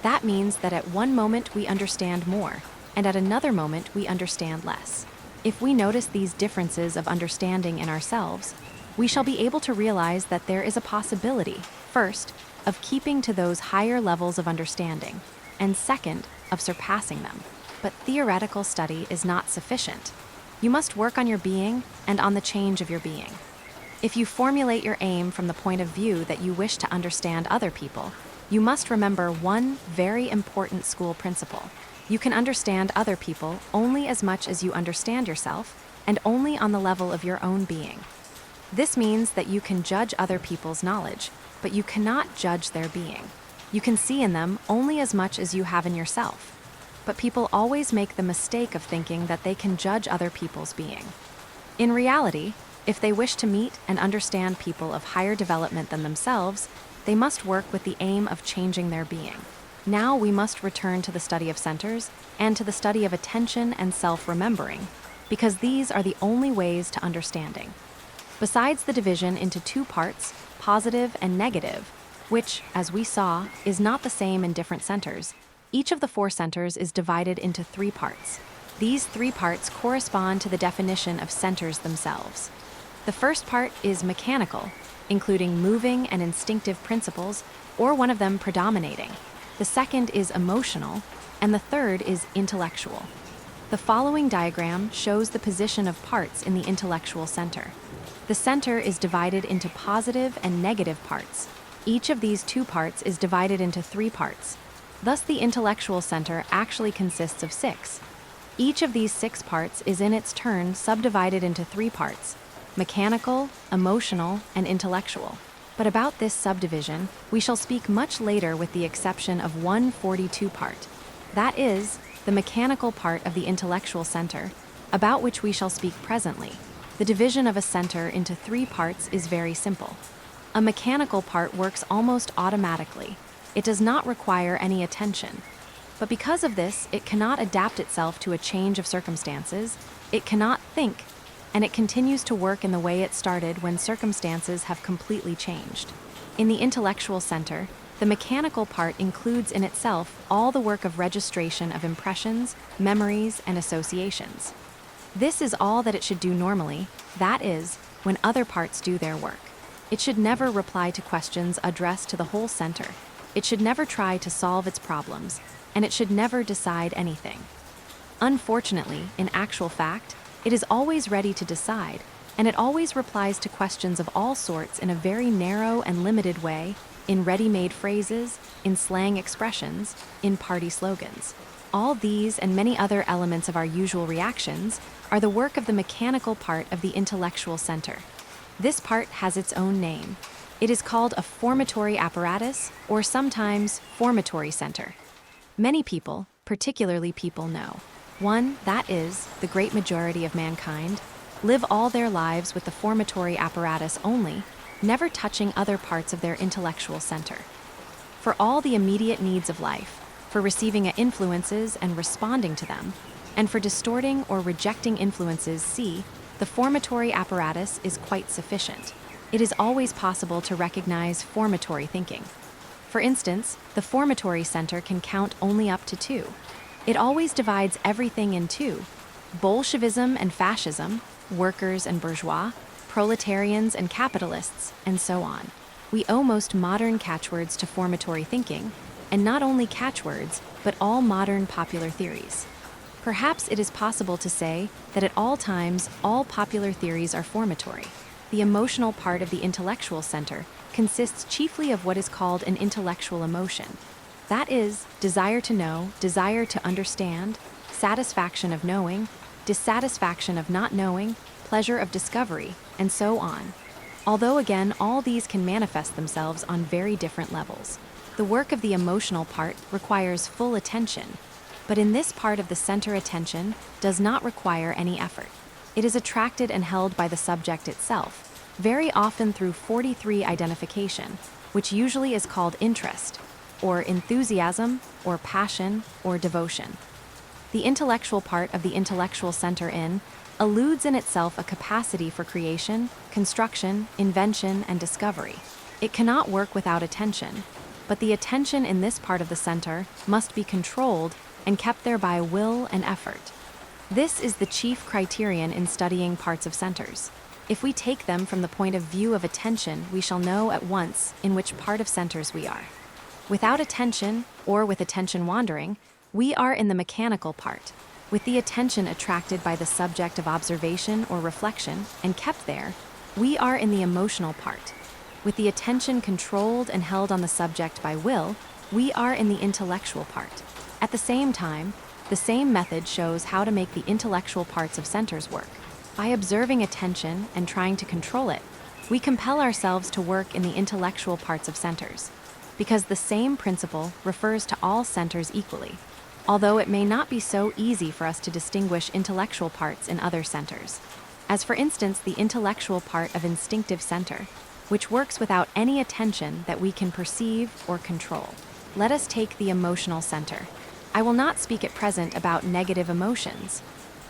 That means that at one moment we understand more, and at another moment we understand less. If we notice these differences of understanding in ourselves, we shall be able to realize that there is a possibility, first, of keeping to those higher levels of understanding, and second, of surpassing them. But theoretical study is not sufficient. You must work on your being and on the change of your being. If you formulate your aim from the point of view that you wish to understand other people, you must remember one very important school principle. You can understand other people only as much as you understand yourself, and only on the level of your own being. This means that you can judge other people's knowledge, but you cannot judge their being. You can see in them only as much as you have in yourself. But people always make the mistake of thinking that they can judge other people's being. In reality, If they wish to meet and understand people of higher development than themselves, they must work with the aim of changing their being. Now we must return to the study of centers and to the study of attention and self-remembering, because these are the only ways to understanding. Besides the division into two parts, positive and negative, which, as we saw, is not the same in different centers, each of the four centers is divided into three parts. These three parts correspond to the definition of centers themselves. The first part is mechanical, including moving and instinctive principles, or one of them predominating. The second is emotional, and the third is intellectual. The following diagram shows the position of parts in the intellectual center. The center is divided into positive and negative parts. Each of these two parts is divided into three parts. Thus, the intellectual center actually consists of 6. Each of these 6 parts is in its turn subdivided into 3 parts: mechanical, emotional, and intellectual. But about this subdivision, we shall speak much later, with the exception of one 42 part. That is, the mechanical part of the intellectual center, about which we shall speak presently. The division of a center into 3 parts is very simple. A mechanical part works almost automatically. It does not require any attention. But because of this, it cannot adapt itself to a change of circumstances, it cannot think, and it continues to work in the way it started when circumstances have completely changed. In the intellectual center, the mechanical part includes in itself all the work of registration of impressions, memories, and associations. This is all that it should do normally, that is, when other parts do their work. It should never reply to questions addressed to the whole center. It should never try to solve its problems, and it should never decide anything. Unfortunately, in actual fact, it is always ready to decide, and it always replies to questions of all sorts in a very narrow and limited way, in ready-made phrases, in slang expressions, in party slogans. All these and many other elements of our usual reactions are the work of the mechanical part of the intellectual center. This part has its own name. It is called a formatory apparatus, or sometimes formatory center. Many people, particularly people know. 1. That is, the great majority of mankind, live all their lives with the formatory apparatus only, never touching other parts of their intellectual center. For all the immediate needs of life, for receiving influences and responding to them, and for distorting or rejecting influences, see, the formatory apparatus is quite sufficient. It is always possible to recognize formatory thinking. For instance, the formatory center can count only up to 2. It always divides everything in 2: Bolshevism and fascism, workers and bourgeois, proletarians and capitalists, and so on. We owe most modern catchwords to formatory thinking, and not only catchwords, but all modern popular theories. Perhaps it is possible to say that at all times, all popular theories are formatory. The emotional part of the intellectual center consists chiefly of what is called an intellectual emotion. That is, desire to know, desire to understand, satisfaction of knowing, dissatisfaction of not knowing, pleasure of discovery, and so on. Although again, all these can manifest themselves on very different levels. The work of the emotional part requires full attention, but in this part of the center, attention does not require any effort. It is attracted and held by the subject itself, very often through 43 identification, which usually is called interest, or enthusiasm, or passion, or devotion. The intellectual part of the intellectual center alludes in itself a capacity for creation, construction, invention, and discovery. It cannot work without attention, but the attention in this part of the center must be controlled and kept there by will and effort. This is the chief criterion in studying parts of centers. If we take them from the point of view of attention, we shall know at once in which part of centers we are. Without attention, or with attention wandering, we are in the mechanical part. With the attention attracted by the subject of observation or reflection and kept there, we are in the emotional part. With the attention controlled and held on the subject by will, we are in the intellectual part. At the same time, the same method shows how to make the intellectual parts of centers work. By observing attention and trying to control it, we compel ourselves to work in the intellectual parts of centers, because the same principle refers to all centers equally, although it may not be so easy for us to distinguish intellectual parts in other centers. as for instance the intellectual part of instinctive center, which works without any attention that we can perceive or control. Let us take the emotional center. I will not speak at present about negative emotions.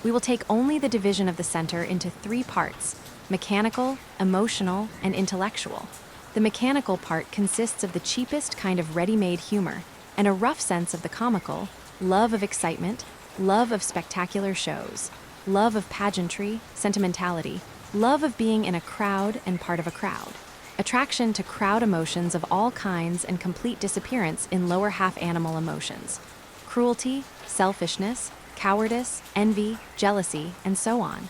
We will take only the division of the center into three parts: mechanical, emotional, and intellectual. The mechanical part consists of the cheapest kind of ready-made humor and a rough sense of the comical, love of excitement, love of spectacular shows, love of pageantry, sentimentality, love of being in a crowd and part of a crowd, attraction to crowd emotions of all kinds and complete disappearance in lower half animal emotions, cruelty, selfishness, cowardice, envy, jealousy, and so on.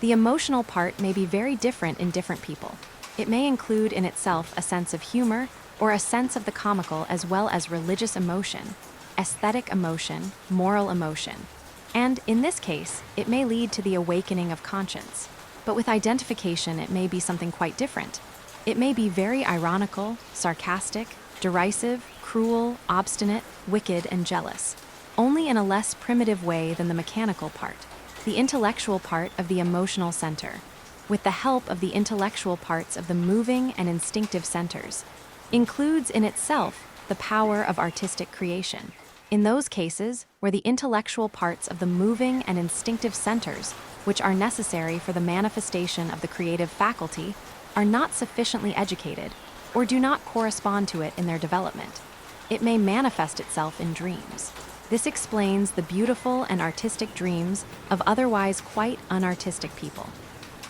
The emotional part may be very different in different people. It may include in itself a sense of humor or a sense of the comical as well as religious emotion, aesthetic emotion, moral emotion. And in this case, it may lead to the awakening of conscience. But with identification, it may be something quite different. It may be very ironical, sarcastic, derisive, cruel, obstinate, wicked, and jealous, only in a less primitive way than the mechanical part. The intellectual part of the emotional center, with the help of the intellectual parts of the moving and instinctive centers, includes in itself the power of artistic creation. In those cases where the intellectual parts of the moving and instinctive centers, which are necessary for the manifestation of the creative faculty, are not sufficiently educated or do not correspond to it in their development, it may manifest itself in dreams. This explains the beautiful and artistic dreams of otherwise quite unartistic people.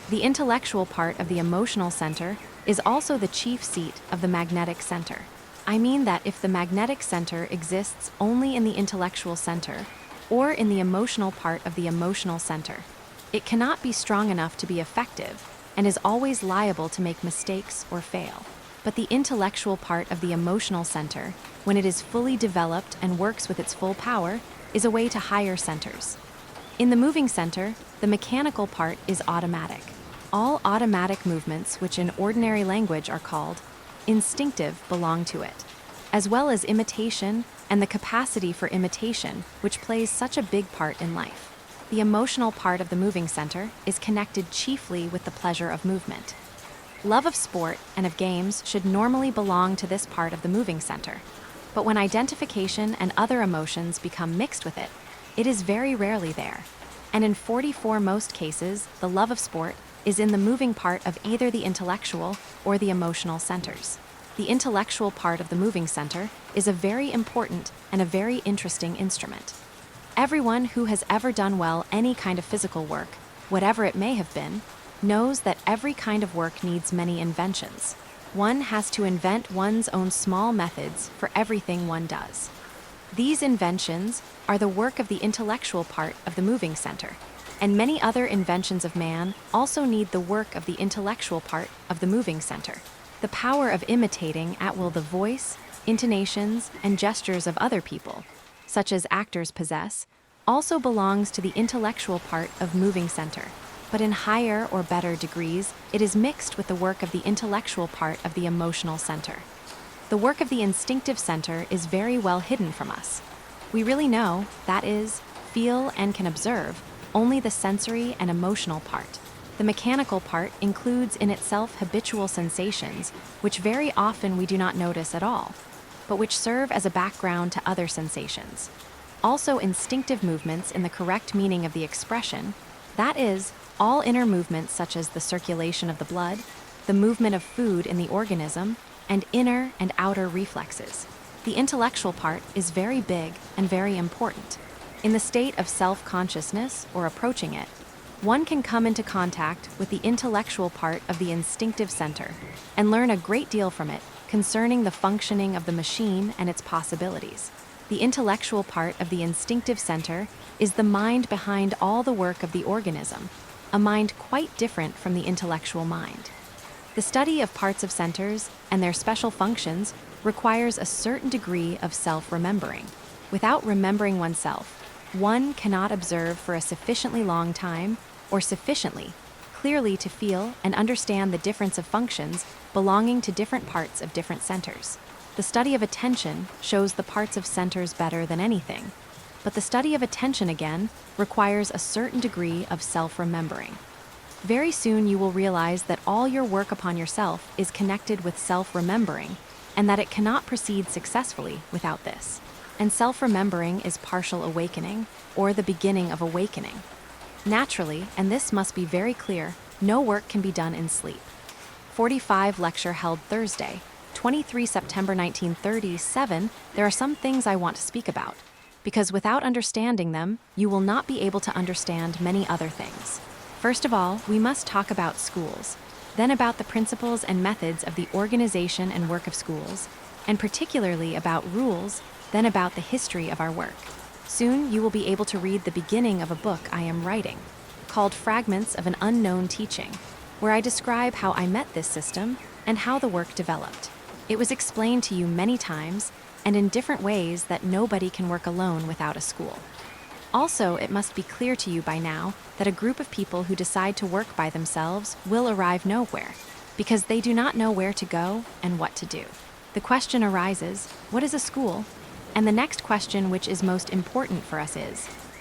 The intellectual part of the emotional center is also the chief seat of the magnetic center. I mean that if the magnetic center exists only in the intellectual center or in the emotional part of the emotional center, it cannot be strong enough to be effective and is always liable to make mistakes or fail. But the intellectual part of the emotional center, when it is fully developed and works with its full power, is a way to higher centers. In the moving center, the mechanical part is automatic. All automatic movements, which in ordinary language are called instinctive, belong to it, as well as imitation and the capacity for imitation, which plays such a big part in life. The emotional part of the moving center is connected chiefly with the pleasure of movement. Love of sport and of games should normally belong to this part of the moving center, but when identification and other emotions become mixed with it, it is very rarely there. And in 44 most cases, the love of sport is in the moving part of either the intellectual or the emotional centers. The intellectual part of the moving center is a very important and a very interesting instrument. Everyone who has ever done well any kind of physical work, whatever it may have been, knows that every kind of work needs many inventions. One has to invent one's own small methods for everything one does. These inventions are the work of the intellectual part of the moving center, and many other inventions of man also need the work of the intellectual part of the moving center. The power of imitating at will the voice, intonations, and gestures of other people, such as actors possess, also belongs to the intellectual part of moving center. But in higher or better degrees, it is mixed with the work of the intellectual part of the emotional center. The work of the instinctive center is very well hidden from us. We really know, that is, feel and can observe, only the sensory and emotional part. The mechanical part includes in itself habitual sensations, which very often we do not notice at all, but which serve as a background to other sensations. Also instinctive movements in the correct meaning of the expression, that is, all inner movements such as the circulation of the blood, the movement of food in the organism, and inner and outer reflexes. The intellectual part is very big and very important. In the state of self-consciousness or approaching it, one can come into contact with the intellectual part of the instinctive center and learn a great deal from it concerning the functioning of the machine and its possibilities. The intellectual part of the instinctive center is the mind behind all the work of the organism, a mind quite different from the intellectual mind. The study of parts of centers and their special functions requires a certain degree of self-remembering. Without remembering oneself, one cannot observe for a sufficiently long time or sufficiently clearly to feel and understand the difference of functions belonging to different parts of different centers. The study of attention shows the parts of centers better than anything, but the study of attention again requires a certain degree of self-remembering. Very soon you will realize that all your work upon yourself is connected with self-remembering, and that it cannot proceed successfully without this. And self-remembering is partial awakening, or the beginning of awakening. Naturally, and this must be very clear, no work can be done in sleep. 45 lecture held Thursday, 23 September 1937. There are some things I want to speak about, because without understanding them, you will not be able to understand many other things. First of all, we must talk about schools, then about the principles and methods of the organization and work of schools, and particularly about rules, then about the history of our work. Soon you will be able to read the beginning of a book I am writing, called Fragments of an Unknown Teaching, where I describe how I met this system and how the work developed. It was explained to you many times and in different ways that nobody can work alone without a school. Also, it must be clear to you by now that a group of people who decide to work by themselves will arrive nowhere, because they do not know where to go and what to do. The question arises, what is a school? And the next question, which is most important for us,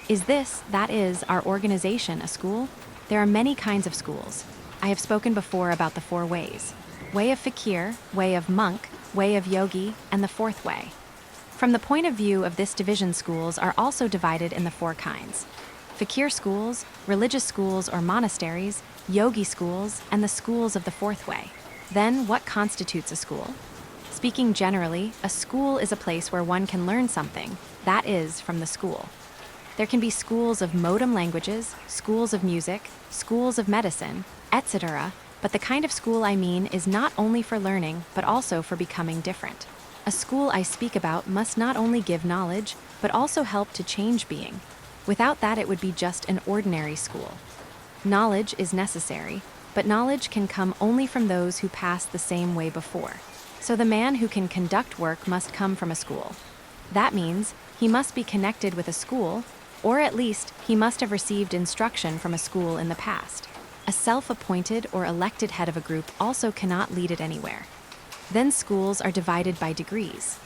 is this, that is, our organization, a school? There are many kinds of schools. I have spoken before about the 4 ways: way of fakir, way of monk, way of yogi, and the 4th way. From the point of view of this division, schools are also divided in the 4 kinds: fakir schools, religious schools or monasteries, yogi schools, and the schools of the 4th way. Then, what constitutes a school? Speaking generally, a school is a place where one can learn something, that is, from the school. There can be schools of modem languages, schools of music, schools of medicine, etc., but the kind of school I mean is not only for learning, but also for becoming different. A school I speak about must not only give knowledge, but also help to change being. Without that, it would be just an ordinary school. Knowledge is necessary, but knowledge can come only from those who passed the same way before. So the man who can conduct work must come from a school. That means he must be connected with a school, or at least he must have received instruction from a school in the past. A self-appointed or elected head of a group also cannot lead it anywhere. Then schools are divided by degrees.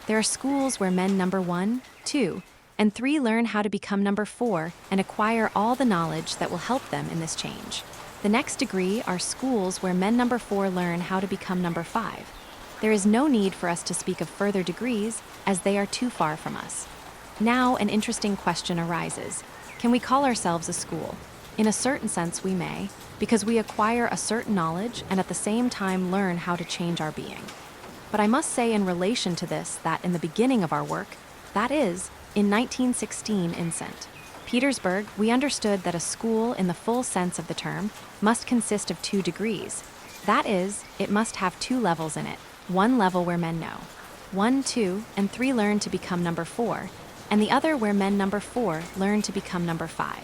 There are schools where men number 1, 2, and 3 learn how to become number 4 and acquire all the knowledge that will help them in this change. The next degree are schools where men number 4 learn how to become number 5. There is no need for us to speak of further degrees, as they are too far from us. Now an interesting question arises. Can we call ourselves a school? In a certain sense we may, because we acquire a certain knowledge and at the same time learn how to change our being. But I must say in relation to this that in the beginning of our work, that is, in 1916 in St. Petersburg, we understood that a school in the full sense of the term must consist of 2 degrees. That is, it must have 2 levels in it. One level where men know 1, 2, and 3 learn to become number 4, and the other where men number 4 learn to become number 5.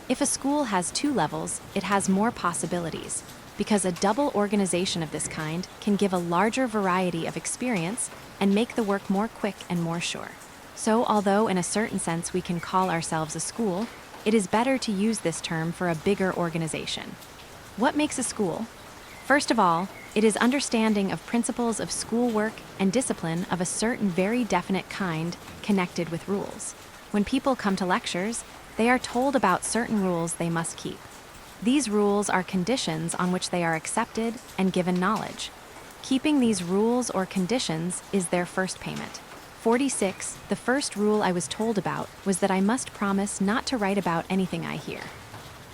If a school has 2 levels, it has more possibilities, because a double organization of this kind can give a larger variety of experience and make the work more quick and more sure. So, although in a certain sense we can call ourselves a school, it is better to use this term for a bigger organization. What makes a school? First of all, it is understanding of principles of schoolwork and discipline of a certain very definite kind connected with rules. When people come to lectures, they are told about certain rules they must keep. These rules are conditions on which they are accepted and given knowledge. Keeping these rules or conditions is their first payment. 46. The first rule I was told about was that I must promise not to write about anything I hear.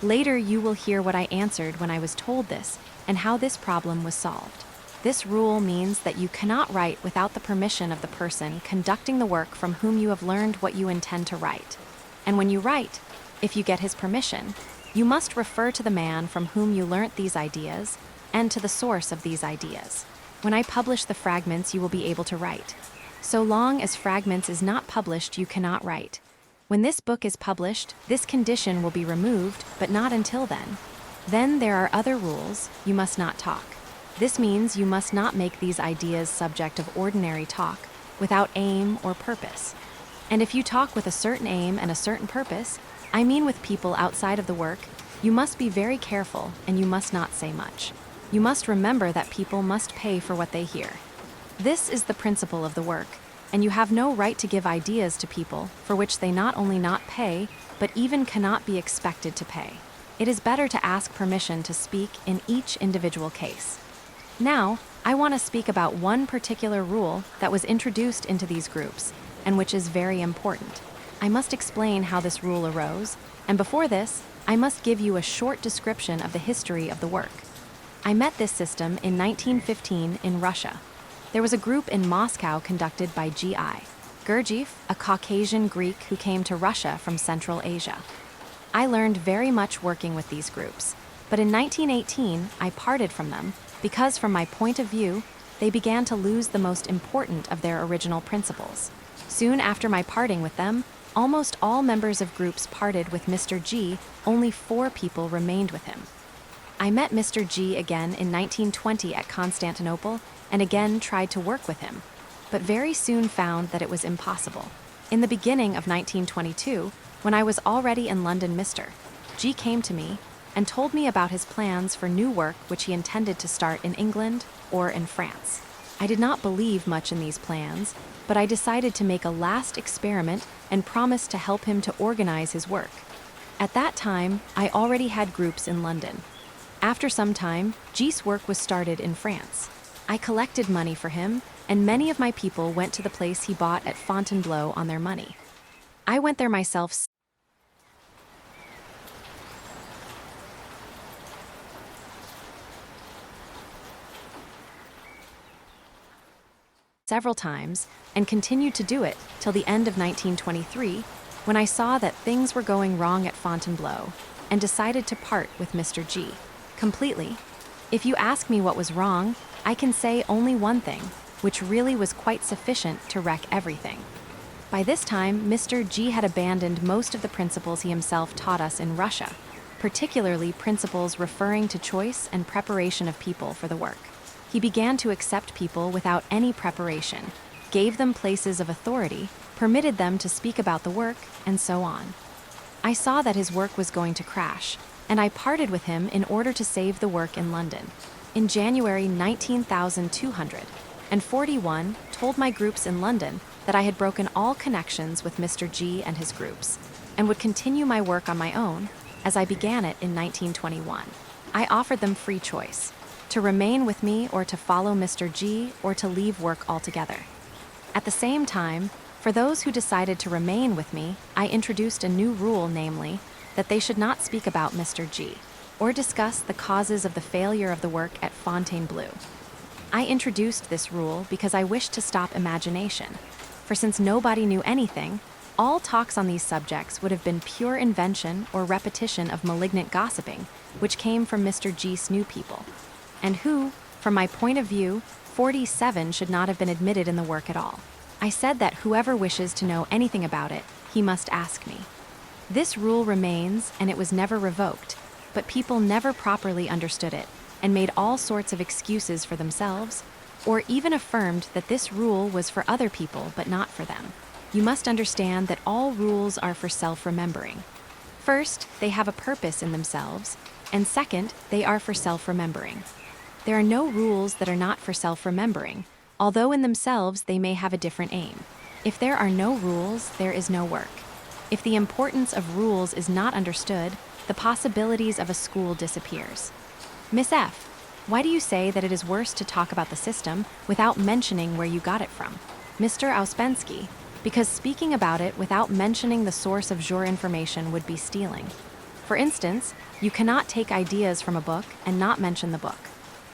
Later you will hear what I answered when I was told this, and how this problem was solved. This rule means that you cannot write without the permission of the person conducting the work from whom you have learned what you intend to write. And when you write, if you get his permission, you must refer to the man from whom you learnt these ideas, and to the source of these ideas. When I publish the fragments, you will be able to write. So long as fragments is not published, you cannot write. When this book is published, this condition will be removed, but not until then. Then there are other rules. You must not talk. This means you must not make these ideas subject of ordinary talk, without aim or purpose. And if you talk with a certain aim and a certain purpose, I mean with people outside of the work, you must be very careful and you must not say much. You must remember that people must pay for what they hear. This is the principle of the work, and you have no right to give ideas to people for which they not only not pay, but even cannot be expected to pay. It is better to ask permission to speak in each individual case. Now, I want to speak about one particular rule that was introduced into these groups, and which is very important. I must explain how this rule arose, and before this, I must give you a short description of the history of the work. I met this system in 1915 in Russia. There was a group in Moscow conducted by G.I. Gurdjieff, a Caucasian Greek who came to Russia from Central Asia. I learned very much working with these groups, but in 1918 I parted from them because, from my point of view, they began to lose the most important of their original principles. Soon after my parting with them, almost all members of groups parted with Mr. G. Only 4 people remained with him. I met Mr. G. again in 1920 at Constantinople and again tried to work with him, but very soon found that it was impossible. In the beginning of 1922, when I was already in London, Mr. G. came to me and told me about his plans for new work which he intended to start in England or in France. I did not believe much in these plans, but I decided to make a last experiment and promised to help him to organize his work. At that time, I already had groups in London. After some time, G's work was started in France. I collected money for him, and many of my people went to the place he bought at Fontainebleau on their money. I went there myself several times and continued to do it till the end of 1923, when I saw that things were going wrong at Fontainebleau and decided to part with Mr. G. completely. If you ask me what was wrong, I can say only one thing, which really was quite sufficient to wreck everything. By this time, Mr. G had abandoned most of the principles he himself taught us in Russia, particularly principles referring to choice and preparation of people for the work. He began to accept people without any preparation, gave them places of authority, permitted them to speak about the work, and so on. I saw that his work was going to crash, and I parted with him in order to save the work in London. In January 19,241, told my groups in London that I had broken all connections with Mr. G and his groups, and would continue my work on my own, as I began it in 1921. I offered them free choice, to remain with me or to follow Mr. G or to leave work altogether. At the same time, for those who decided to remain with me, I introduced a new rule, namely, that they should not speak about Mr. G or discuss the causes of the failure of the work at Fontainebleau. I introduced this rule because I wished to stop imagination, for since nobody knew anything, all talks on these subjects would have been pure invention or repetition of malignant gossiping, which came from Mr. G's new people, and who, from my point of view, 47 should not have been admitted in the work at all. I said that whoever wishes to know anything about it, he must ask me. This rule remains, and it was never revoked, but people never properly understood it and made all sorts of excuses for themselves, or even affirmed that this rule was for other people but not for them. You must understand that all rules are for self-remembering. First, they have a purpose in themselves, and second, they are for self-remembering. There are no rules that are not for self-remembering, although in themselves they may have a different aim. If there are no rules, there is no work. If the importance of rules is not understood, the possibilities of a school disappears. Miss F., why do you say that it is worse to talk about the system without mentioning where you got it from? Mr. Ouspensky, because speaking about it without mentioning the source of your information would be stealing. For instance, you cannot take ideas from a book and not mention the book.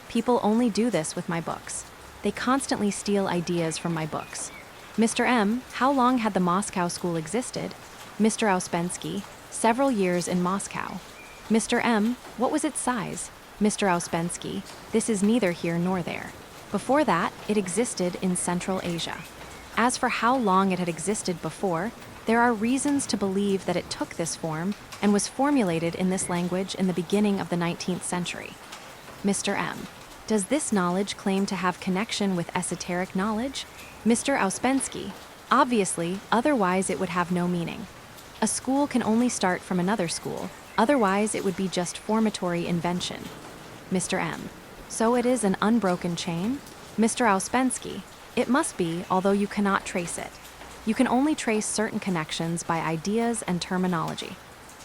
People only do this with my books. They constantly steal ideas from my books. Mr. M., how long had the Moscow school existed? Mr. Ouspensky, several years in Moscow. Mr. M., what was its size? Mr. Ouspensky, this is neither here nor there. Before that, it existed in Central Asia. As for how long it had existed before, there are reasons to believe that it took this form and was formulated in this language in the beginning of the 19th century. Mr. M., does this knowledge claim to have connection with esoteric knowledge? Mr. Ouspensky, obviously, otherwise it would have no meaning. A school can only start from another school, otherwise it would be just formatory invention. Mr. M., so it is an unbroken chain? Mr. Ouspensky, it must be, although you cannot trace it. You can only trace certain connections by ideas and terminology.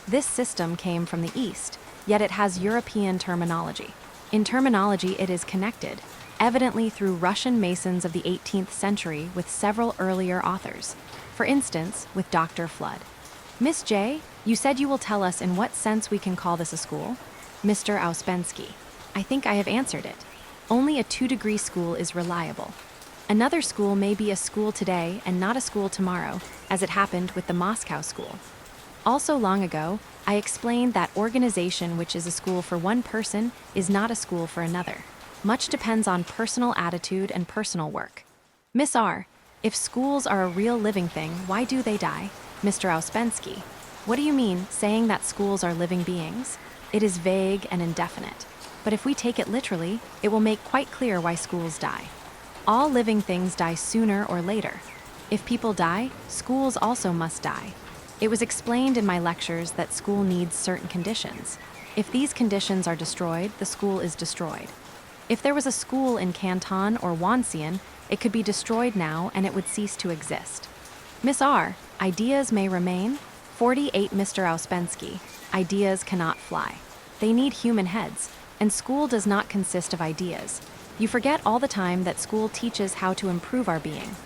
This system came from the East, yet it has European terminology. In terminology, it is connected, evidently through Russian Masons of the 18th century with several earlier authors. For instance, with Dr. Flood. Miss J, you said you will tell us in what sense we can call this a school? Mr. Ouspensky, I think I have answered it. Only a 2-degree school is reliable. Another school may be a school today and not a school tomorrow, as it happened with the Moscow school. Also long ago, I explained that organization which is a school for one person is not a school for another. Much depends on personal attitude and personal work. Miss R, if schools are a real living thing, why do they die? Mr. Ouspensky, what do you mean, saying that schools are living beings? It is vague and indefinite. But if we take it literally, it will make quite clear why schools die. All living things die sooner or later. If people die, schools also must die. It was explained in my lectures that school needs certain conditions. If these conditions are destroyed, the school is destroyed. If there was a school in Canton or Wonsian, it could be destroyed now and it would cease to exist. Miss R, ideas may remain? 48 Mr. Ouspensky, ideas cannot fly. They need human heads, and school does not consist of ideas. You forget all the time that school teaches how to improve our being.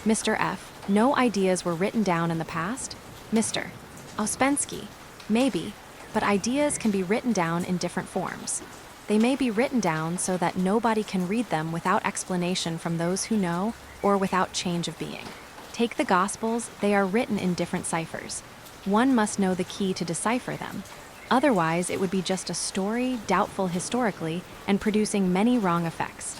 Mr. F, no ideas were written down in the past? Mr. Ouspensky, maybe, but ideas can be written down in different forms. They may be written down so that nobody can read them without explanation from those who know or without change of being. Take the Gospels, they are written in different ciphers. One must know the key to decipher them. Otherwise, it would be just a story, doubtful historically, and producing many wrong effects.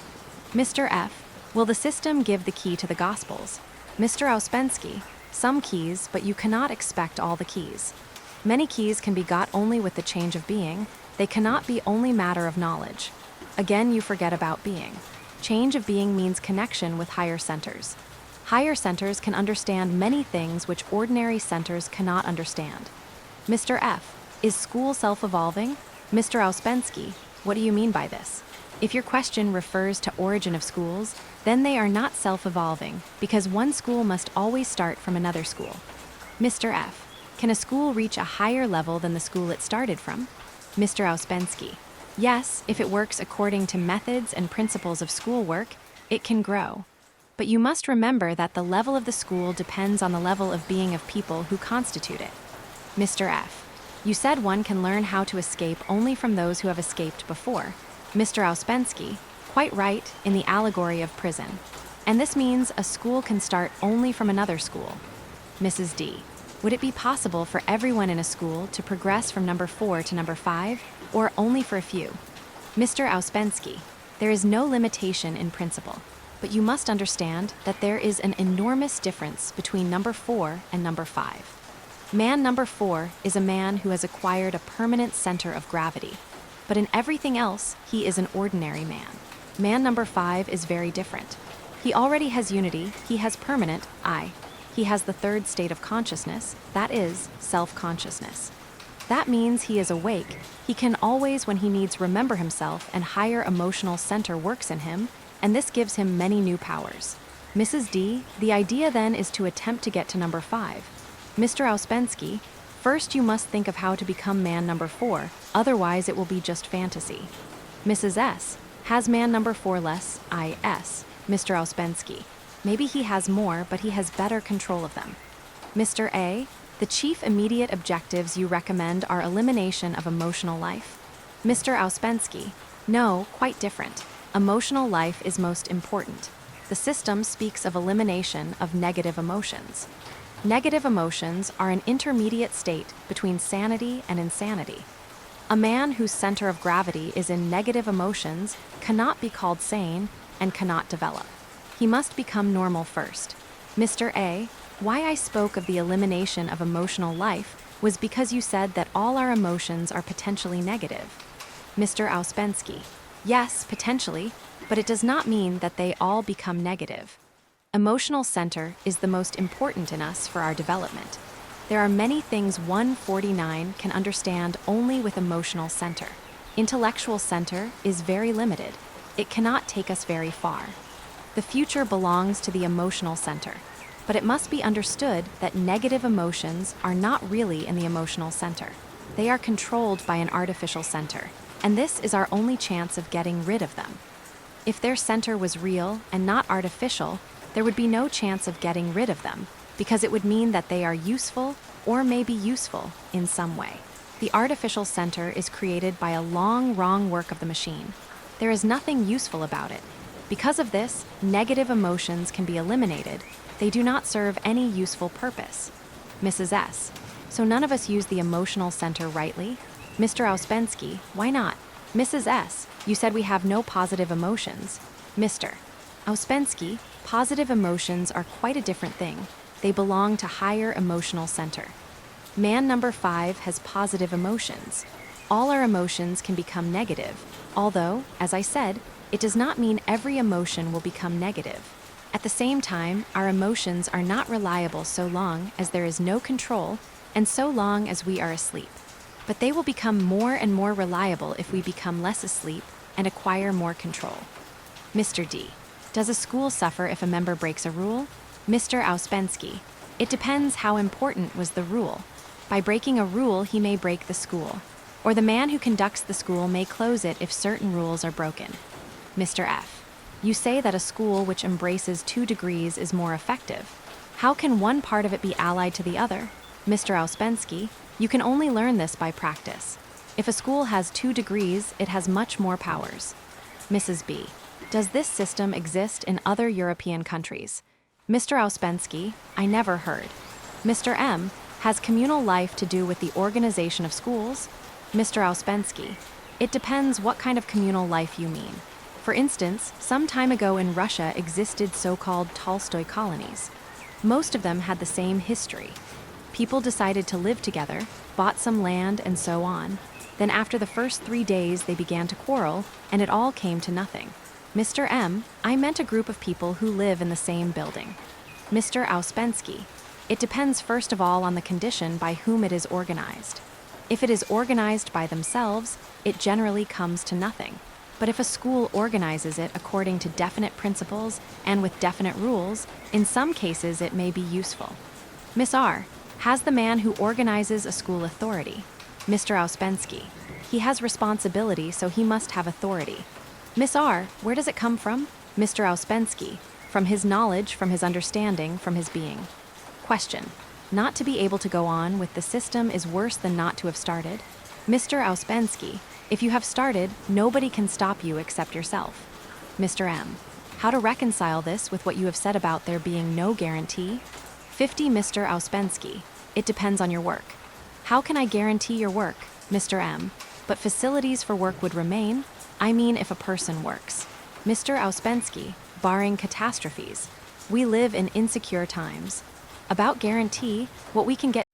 Mr. F, will the system give the key to the Gospels? Mr. Ouspensky, some keys, but you cannot expect all the keys. Many keys can be got only with the change of being. They cannot be only matter of knowledge. Again, you forget about being. Change of being means connection with higher centers. Higher centers can understand many things which ordinary centers cannot understand. Mr. F, is school self-evolving? Mr. Ouspensky, what do you mean by this? If your question refers to origin of schools, then they are not self-evolving, because one school must always start from another school. Mr. F, can a school reach a higher level than the school it started from? Mr. Ouspensky, yes, if it works according to methods and principles of schoolwork, it can grow. But you must remember that the level of the school depends on the level of being of people who constitute it. Mr. F, you said one can learn how to escape only from those who have escaped before. Mr. Ouspensky, quite right, in the allegory of prison. And this means a school can start only from another school. Mrs. D, would it be possible for everyone in a school to progress from number 4 to number 5, or only for a few? Mr. Ouspensky, there is no limitation in principle, but you must understand that there is an enormous difference between number 4 and number 5. Man number 4 is a man who has acquired a permanent center of gravity, but in everything else, he is an ordinary man. Man number 5 is very different. He already has unity, he has permanent I. He has the third state of consciousness, that is, self-consciousness. That means he is awake, he can always when he needs remember himself and higher emotional center works in him, and this gives him many new powers. Mrs. D, the idea then is to attempt to get to number 5. Mr. Ouspensky, first you must think of how to become man number 4, otherwise it will be just fantasy. Mrs. S, has man number 4 less, I.S., Mr. Ouspensky. Maybe he has more, but he has better control of them. Mr. A, the chief immediate objectives you recommend are elimination of emotional life. Mr. Ouspensky, no, quite different. Emotional life is most important. The system speaks of elimination of negative emotions. Negative emotions are an intermediate state between sanity and insanity. A man whose center of gravity is in negative emotions cannot be called sane and cannot develop. He must become normal first. Mr. A, why I spoke of the elimination of emotional life was because you said that all our emotions are potentially negative. Mr. Ouspensky, yes, potentially, but it does not mean that they all become negative. Emotional center is the most important in us for our development. There are many things 149 can understand only with emotional center. Intellectual center is very limited. It cannot take us very far. The future belongs to the emotional center, but it must be understood that negative emotions are not really in the emotional center. They are controlled by an artificial center, and this is our only chance of getting rid of them. If their center was real and not artificial, there would be no chance of getting rid of them, because it would mean that they are useful or may be useful in some way. The artificial center is created by a long, wrong work of the machine. There is nothing useful about it. Because of this, negative emotions can be eliminated. They do not serve any useful purpose. Mrs. S. So none of us use the emotional center rightly? Mr. Ouspensky, why not? Mrs. S. You said we have no positive emotions. Mr. Ouspensky, positive emotions are quite a different thing. They belong to higher emotional center. Man number 5 has positive emotions. All our emotions can become negative, although, as I said, it does not mean every emotion will become negative. At the same time, our emotions are not reliable so long as there is no control and so long as we are asleep. But they will become more and more reliable if we become less asleep and acquire more control. Mr. D. Does a school suffer if a member breaks a rule? Mr. Ouspensky. It depends how important was the rule. By breaking a rule, he may break the school. Or the man who conducts the school may close it if certain rules are broken. Mr. F. You say that a school which embraces 2 degrees is more effective. How can one part of it be allied to the other? Mr. Ouspensky, you can only learn this by practice. If a school has 2 degrees, it has much more powers. Mrs. B. Does this system exist in other European countries? Mr. Ouspensky, I never heard. Mr. M. Has communal life to do with the organization of schools? Mr. Ouspensky, it depends what kind of communal life you mean. For instance, some time ago in Russia existed so-called Tolstoy colonies. Most of them had the same history. People decided to live together, bought some land, and so on. Then after the first 3 days, they began to quarrel, and it all came to nothing. Mr. M, I meant a group of people who live in the same building. Mr. Ouspensky, it depends first of all on the condition by whom it is organized. If it is organized by themselves, it generally comes to nothing. But if a school organizes it according to definite principles and with definite rules, in some cases it may be useful. Miss R, has the man who organizes a school authority? Mr. Ouspensky, he has responsibility, so he must have authority. Miss R, where does it come from? Mr. Ouspensky, from his knowledge, from his understanding, from his being. Question, not to be able to go on with the system is worse than not to have started? Mr. Ouspensky, if you have started, nobody can stop you except yourself. Mr. M, how to reconcile this with what you have said about there being no guarantee? 50. Mr. Ouspensky, it depends on your work. How can I guarantee your work? Mr. M, but facilities for work would remain? I mean if a person works. Mr. Ouspensky, barring catastrophes. We live in insecure times. About guarantee, what we can get